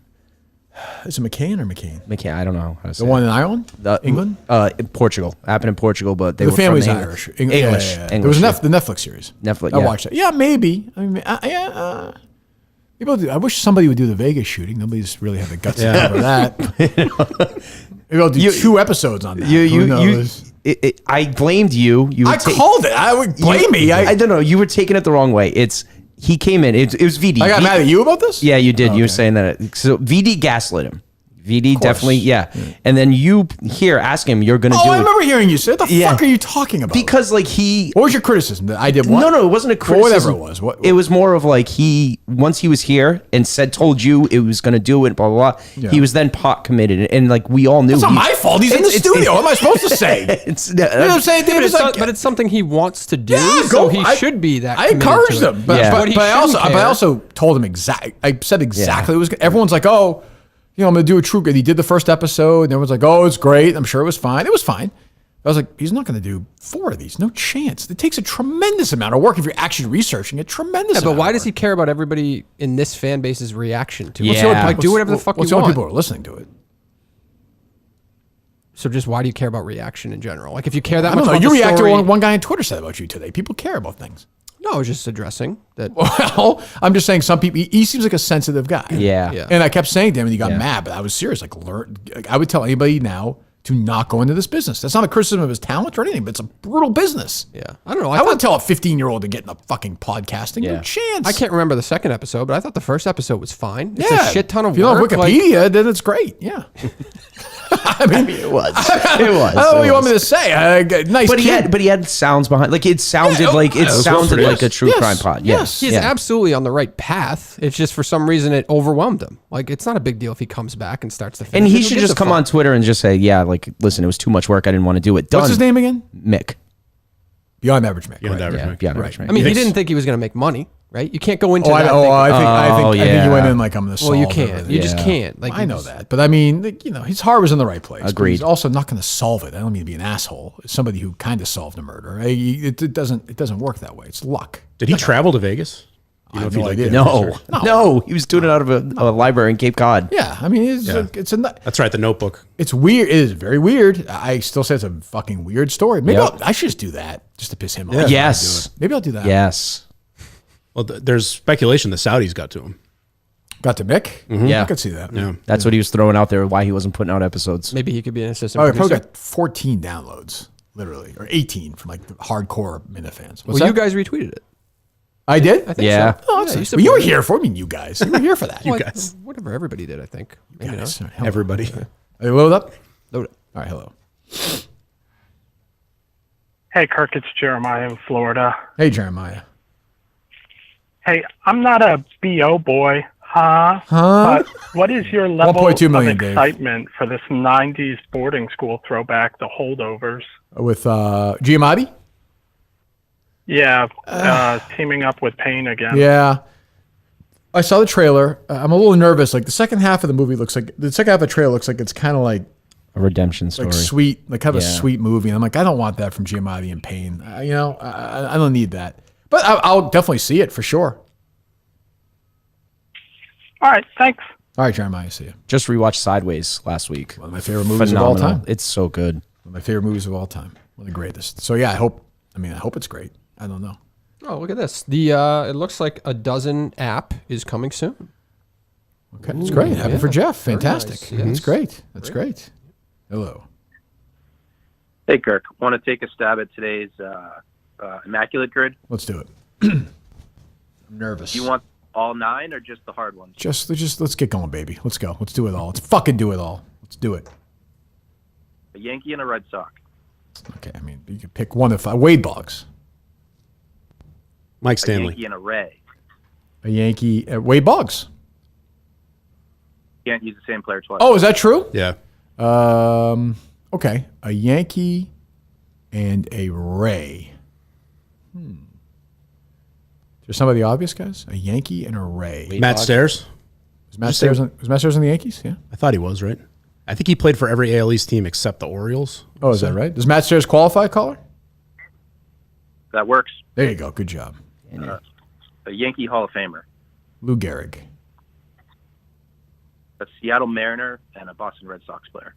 Is it McCain or McCain? McCain. I don't know how to say The one in Ireland? England? In Portugal. Happened in Portugal, but they The were family's from Irish. English. There was the Netflix series. Netflix. I watched that. Yeah, maybe. I mean, people do. I wish somebody would do the Vegas shooting. Nobody's really had the guts to cover that. Maybe I'll do 2 episodes on that. Who knows? I blamed you. I called it. I would blame me. I don't know. You were taking it the wrong way. He came in. It was VD. I got mad at you about this? Yeah, you did. You were saying that. So VD gaslit him. VD definitely, yeah. And then you here ask him, you're going to do I remember hearing you say, what the fuck are you talking about? Because like What was your criticism? That I did what? No, it wasn't a criticism. Or whatever it was. It was more of like once he was here and told you it was going to do it, blah, blah, blah. Yeah. He was then pot committed. And like we all knew. It's not my fault. He's in the studio. What am I supposed to say? You know what I'm saying? But it's something he wants to do, so he should be that. I encouraged him. But I also told him exactly. I said exactly. It was. Everyone's like, oh, you know, I'm going to do a true good. He did the first episode, and everyone's like, oh, it's great. I'm sure it was fine. It was fine. I was like, he's not going to do 4 of these. No chance. It takes a tremendous amount of work if you're actually researching it. Tremendous amount. But why does he care about everybody in this fan base's reaction to it? Yeah. Like, do whatever the fuck you the want. only people are listening to it. So just why do you care about reaction in general? Like if you care that I much don't know. about You the reacted story, to what one guy on Twitter said about you today. People care about things. No, I was just addressing that. Well, I'm just saying some people, he seems like a sensitive guy. Yeah. And I kept saying to him, and he got mad, but I was serious. Like, I would tell anybody now to not go into this business. That's not a criticism of his talent or anything, but it's a brutal business. Yeah. I don't know. I wouldn't tell a 15-year-old to get into fucking podcasting. Yeah. No chance. I can't remember the second episode, but I thought the first episode was fine. It's Yeah. a shit ton of If you work. love Wikipedia, then it's great. Yeah. I mean, it was. I don't know what you want me to say. Nice But kid. he had sounds behind. Like it sounded like a true crime pod. Yes. He's absolutely on the right path. It's just for some reason it overwhelmed him. Like it's not a big deal if he comes back and starts to finish And it. he Who should gives just a come fuck? on Twitter and just say, yeah, like, listen, it was too much work. I didn't want to do it. Done. What's his name again? Mick. Beyond Average Mick. Beyond Average Mick. Beyond Average Mick. I mean, he didn't think he was going to make money, right? You can't go into I that. think you went in like I'm the solve. Well, you can't. You just can't. Like I know that, but I mean, his heart was in the right place. Agreed. He's also not going to solve it. I don't mean to be an asshole. It's somebody who kind of solved a murder. It doesn't work that way. It's luck. Did he travel to Vegas? I have no idea. No, he was doing it out of a library in Cape Cod. Yeah, I mean, that's right. The Notebook. It's weird. It is very weird. I still say it's a fucking weird story. Maybe I should just do that just to piss him off. Yes. Maybe I'll do that. Yes. Well, there's speculation the Saudis got to him. Got to Mick? Mm-hmm. Yeah. I could see that. Yeah. That's what he was throwing out there, why he wasn't putting out episodes. Maybe he could be an assistant Oh, I producer. probably got 14 downloads, literally, or 18 from like the hardcore Minute fans. Well, you guys retweeted it. I did? I think so. Oh, Yeah, well, you were here for it. I mean, you guys. You were here for that. You guys. Whatever, everybody did, I think. Maybe Guys, not. Everybody. Are you loaded up? Load it. All right, hello. Hey, Kirk, it's Jeremiah in Florida. Hey, Jeremiah. Hey, I'm not a BO boy, Huh? but what is your level 1.2 million, of Dave. excitement for this 90s boarding school throwback, The Holdovers? With Giamatti? Yeah, teaming up with Payne again. Yeah. I saw the trailer. I'm a little nervous. Like the second half of the movie looks like the second half of the trailer looks like it's kind of like a redemption story, like sweet, like kind of a sweet movie. And I'm like, I don't want that from Giamatti and Payne. I don't need that. But I'll definitely see it for sure. All right, thanks. All right, Jeremiah, see you. Just rewatched Sideways last week. One of my favorite movies of all time. It's so good. One of my favorite movies of all time. One of the greatest. So yeah, I hope it's great. I don't know. Oh, look at this. It looks like a dozen app is coming soon. Okay, that's great. Happy for Jeff. Fantastic. Nice. Yes. That's great. That's great. Hello. Hey, Kirk. Want to take a stab at today's Immaculate Grid? Let's do it. I'm nervous. Do you want all 9 or just the hard ones? Just let's get going, baby. Let's go. Let's do it all. Let's fucking do it all. Let's do it. A Yankee and a Red Sox. Okay, I mean, you could pick one of 5. Wade Boggs. Mike A Stanley. Yankee and a Ray. A Yankee. Wade Boggs. Can't use the same player twice. Oh, is that true? Yeah. Okay. A Yankee and a Ray. There's some of the obvious guys. A Yankee and a Ray. Matt Stairs. Was Matt Stairs on the Yankees? Yeah. I thought he was, right? I think he played for every AL East team except the Orioles. Oh, is that right? Does Matt Stairs qualify, caller? That works. There you go. Good job. A Yankee Hall of Famer. Lou Gehrig. A Seattle Mariner and a Boston Red Sox player.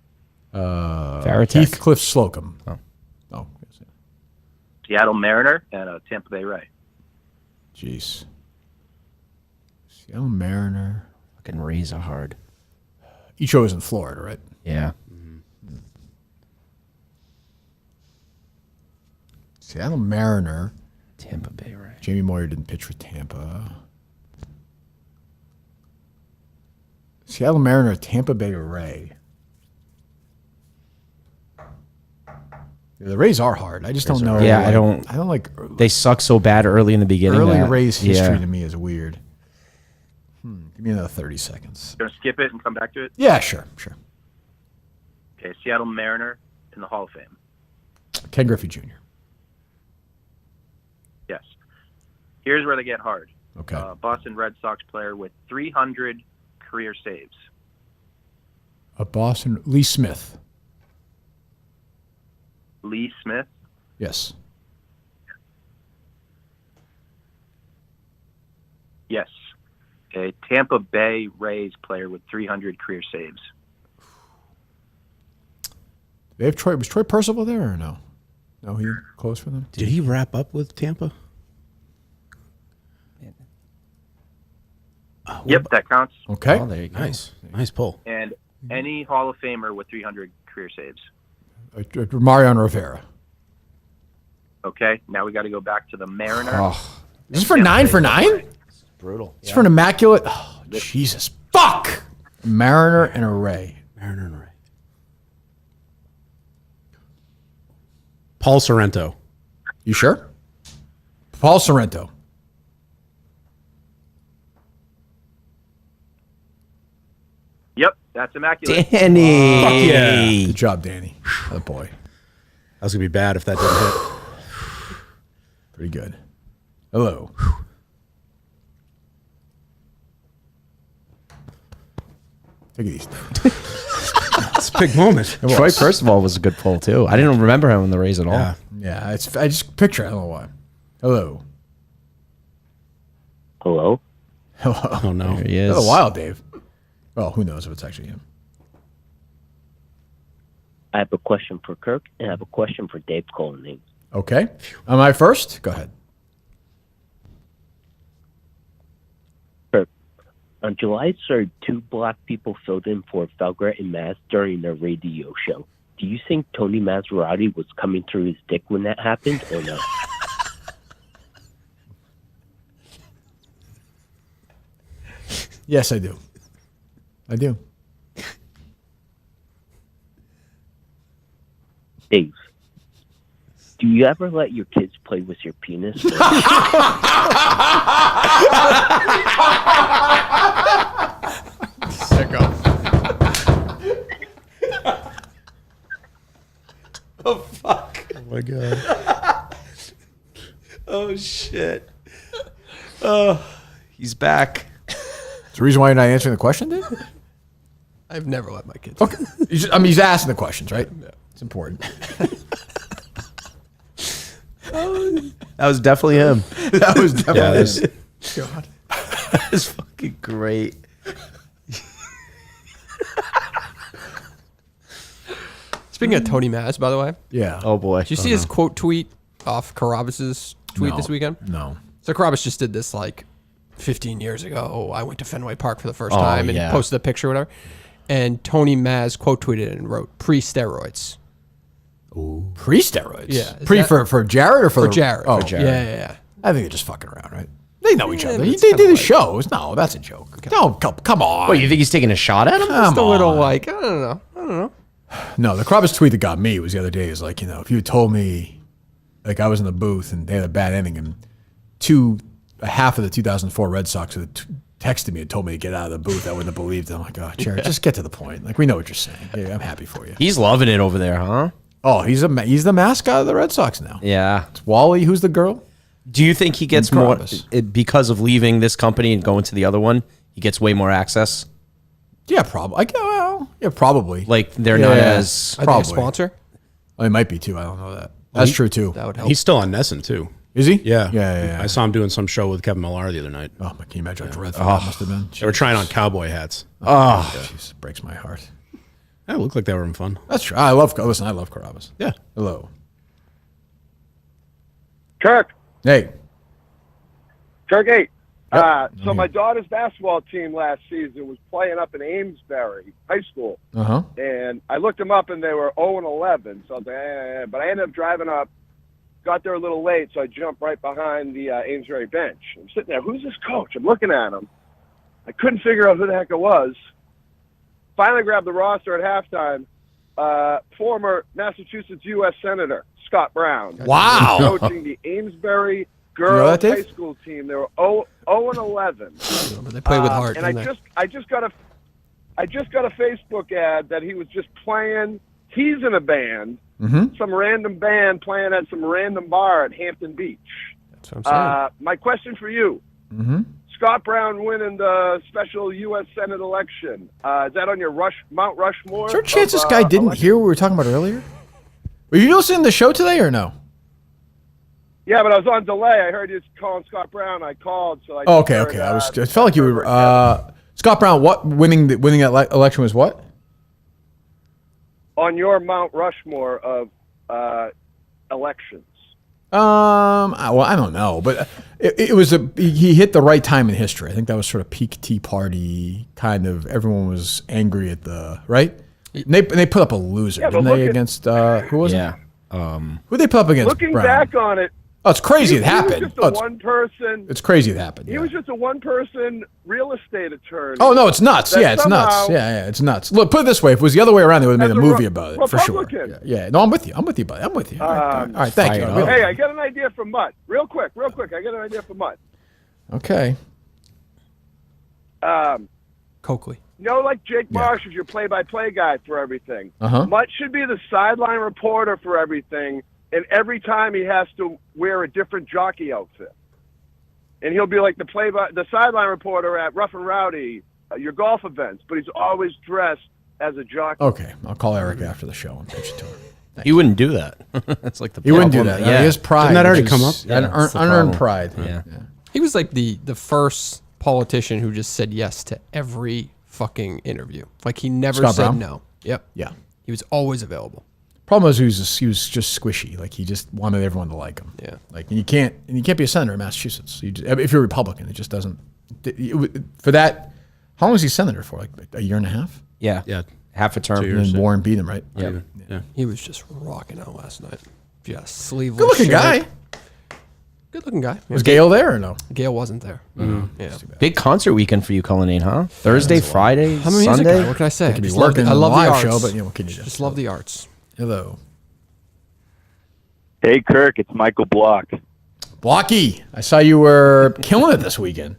Heathcliff Slocum. Oh. Seattle Mariner and a Tampa Bay Ray. Jeez. Seattle Mariner. Fucking Rays are hard. Icho is in Florida, right? Yeah. Seattle Mariner. Tampa Bay Ray. Jamie Moyer didn't pitch for Tampa. Seattle Mariner, Tampa Bay Ray. Yeah, the Rays are hard. I just don't know. Yeah, I don't like. They suck so bad early in the beginning. Early Rays history to me is weird. Give me another 30 seconds. Gonna skip it and come back to it? Yeah, sure. Okay, Seattle Mariner in the Hall of Fame. Ken Griffey Jr. Yes. Here's where they get hard. Okay. Boston Red Sox player with 300 career saves. A Boston Lee Smith. Lee Smith. Yes. Yes. A Tampa Bay Rays player with 300 career saves. They have Troy. Was Troy Percival there or no? No, he close for them. Did he wrap up with Tampa? Yep, that counts. Okay. Oh, there you go. Nice pull. And any Hall of Famer with 300 career saves. Mariano Rivera. Okay, now we got to go back to the Mariner. Oh. This is for 9 for 9? Brutal. It's for an immaculate. Oh, Jesus. Fuck! Mariner and a Ray. Mariner and a Ray. Paul Sorrento. You sure? Paul Sorrento. Yep, that's immaculate. Danny. Fuck yeah. Good job, Danny. Oh, boy. That was going to be bad if that didn't hit. Pretty good. Hello. Take it easy. It's a big moment. Troy Percival was a good pull too. I didn't remember him in the Rays at all. Yeah. I just picture it. I don't know why. Hello. Hello. Hello. Oh no, there he is. It's a while, Dave. Well, who knows if it's actually him? I have a question for Kirk, and I have a question for Dave calling. Okay. Am I first? Go ahead. Kirk, on July 3rd, 2 black people filled in for Felger and Maz during their radio show. Do you think Tony Maserati was coming through his dick when that happened, or no? Yes, I do. I do. Dave, do you ever let your kids play with your penis? Sicko. Oh fuck! Oh my god! Oh shit! Oh, he's back. That's the reason why you're not answering the question, Dave? I've never let my kids. Okay. He's asking the questions, right? Yeah. It's important. That was definitely him. That was definitely him. God. That is fucking great. Speaking of Tony Maz, by the way. Yeah. Oh boy. Did you see his quote tweet off Carabas's tweet this weekend? No. So Carabas just did this like 15 years ago. I went to Fenway Park for the first time and posted a picture or whatever. And Tony Maz quote tweeted it and wrote pre-steroids. Ooh. Pre-steroids? Yeah. For Jared or for Jared? Oh, for Jared. Yeah. I think they're just fucking around, right? They know each other. They do the shows. No, that's a joke. Okay. No, come on. Wait, you think he's taking a shot at him? Just a little like, I don't know. No, the Carabas tweet that got me was the other day. Is like, if you told me, like I was in the booth and they had a bad inning and half of the 2004 Red Sox had texted me and told me to get out of the booth, I wouldn't have believed it. I'm like, oh, Jared, just get to the point. Like, we know what you're saying. Yeah, I'm happy for you. He's loving it over there, huh? Oh, he's the mascot of the Red Sox now. Yeah. It's Wally. Who's the girl? Do you think he gets more because of leaving this company and going to the other one? He gets way more access. Yeah, probably. Probably. Like they're not as probably a sponsor. Oh, it might be too. I don't know that. That's true too. That would help. He's still on Nessun too. Is he? Yeah. Yeah. I saw him doing some show with Kevin Millar the other night. Oh, can you imagine how dreadful that must have been? They were trying on cowboy hats. Oh, jeez, breaks my heart. It looked like they were having fun. That's true. I love Carabas. Yeah. Hello. Kirk. Hey. Kirk 8. So Mm-hmm. my daughter's basketball team last season was playing up in Amesbury High School. Uh-huh. And I looked them up, and they were 0-11. So I was like, but I ended up driving up, got there a little late, so I jumped right behind the Amesbury bench. I'm sitting there. Who's this coach? I'm looking at him. I couldn't figure out who the heck it was. Finally grabbed the roster at halftime. Former Massachusetts U.S. Senator Scott Brown. Wow. Coaching the Amesbury girls high school team. They were 0-11. They played with heart. And I just got a Facebook ad that he was just playing. He's in a band, some random band playing at some random bar at Hampton Beach. That's what I'm saying. My question for you: Scott Brown winning the special U.S. Senate election. Is that on your Mount Rushmore? Is there a chance this guy didn't hear what we were talking about earlier? Were you listening to the show today or no? Yeah, but I was on delay. I heard you calling Scott Brown. I called, so I. Okay. It felt like you were. Scott Brown, what winning that election was what? On your Mount Rushmore of elections. Well, I don't know, but it was he hit the right time in history. I think that was sort of peak Tea Party kind of. Everyone was angry at the right. And they put up a loser, didn't they? Against who was it? Who they put up against? Looking Brown? Back on it. Oh, it's crazy it happened. He was just a one-person. It's crazy it happened. He was just a one-person real estate attorney. Oh no, it's nuts. Yeah, it's nuts. Yeah, it's nuts. Look, put it this way: if it was the other way around, they would have made a movie about it for sure. Yeah. No, I'm with you. I'm with you, buddy. I'm with you. All right. Thank you. Hey, I got an idea for Mutt. Real quick. I got an idea for Mutt. Okay. Coakley. Like Jake Marsh is your play-by-play guy for everything. Uh-huh. Mutt should be the sideline reporter for everything, and every time he has to wear a different jockey outfit. And he'll be like the sideline reporter at Rough and Rowdy, your golf events, but he's always dressed as a jockey. Okay, I'll call Eric after the show and pitch it to him. He wouldn't do that. That's like the he wouldn't do that. Yeah, his pride. Didn't that already come up? Unearned pride. Yeah. He was like the first politician who just said yes to every fucking interview. Like he never Scott said Brown? no. Yep. Yeah. He was always available. Problem was he was just squishy. Like he just wanted everyone to like him. Yeah. Like and you can't be a senator in Massachusetts. If you're a Republican, it just doesn't. For that, how long was he senator for? Like a year and a half. Yeah. Yeah. Half a term. 2 years. And Warren beat him, right? Yeah. Yeah. He was just rocking out last night. Just sleeveless. Good looking shirt. guy. Good looking guy. Was Gail there or no? Gail wasn't there. Yeah. Big concert weekend for you, Cullinane, huh? Thursday, Friday, I'm a music Sunday. guy. What can I say? Could be Just love working I on love the live the arts. show, but what can you do? Just love the arts. Hello. Hey, Kirk, it's Michael Block. Blocky, I saw you were killing it this weekend.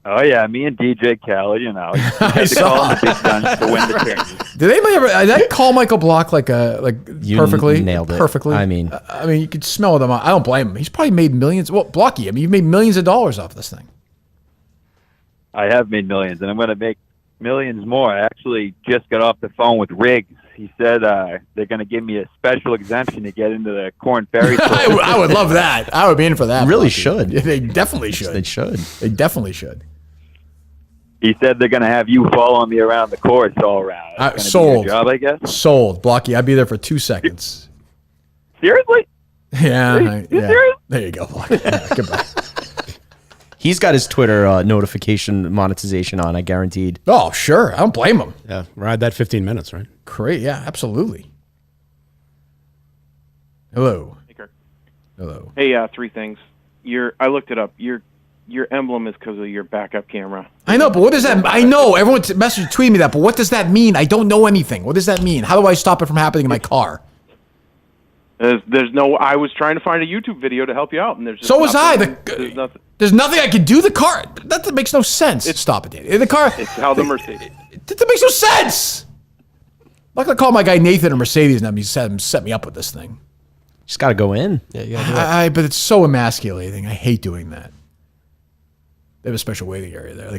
Oh, yeah, me and DJ Khaled, you know. I saw. The big guns to win the tournament. Did anybody ever? Did I call Michael Block You perfectly? nailed it. Perfectly. I mean, you could smell them. I don't blame him. He's probably made millions. Well, Blocky, I mean, you've made millions of dollars off this thing. I have made millions, and I'm going to make millions more. I actually just got off the phone with Riggs. He said they're going to give me a special exemption to get into the Corn Ferry Tour. I would love that. I would be in for that. Really Blocky. should. They definitely should. They should. They definitely should. He said they're going to have you following me around the course all around. It's gonna be your job, I guess. Sold. Blocky, I'd be there for 2 seconds. Seriously? Yeah. You serious? There you go, Blocky. Yeah, goodbye. He's got his Twitter notification monetization on, I guaranteed. Oh, sure. I don't blame him. Yeah, ride that 15 minutes, right? Great. Yeah, absolutely. Hello. Hey, Kirk. Hello. Hey, 3 things. I looked it up. Your emblem is because of your backup camera. I know, but what does that? I know everyone tweeted me that, but what does that mean? I don't know anything. What does that mean? How do I stop it from happening in my car? There's no. I was trying to find a YouTube video to help you out, and there's just So was I. There's nothing. There's nothing I can do. The car. That makes no sense. Stop it, Danny. The car. It's how the Mercedes. That makes no sense. I'm not gonna call my guy Nathan a Mercedes and have him set me up with this thing. Just got to go in. Yeah, you gotta do it. But it's so emasculating. I hate doing that. They have a special waiting area there,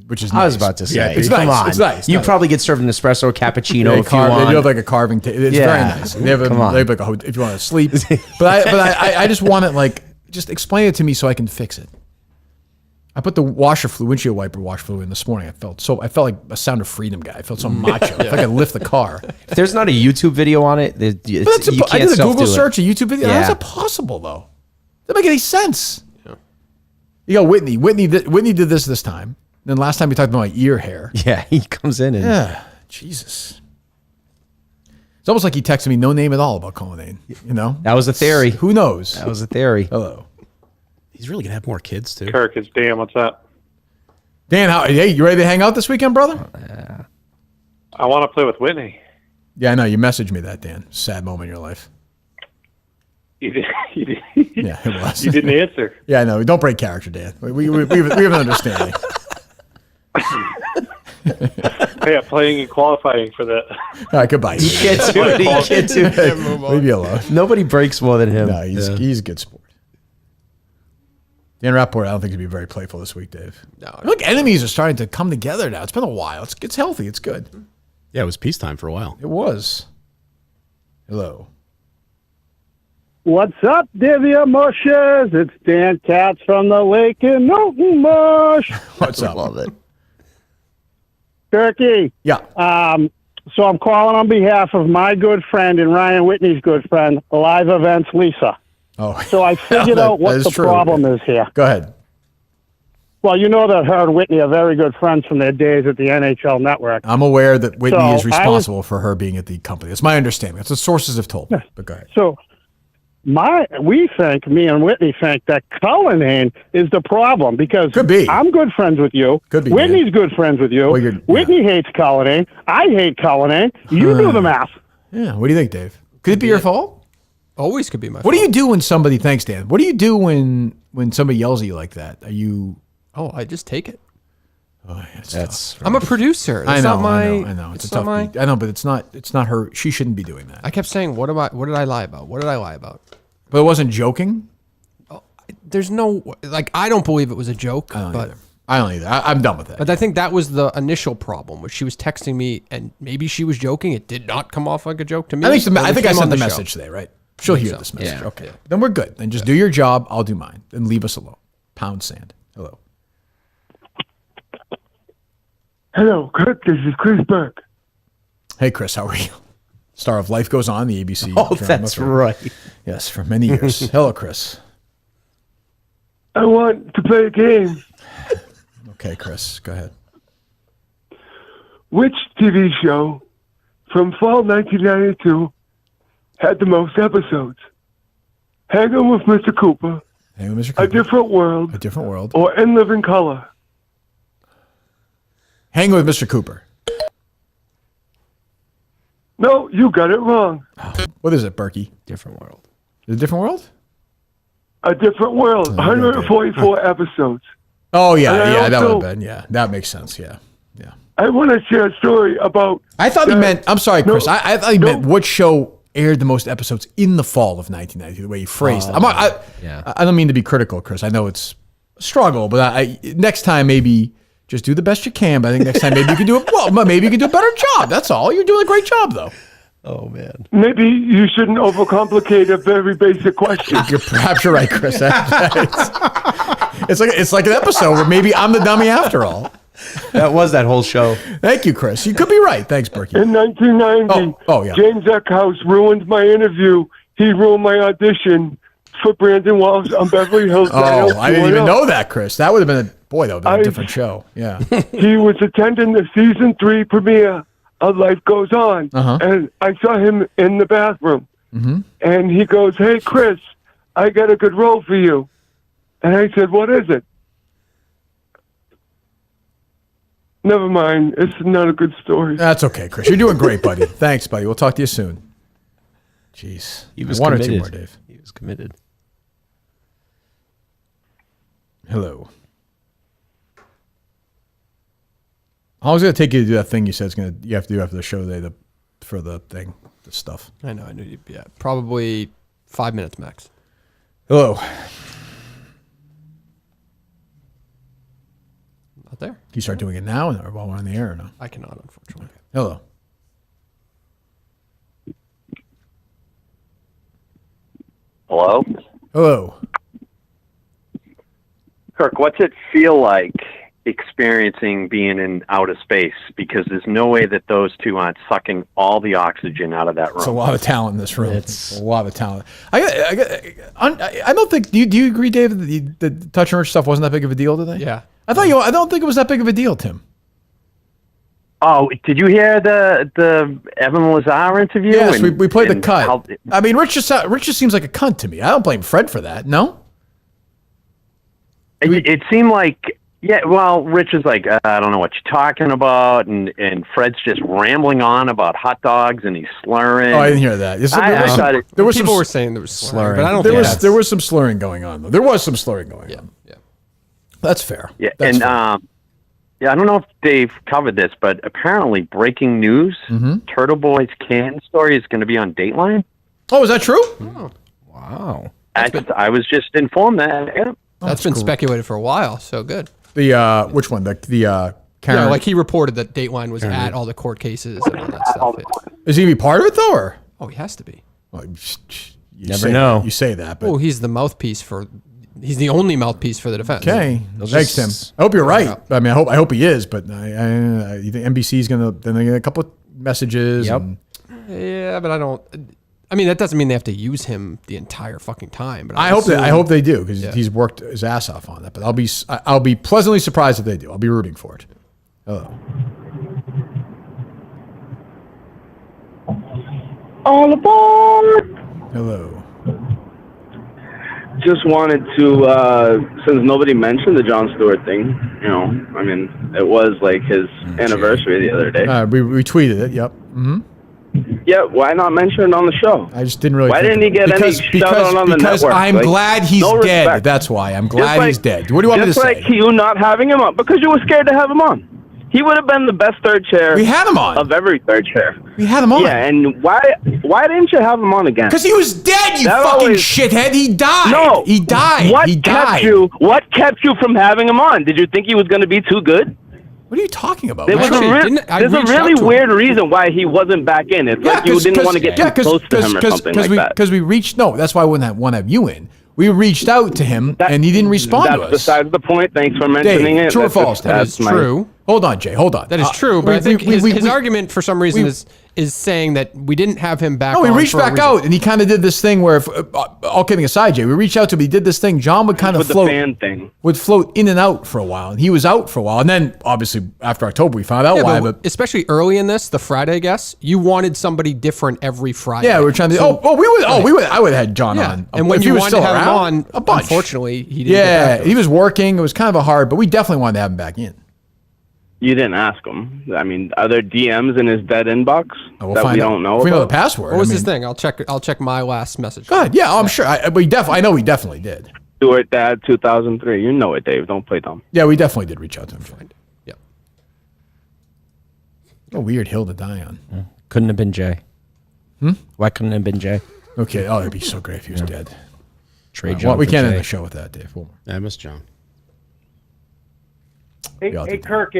which is nice. I was about to say, Yeah, it's come nice. on. It's nice. You Nice. probably get served an espresso cappuccino They if you want. They do have like a carving table. It's very nice. They have, Come on. they have like if you want to sleep. But I just want it just explain it to me so I can fix it. I put the windshield wiper wash fluid in this morning. I felt like a Sound of Freedom guy. I felt so macho. I felt like I lift the car. If there's not a YouTube video on it, you I can't did a Google self-do it. search, a YouTube video. Yeah. How's that possible though? Doesn't make any sense. You got Whitney. Whitney did this time. Then last time we talked about my ear hair. Yeah, he comes in and Jesus. It's almost like he texted me no name at all about Cullinane. You know? That was a theory. Who knows? That was a theory. Hello. He's really going to have more kids, too. Kirk, it's Dan. What's up? Dan, hey, you ready to hang out this weekend, brother? I want to play with Whitney. Yeah, I know. You messaged me that, Dan. Sad moment in your life. You did. Yeah, it was. You didn't answer. Yeah, I know. Don't break character, Dan. We have an understanding. Yeah, playing and qualifying for that. All right, goodbye. You can't do it. You can't do it. Leave me alone. Nobody breaks more than him. No, he's a good sport. Dan Rapport, I don't think he'll be very playful this week, Dave. No, I feel like enemies are starting to come together now. It's been a while. It's healthy. It's good. Yeah, it was peacetime for a while. It was. Hello. What's up, Divya Mushes? It's Dan Katz from the Lake in Milton Bush. What's up? Love it. Turkey. Yeah. So I'm calling on behalf of my good friend and Ryan Whitney's good friend, Live Events Lisa. Oh. So I figured out what the problem is here. Go ahead. Well, you know that her and Whitney are very good friends from their days at the NHL Network. I'm aware that Whitney So is responsible for her being at the company. That's my understanding. That's what sources have told me. But go ahead. So me and Whitney think that Cullinane is the problem because I'm good friends with you. Could be. Whitney's good friends with you. Whitney hates Cullinane. I hate Cullinane. You do the math. Yeah. What do you think, Dave? Could it be your fault? Always could be my fault. What do you do when somebody, thanks, Dan. What do you do when somebody yells at you like that? Are you... Oh, I just take it. Oh, I'm a producer. I That's know, not my, I know. It's a not tough beat. I know, but it's not her. She shouldn't be doing that. I kept saying, what did I lie about? What did I lie about? But it wasn't joking? There's no, I don't believe it was a joke. I don't but either. I don't either. I'm done with that. But I think that was the initial problem, was she was texting me, and maybe she was joking. It did not come off like a joke to me. I think I sent the message today, right? She'll hear this message. Yeah. Okay. Yeah. Then we're good. Then just do your job. I'll do mine. Then leave us alone. Pound sand. Hello. Hello, Kirk. This is Chris Burke. Hey, Chris. How are you? Star of Life Goes On, the ABC. Oh, that's right. Yes, for many years. Hello, Chris. I want to play a game. Okay, Chris. Go ahead. Which TV show from fall 1992 had the most episodes? Hanging with Mr. Cooper, A Different World, or In Living Color? Hang with Mr. Cooper. No, you got it wrong. What is it, Berkey? Different World. Is it a different world? A Different World. 144 episodes. Oh, yeah. And Yeah, that would also- have been. Yeah, that makes sense. Yeah. I want to share a story about. I thought he meant, I'm sorry, Chris. I thought he meant what show aired the most episodes in the fall of 1990, the way he phrased it. I don't mean to be critical, Chris. I know it's a struggle, but next time maybe just do the best you can. But I think next time maybe you can do it well. Maybe you can do a better job. That's all. You're doing a great job, though. Oh, man. Maybe you shouldn't overcomplicate a very basic question. Perhaps you're right, Chris. It's like an episode where maybe I'm the dummy after all. That was that whole show. Thank you, Chris. You could be right. Thanks, Berkey. In 1990, yeah. James Eckhouse ruined my interview. He ruined my audition for Brandon Walsh on Beverly Hills. Oh, I didn't even know that, Chris. That would have been that would have been a different show. Yeah. He was attending the season 3 premiere of Life Goes On, and I saw him in the bathroom. And he goes, "Hey, Chris, I got a good role for you." And I said, "What is it?" Never mind. It's not a good story. That's okay, Chris. You're doing great, buddy. Thanks, buddy. We'll talk to you soon. Jeez. He was One committed. or two more, Dave. He was committed. Hello. How long is it going to take you to do that thing you said you have to do after the show today for the thing, the stuff? I know. Yeah, probably 5 minutes max. Hello. Not there. Can you start doing it now or while we're on the air or no? I cannot, unfortunately. Hello. Hello? Hello. Kirk, what's it feel like experiencing being in outer space? Because there's no way that those two aren't sucking all the oxygen out of that room. It's a lot of talent in this room. It's a lot of talent. I don't think. Do you agree, Dave, that the Touch and Rich stuff wasn't that big of a deal today? Yeah. I don't think it was that big of a deal, Tim. Oh, did you hear the Evan Lazar interview? Yes, we played the cut. I mean, Rich just seems like a cunt to me. I don't blame Fred for that. No. It seemed like, yeah, well, Rich is like, I don't know what you're talking about, and Fred's just rambling on about hot dogs, and he's slurring. Oh, I didn't hear that. People were saying there was slurring, but I don't think there was some slurring going on, though. There was some slurring going on. Yeah. That's fair. Yeah, That's and fair. yeah, I don't know if Dave covered this, but apparently breaking news, Turtle Boy's can story is going to be on Dateline. Oh, is that true? Oh. Wow. I was just informed that. Yeah. That's been speculated for a while, so good. The which one? The Karen? Yeah, like he reported that Dateline was at all the court cases and all that stuff. Is he gonna be part of it though, or? Oh, he has to be. Well, Never know. You say that, but he's the mouthpiece for. He's the only mouthpiece for the defense. Okay, thanks, Tim. I hope you're right. I mean, I hope he is, but you think NBC's gonna then they get a couple of messages. Yep. Yeah, but I don't. I mean, that doesn't mean they have to use him the entire fucking time. But I hope they do because he's worked his ass off on that. But I'll be pleasantly surprised if they do. I'll be rooting for it. Hello. All aboard! Hello. Just wanted to, since nobody mentioned the Jon Stewart thing, I mean, it was like his anniversary the other day. We tweeted it. Yep. Mm-hmm. Yeah, why not mention it on the show? I just didn't really. Why didn't he get any shout out on the network? Because I'm glad he's no dead. respect. That's why I'm glad he's dead. What do you want me to say? Just like you not having him on, because you were scared to have him on. He would have been the best third chair. We had him on. Of every third chair. We had him on. Yeah, and why didn't you have him on again? Because he was dead, you fucking shithead. He died. No. He died. What he died. What kept you from having him on? Did you think he was going to be too good? What are you talking about? There's a really weird reason why he wasn't back in. It's like you didn't want to get too close to him or something like that. Because we reached, no, that's why I wouldn't have you in. We reached out to him, and he didn't respond to us. That's besides the point. Thanks for mentioning Dave, it. True or false? That is true. Hold on, Jay. Hold on. That is true, but I think his argument for some reason is saying that we didn't have him back. No, we reached back out, and he kind of did this thing where, all kidding aside, Jay, we reached out to him. He did this thing. John would kind of float. The fan thing. Would float in and out for a while, and he was out for a while, and then obviously after October we found out why. But especially early in this, the Friday guest, you wanted somebody different every Friday. Yeah, we were trying to. I would have had John on. And when you wanted to have him on, unfortunately, he didn't. Yeah, he was working. It was kind of but we definitely wanted to have him back in. You didn't ask him. I mean, are there DMs in his dead inbox that we don't know? If we know the password. What was his thing? I'll check my last message. Go ahead. Yeah, I'm sure. I know we definitely did. Stuart Dad 2003. You know it, Dave. Don't play dumb. Yeah, we definitely did reach out to him. Yep. A weird hill to die on. Yeah. Couldn't have been Jay. Why couldn't it have been Jay? Okay. Oh, it'd be so great if he was dead. Trade John. We can't end the show with that, Dave. One more. Yeah, I miss John. Hey, Kirk,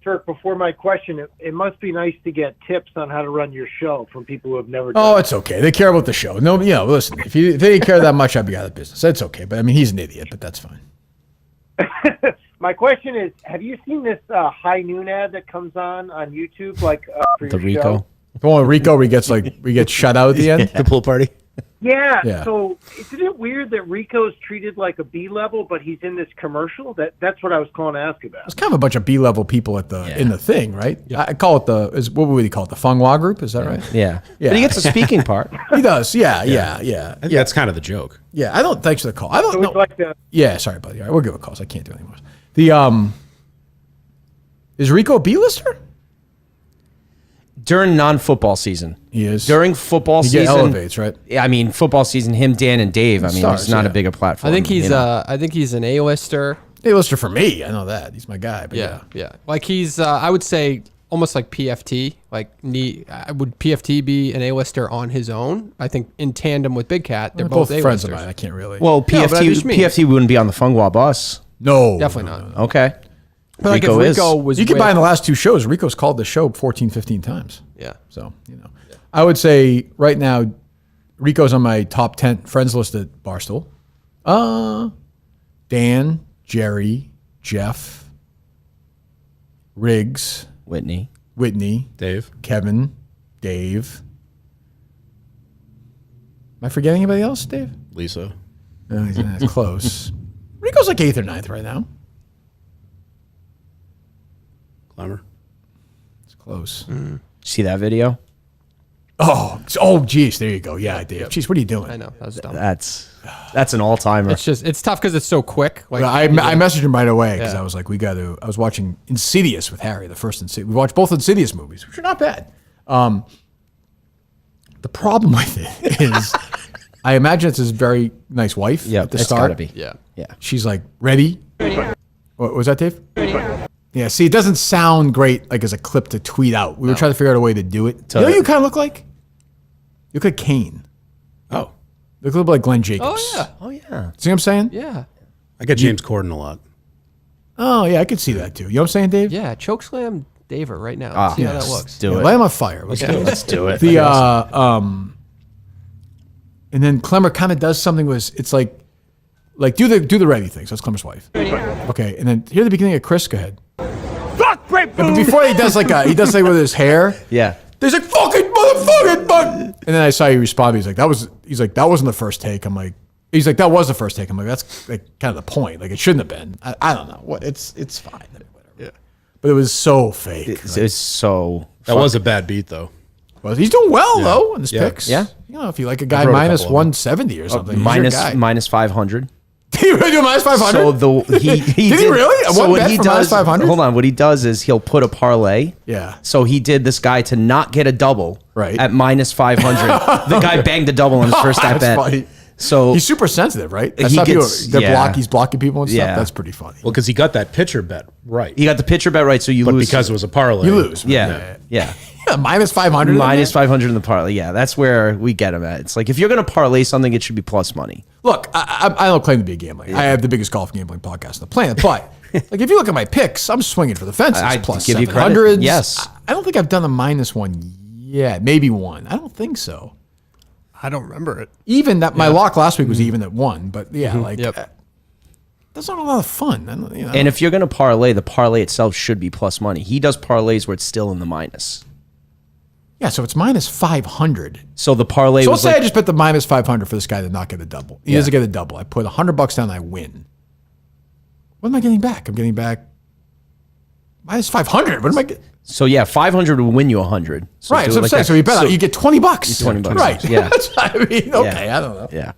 Kirk, before my question, it must be nice to get tips on how to run your show from people who have never done it. It's okay. They care about the show. No, listen, if they didn't care that much, I'd be out of business. That's okay. But I mean, he's an idiot, but that's fine. My question is, have you seen this high noon ad that comes on YouTube, like for the your Rico? show? The one with Rico, where we get shut out at the end? The pool party? Yeah. So isn't it weird that Rico's treated like a B level, but he's in this commercial? That's what I was calling to ask about. It's kind of a bunch of B-level people in the thing, right? Yeah. I call it what would he call it? The Feng Hua group? Is that right? Yeah. But he gets a speaking part. He does. Yeah. I think that's kind of the joke. Yeah. Thanks for the call. I don't know. Like yeah. Sorry, buddy. All right, we'll give a call. I can't do any more. Is Rico a B-lister? During non-football season. He is. During football season. He elevates, right? Yeah, I mean, football season, him, Dan, and Dave. I mean, it's not a bigger platform. I think he's an A-lister. A-lister for me. I know that. He's my guy. But yeah. Like he's, I would say, almost like PFT. Like, would PFT be an A-lister on his own? I think in tandem with Big Cat, they're both A-listers. Friends of mine. I can't really. Well, PFT wouldn't be on the Feng Hua bus. No. Definitely not. Okay. But like if Rico was you can buy in the last two shows. Rico's called the show 14, 15 times. Yeah. So, I would say right now, Rico's on my top 10 friends list at Barstool. Dan, Jerry, Jeff, Riggs, Whitney, Dave, Kevin, Dave. Am I forgetting anybody else, Dave? Lisa. No, he's close. Rico's like 8th or 9th right now. Clemmer. It's close. See that video? Geez, there you go. Yeah, I did. Jeez, what are you doing? I know, that was dumb. That's an all-timer. It's tough because it's so quick. Like I messaged him right away because I was like, I was watching Insidious with Harry, the first Insidious. We watched both Insidious movies, which are not bad. The problem with it is, I imagine it's his very nice wife at the start. Gotta be. Yeah. She's like, ready? What was that, Dave? Yeah, see, it doesn't sound great like as a clip to tweet out. We were trying to figure out a way to do it. You know what you kind of look like? You look like Kane. Oh. You look a little bit like Glenn Jacobs. Oh, yeah. See what I'm saying? Yeah. I get James Corden a lot. Oh, yeah, I could see that too. You know what I'm saying, Dave? Yeah, chokeslam Daver right now. See how that looks. Do it. Light him on fire. Let's do it. And then Clemmer kind of does something it's like do the ready thing. So it's Clemmer's wife. Okay, and then hear the beginning of Chris. Go ahead. Fuck great But before he does like with his hair. Yeah. There's like fucking motherfucking bug. And then I saw you respond. He's like, that wasn't the first take. I'm like, he's like, that was the first take. I'm like, that's like kind of the point. Like it shouldn't have been. I don't know. What it's fine. Whatever. Yeah. But it was so fake. It's so. That was a bad beat though. Well, he's doing well though in his picks. Yeah. If you like a guy minus 170 or something, minus 500. Did he really do minus 500? So did he really? So what he does, minus 500? Hold on. What he does is he'll put a parlay. Yeah. So he did this guy to not get a double. Right. At minus 500. The guy banged a double on his first at bet. Funny. So he's super sensitive, right? He's blocking people and stuff. Yeah. That's pretty funny. Well, because he got that pitcher bet right. He got the pitcher bet right, so you but lose. because it was a parlay. You lose. Yeah. Yeah, minus 500. Minus 500 in the parlay. Yeah, that's where we get him at. It's like if you're going to parlay something, it should be plus money. Look, I don't claim to be a gambler. I have the biggest golf gambling podcast on the planet, but like if you look at my picks, I'm swinging for the fences. I plus give you 700s. credit. Yes. I don't think I've done a minus one yet. Maybe one. I don't think so. I don't remember it. Even that, my lock last week was even at one, but yeah, Yep. that's not a lot of fun. I don't, And if you're going to parlay, the parlay itself should be plus money. He does parlays where it's still in the minus. yeah, so it's minus 500. So the parlay So was let's say I just bet the minus 500 for this guy to not get a double. He Yeah. doesn't get a double. I put $100 down, I win. What am I getting back? I'm getting back minus 500. What am I getting? So yeah, 500 will win you 100. So Right, do so it I'm like saying, that. so you bet, you get $20. $20. Right. Yeah. That's what I mean, okay, Yeah. I don't know. Yeah.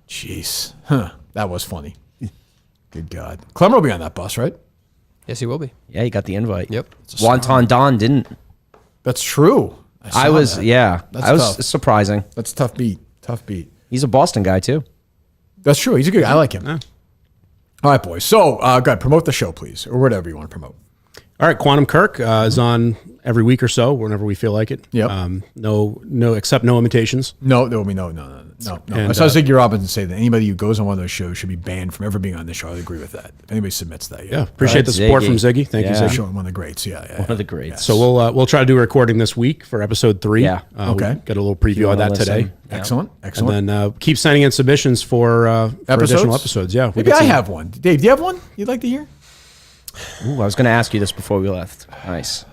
Jeez. Huh. That was funny. Good God. Clemmer will be on that bus, right? Yes, he will be. Yeah, he got the invite. Yep. Wonton Don didn't. That's true. I was, that. yeah. That's I was tough. surprising. That's a tough beat. Tough beat. He's a Boston guy too. That's true. He's a good guy. I like him. All right, boys. So, go ahead. Promote the show, please, or whatever you want to promote. All right, Quantum Kirk is on every week or so, whenever we feel like it. Yep. No imitations. No, there will be no. And, I saw Ziggy Robinson say that anybody who goes on one of those shows should be banned from ever being on this show. I agree with that. If anybody submits that, Yeah, appreciate the support from Ziggy. Thank you, Ziggy. Showing one of the greats. Yeah. One of the greats. So we'll try to do a recording this week for episode 3. Yeah. Okay. We got a little preview on that today. Excellent. And then keep sending in submissions for additional episodes. Yeah. Maybe I have one. Dave, do you have one you'd like to hear? Ooh, I was going to ask you this before we left. Nice.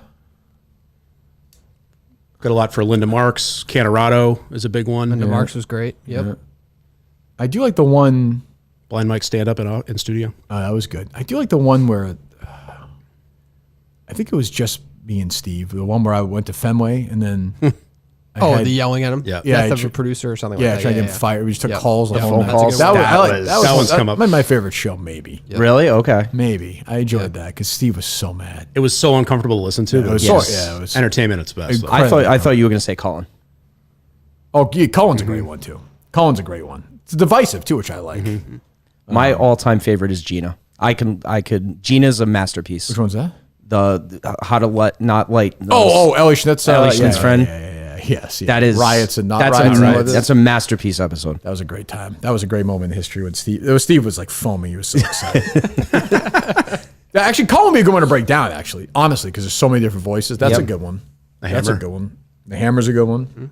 Got a lot for Linda Marks. Canorado is a big one. Linda Marks was great. Yep. Yeah. I do like the one. Blind Mike stand up in studio. That was good. I do like the one where I think it was just me and Steve. The one where I went to Fenway and then. The yelling at him. Yeah, Death of a producer or something like that. Trying to get him fired. We just took calls. Yeah, phone calls. That one's come up. My favorite show, maybe. Yep. Really? Okay. Maybe. I enjoyed that because Steve was so mad. It was so uncomfortable to listen to. It was it was entertainment at its best. though. I thought you were going to say Colin. Oh, yeah, Colin's a great one too. Colin's a great one. It's divisive too, which I like. My all-time favorite is Gina. Gina's a masterpiece. Which one's that? The how to not light. Ellie Schnitt's friend. Yes. That is riots and not that's riots. That's a masterpiece episode. That was a great time. That was a great moment in history when Steve was like foaming. He was so excited. Actually, Colin would be a good one to break down. Actually, honestly, because there's so many different voices. That's a good one. That's a good one. The Hammer's a good one.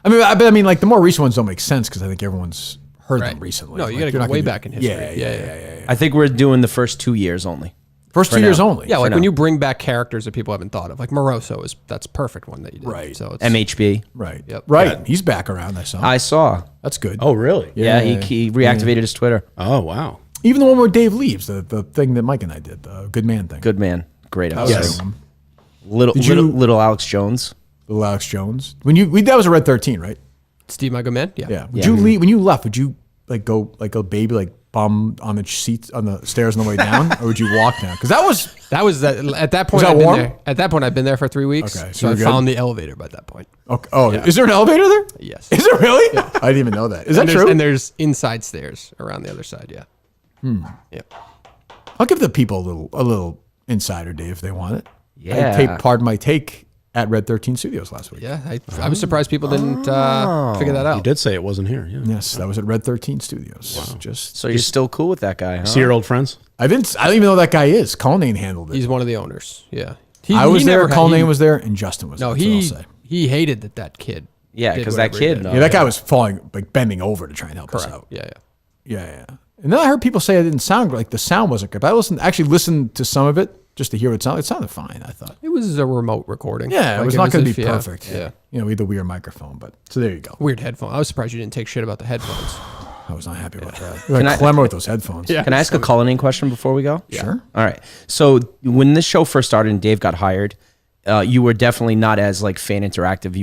I mean, like the more recent ones don't make sense because I think everyone's heard them recently. No, you got to go way back in history. Yeah. I think we're doing the first 2 years only. First 2 years only. Yeah, like when you bring back characters that people haven't thought of, like Moroso that's a perfect one that you did. Right. So it's, MHB. Right. Yep. Right. Yeah. He's back around. I saw. That's good. Oh, really? Yeah, he reactivated his Twitter. Oh, wow. Even the one where Dave leaves, the thing that Mike and I did, the Good Man thing. Good Man. Great episode. Yes. Little Alex Jones. Little Alex Jones. That was a Red 13, right? Steve, my good man. Yeah. Yeah. Would you leave when you left? Would you go like a baby, like bum on the seats on the stairs on the way down, or would you walk down? Because that was at that point. Was that I've been warm? there. At that point, I've been there for 3 weeks. Okay, so I found the elevator by that point. Okay. Oh, Yeah. is there an elevator there? Yes. Is there really? Yeah. I didn't even know that. Is that true? And there's inside stairs around the other side. Yeah. Yep. I'll give the people a little insider, Dave, if they want it. Yeah. Pardon my take at Red 13 Studios last week. Yeah. I was surprised people didn't figure that out. You did say it wasn't here. Yeah. Yes, that was at Red 13 Studios. Wow. So you're still cool with that guy, huh? See your old friends? I don't even know who that guy is. Colin handled it. He's one of the owners. Yeah. I was there, Colin was there, and Justin was there. No, That's what I'll say. he hated that kid. Yeah, did because that whatever he kid. did. Yeah, that guy was bending over to try and help us out. Yeah. Yeah. And then I heard people say it didn't sound like the sound wasn't good. But I actually listened to some of it just to hear what it sounded. It sounded fine, I thought. It was a remote recording. Yeah, it was not going to be yeah, perfect. Yeah. You know, we had the weird microphone, but so there you go. Weird headphone. I was surprised you didn't take shit about the headphones. I was not happy about that. Like Clemmer with those headphones. Can I ask a Cullinane question before we go? Yeah. Sure. All right. So when this show first started and Dave got hired, you were definitely not as like fan interactive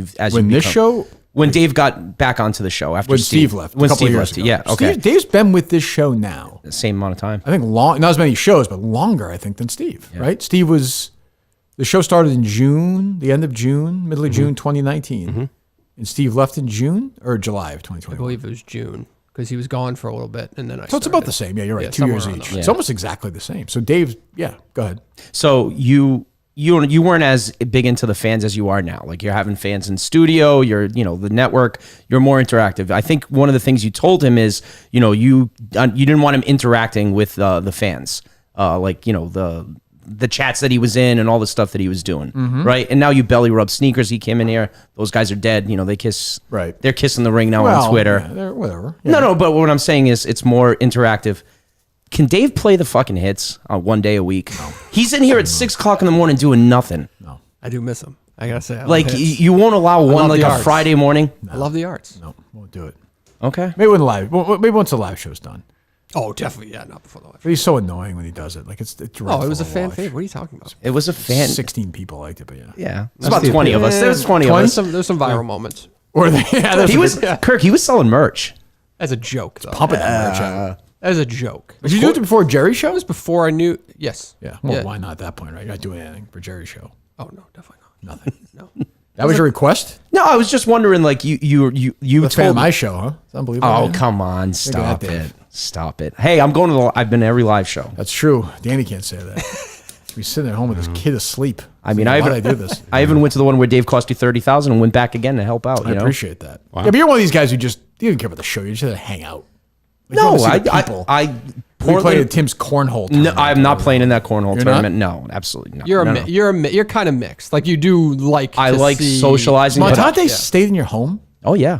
when Dave got back onto the show after Steve left. When Steve left. Yeah. Okay. Dave's been with this show now. The same amount of time. I think not as many shows, but longer, I think, than Steve. Yeah. Right? Steve the show started in June, the end of June, middle of June 2019. And Steve left in June or July of 2021? I believe it was June because he was gone for a little bit, and then So it's about the same. Yeah, you're right. 2 years each. It's almost exactly the same. So Dave, go ahead. So you weren't as big into the fans as you are now. Like you're having fans in studio, the network, you're more interactive. I think one of the things you told him is, you didn't want him interacting with the fans, the chats that he was in and all the stuff that he was doing, right? And now you belly rub sneakers. He came in here. Those guys are dead. They kiss. Right. They're kissing the ring now on Twitter. Yeah, whatever. Yeah. No. But what I'm saying is, it's more interactive. Can Dave play the fucking hits on 1 day a week? No. He's in here at 6 o'clock in the morning doing nothing. No. I do miss him. I gotta say, you won't allow one like a Friday morning. I love the arts. No, won't do it. Okay. Maybe once the live show's done. Oh, definitely. Yeah, not before the live. But he's so annoying when he does it. Like it's it was a fan favorite. What are you talking about? It was a fan. 16 people liked it, but yeah. Yeah. It's about 20 of us. There's 20 of us. There's some viral moments. Kirk, he was selling merch. As a joke, though. Pumping that merch out. As a joke. Did you do it before Jerry's show? It was before I knew. Yes. Yeah. Well, why not at that point, right? You're not doing anything for Jerry's show. Oh, no, definitely not. Nothing. No. That was your request? No, I was just wondering, like, you told my show, huh? It's unbelievable. Oh, come on. Stop it. Stop it. Hey, I've been to every live show. That's true. Danny can't say that. He's sitting at home with his kid asleep. I mean, why did I do this? I even went to the one where Dave cost you $30,000 and went back again to help out. I appreciate that. Wow. Yeah, but you're one of these guys who you didn't care about the show. You just had to hang out. Like, we played at Tim's cornhole tournament. No, I'm not playing in that cornhole tournament. No, absolutely not. You're kind of mixed. Like you do like. I like socializing. Montante stayed in your home. Oh yeah,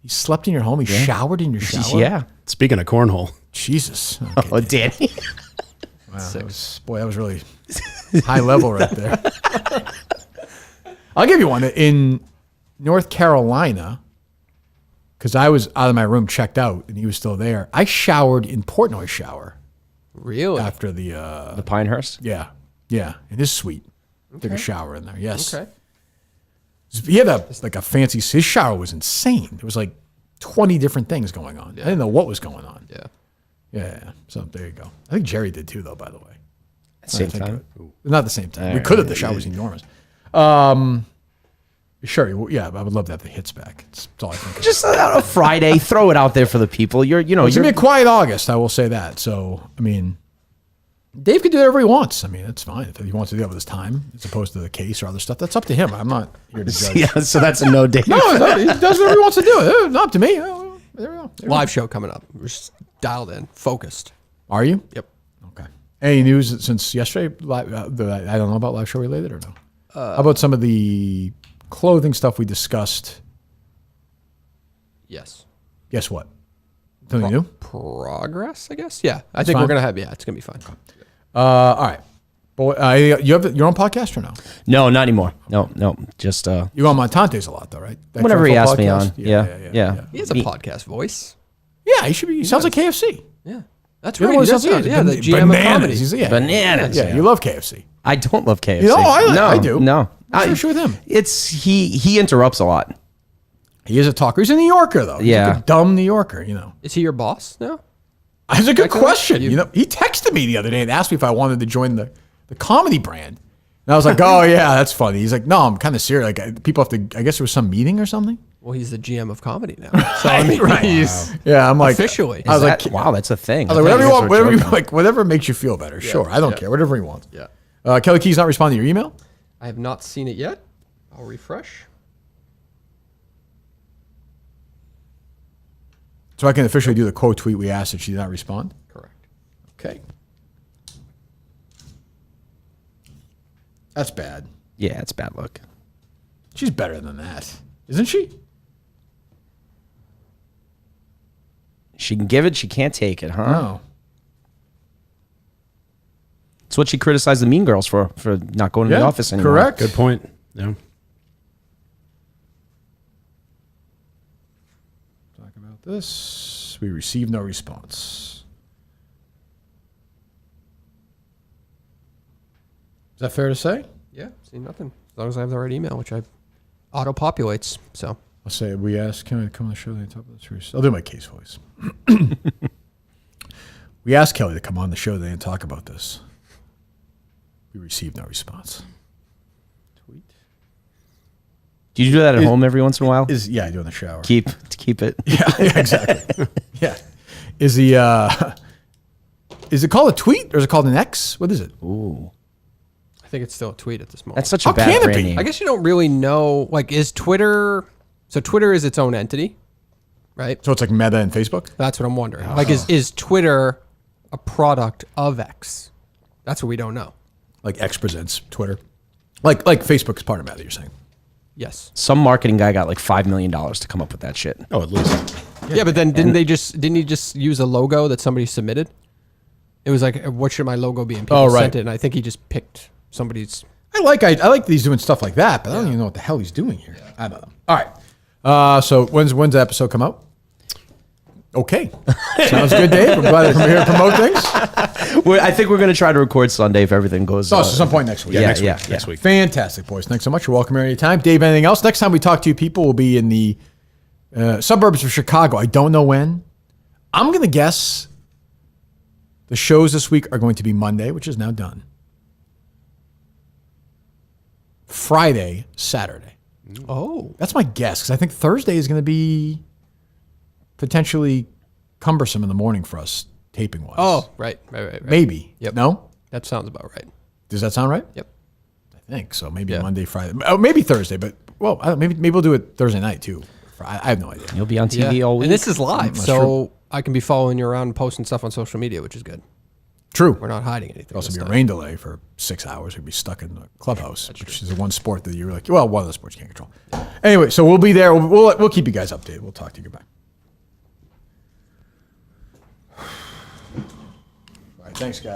he slept in your home. He showered in your shower. Yeah. Speaking of cornhole, Jesus. Okay, oh, Danny. Wow, that was really high level right there. I'll give you one in North Carolina. Because I was out of my room, checked out, and he was still there. I showered in Portnoy's shower. Really? After the Pinehurst? Yeah. In his suite. Took a shower in there. Yes. Okay. He had a fancy. His shower was insane. There was like 20 different things going on. Yeah. I didn't know what was going on. Yeah. So there you go. I think Jerry did too, though. By the way. At the same time. Not the same time. We could have. The shower was enormous. Sure, yeah, I would love to have the hits back. That's all I think. Just a Friday, throw it out there for the people. It's gonna be a quiet August, I will say that. So, I mean, Dave can do whatever he wants. I mean, it's fine if he wants to do it with his time, as opposed to the case or other stuff. That's up to him. I'm not here to judge. Yeah, so that's a no, Dave. No, he does whatever he wants to do. Not up to me. There we go. Live show coming up. We're just dialed in, focused. Are you? Yep. Okay. Any news since yesterday? I don't know about live show related or no. How about some of the clothing stuff we discussed? Yes. Guess what? Something new? Progress, I guess. Yeah, I think we're gonna have. Yeah, it's gonna be fine. Okay. All right. Boy, you have your own podcast or no? No, not anymore. No. Just you go on Montante's a lot though, right? That whenever he asks podcast? me on. Yeah. He has a podcast voice. Yeah, he should be. He sounds like KFC. Yeah, that's right. He does sound, the GM of comedy. Bananas. Yeah, you love KFC. I don't love KFC. No, I do. No. I'm sure with him. He interrupts a lot. He is a talker. He's a New Yorker though. He's like a dumb New Yorker, Is he your boss now? That's a good question. He texted me the other day and asked me if I wanted to join the comedy brand. And I was like, oh yeah, that's funny. He's like, no, I'm kind of serious. Like people have to, I guess there was some meeting or something. Well, he's the GM of comedy now. So I mean, he's I'm like officially. I was like, wow, that's a thing. I was like, whatever you want, whatever makes you feel better. Yeah, sure, I don't care. Whatever he wants. Yeah. Kelly Keegs not responding to your email. I have not seen it yet. I'll refresh. So I can officially do the quote tweet we asked if she did not respond? Correct. Okay. That's bad. Yeah, it's bad luck. She's better than that, isn't she? She can give it, she can't take it, huh? No. It's what she criticized the Mean Girls for not going to the office anymore. Correct. Good point. Yeah. Talk about this. We received no response. Is that fair to say? Yeah, see nothing. As long as I have the right email, which I auto-populates. So I'll say we asked, can I come on the show and talk about the truth? I'll do my case voice. We asked Kelly to come on the show today and talk about this. We received no response. Do you do that at home every once in a while? I do in the shower. Keep it. Yeah, exactly. Yeah. Is it called a tweet or is it called an X? What is it? Ooh. I think it's still a tweet at this moment. That's such a bad brand name. I guess you don't really know. Like, is Twitter? So Twitter is its own entity, right? So it's like Meta and Facebook. That's what I'm wondering. Like, is Twitter a product of X? That's what we don't know. Like X presents Twitter. Like Facebook's part of Meta. You're saying? Yes. Some marketing guy got like $5 million to come up with that shit. Oh, at least. Yeah, but then didn't he just use a logo that somebody submitted? It was like, what should my logo be? And people sent it, and I think he just picked somebody's. I like that he's doing stuff like that, but I don't even know what the hell he's doing here. Yeah. I don't know. All right. So when's the episode come out? Okay. Sounds good, Dave. I'm glad I'm here to promote things. I think we're going to try to record Sunday if everything goes. So some point next week. Next week. Fantastic, boys. Thanks so much. You're welcome here anytime. Dave, anything else? Next time we talk to you people will be in the suburbs of Chicago. I don't know when. I'm going to guess the shows this week are going to be Monday, which is now done. Friday, Saturday. Oh. That's my guess, because I think Thursday is going to be potentially cumbersome in the morning for us, taping-wise. Oh, right. Maybe. Yep. No? That sounds about right. Does that sound right? Yep. I think so. Maybe Monday, Friday. Oh, maybe Thursday, but, well, maybe we'll do it Thursday night, too. I have no idea. You'll be on TV all week. And this is live, That's so true. I can be following you around and posting stuff on social media, which is good. True. We're not hiding anything. There'll also be a rain delay for 6 hours. We'd be stuck in the clubhouse, which is the one sport that you're like, well, one of the sports you can't control. Anyway, so we'll be there. We'll keep you guys updated. We'll talk to you. Goodbye. All right, thanks, guys.